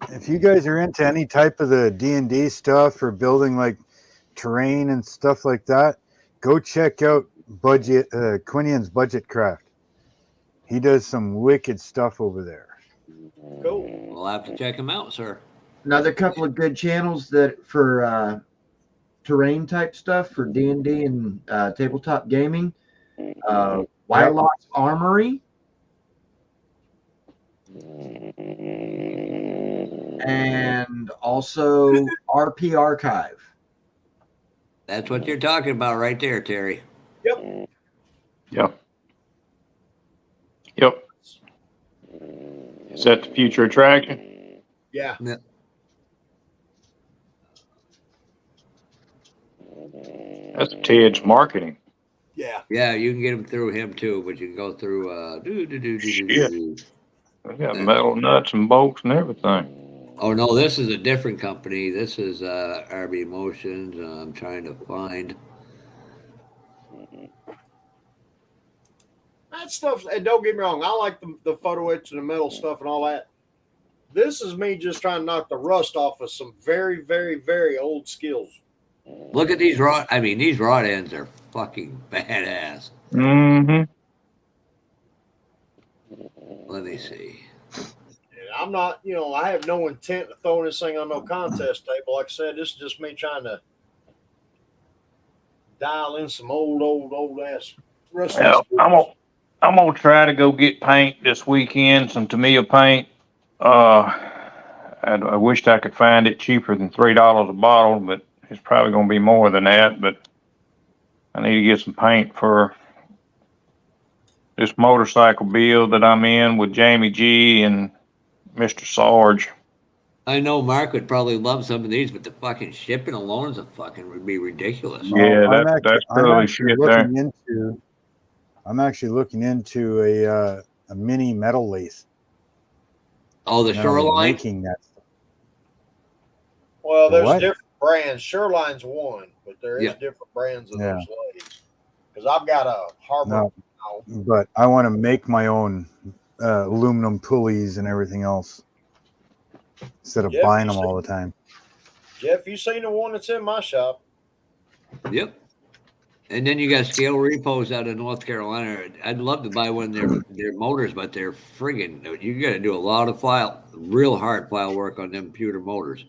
If you guys are into any type of the D&D stuff or building like terrain and stuff like that, go check out Quinian's Budget Craft. He does some wicked stuff over there. Cool. We'll have to check him out, sir. Another couple of good channels that for terrain type stuff for D&D and tabletop gaming. Wylock's Armory. And also RP Archive. That's what you're talking about right there, Terry. Yep. Is that the Future Attraction? Yeah. That's Ted's marketing. Yeah. Yeah, you can get them through him too, but you can go through We got metal nuts and bolts and everything. Oh no, this is a different company. This is RB Motions. I'm trying to find that stuff. And don't get me wrong, I like the photo etch and the metal stuff and all that. This is me just trying to knock the rust off of some very, very, very old skills. Look at these rod. I mean, these rod ends are fucking badass. Mm-hmm. Let me see. I'm not, I have no intent of throwing this thing on no contest table. Like I said, this is just me trying to dial in some old ass rusty. Well, I'm gonna try to go get paint this weekend. Some Tamiya paint. I wished I could find it cheaper than $3 a bottle, but it's probably gonna be more than that. But I need to get some paint for this motorcycle build that I'm in with Jamie G and Mr. Sarge. I know Mark would probably love some of these, but the fucking shipping alone would be ridiculous. Yeah, I'm that's I'm totally actually shit there. looking into a mini metal lathe. Oh, the Now, Shoreline? making that stuff. Well, The there's what? different brands. Shoreline's one, but there is Yeah. different brands of Yeah. those lathes. Because I've got a Harbor. No, but I want to make my own aluminum pulleys and everything else instead of Jeff, buying you them all the time. Jeff, you seen the one that's in my shop? Yep. And then you got Scale Repos out of North Carolina. I'd love to buy one of their motors, but they're friggin'. You got to do a lot of real hard file work on them pewter motors.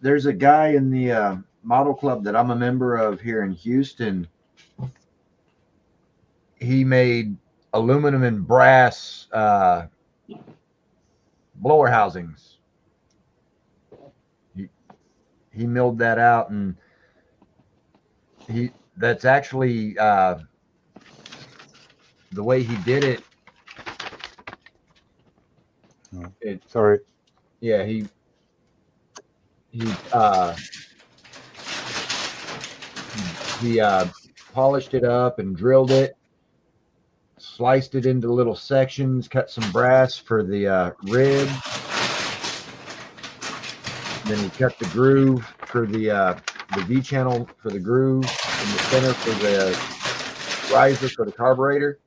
There's a guy in the model club that I'm a member of here in Houston. He made aluminum and brass blower housings. He milled that out, and that's actually the way he did it. Sorry. Yeah, he polished it up and drilled it, sliced it into little sections, cut some brass for the rib. Then he cut the groove for the V channel for the groove, in the center for the riser for the carburetor.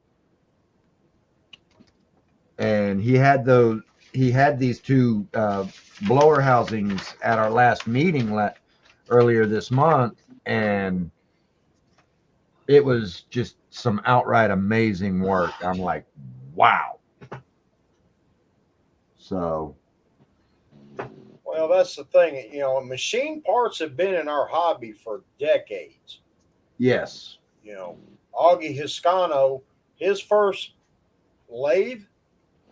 And he had these two blower housings at our last meeting earlier this month, and it was just some outright amazing work. I'm like, wow. So, Well, that's the thing. You know, machine parts have been in our hobby for decades. yes. You know, Augie Hiscano, his first lathe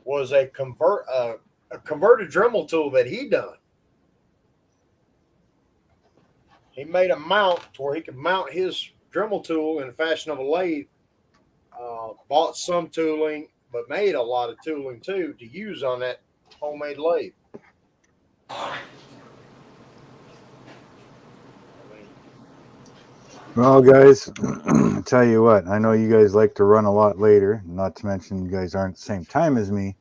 was a converted Dremel tool that he done. He made a mount to where he could mount his Dremel tool in the fashion of a lathe. Bought some tooling, but made a lot of tooling too to use on that homemade lathe. Well, guys, I tell you what, I know you guys like to run a lot later, not to mention you guys aren't the same time as me,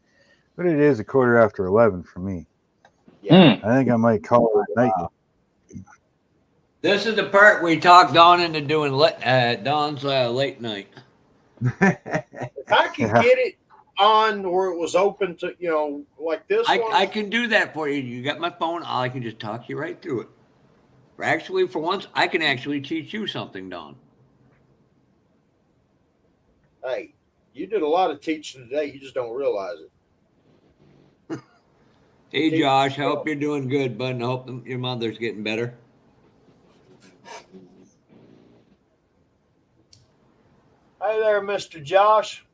but it is 11:15 for me. Yeah. I think I might call it night. This is the part we talk Dawn into doing Dawn's late night. If I could get it on where it was open to, you know, like this one. I can do that for you. You got my phone. I can just talk you right through it. Actually, for once, I can actually teach you something, Dawn. Hey, you did a lot of teaching today. You just don't realize it. Hey, Josh, I hope you're doing good, bud, and I hope your mother's getting better. Hey there, Mr. Josh.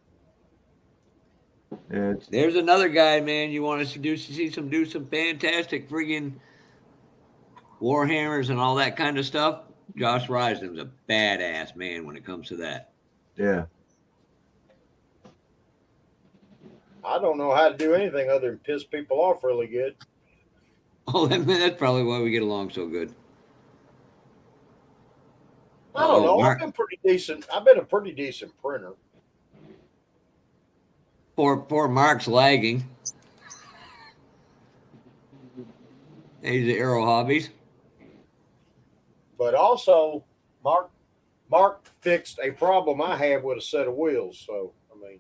There's another guy, man. You want us to do some fantastic friggin' Warhammers and all that kind of stuff? Josh Risden's a badass man when it comes to that. Yeah. I don't know how to do anything other than piss people off really good. Oh, that's probably why we get along so good. I don't know. Mark. I've been pretty decent. I've been a pretty decent printer. Poor Mark's lagging. He's the Aero Hobbies. But also, Mark fixed a problem I had with a set of wheels. So, I mean,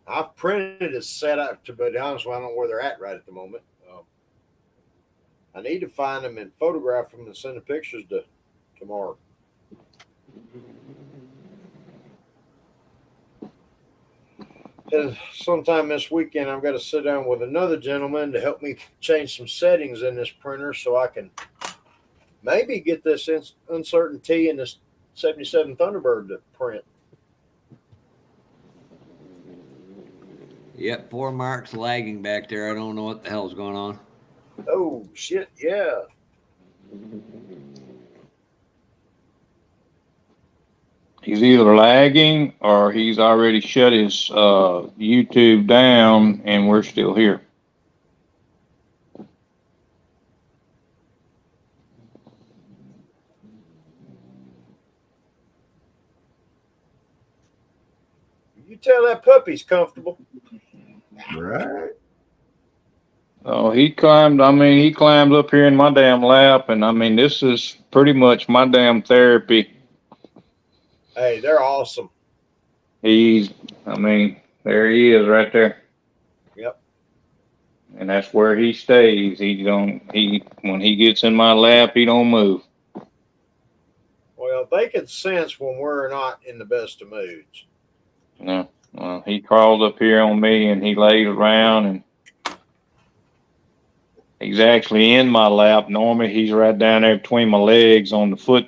I've printed a set up, to be honest with you, I don't know where they're at right at the moment. I need to find them and photograph them and send the pictures to Mark. Sometime this weekend, I've got to sit down with another gentleman to help me change some settings in this printer so I can maybe get this uncertainty in this 77 Thunderbird to print. Yep, poor Mark's lagging back there. I don't know what the hell's going on. Oh, shit, yeah. He's either lagging or he's already shut his YouTube down and we're still here. You tell that puppy's comfortable. Right. Oh, he climbed up here in my damn lap, and I mean, this is pretty much my damn therapy. Hey, they're awesome. There he is right there. Yep. And that's where he stays. When he gets in my lap, he don't move. Well, they can sense when we're not in the best of moods. No. Well, he crawled up here on me and he laid around and he's actually in my lap. Normally he's right down there between my legs on the foot,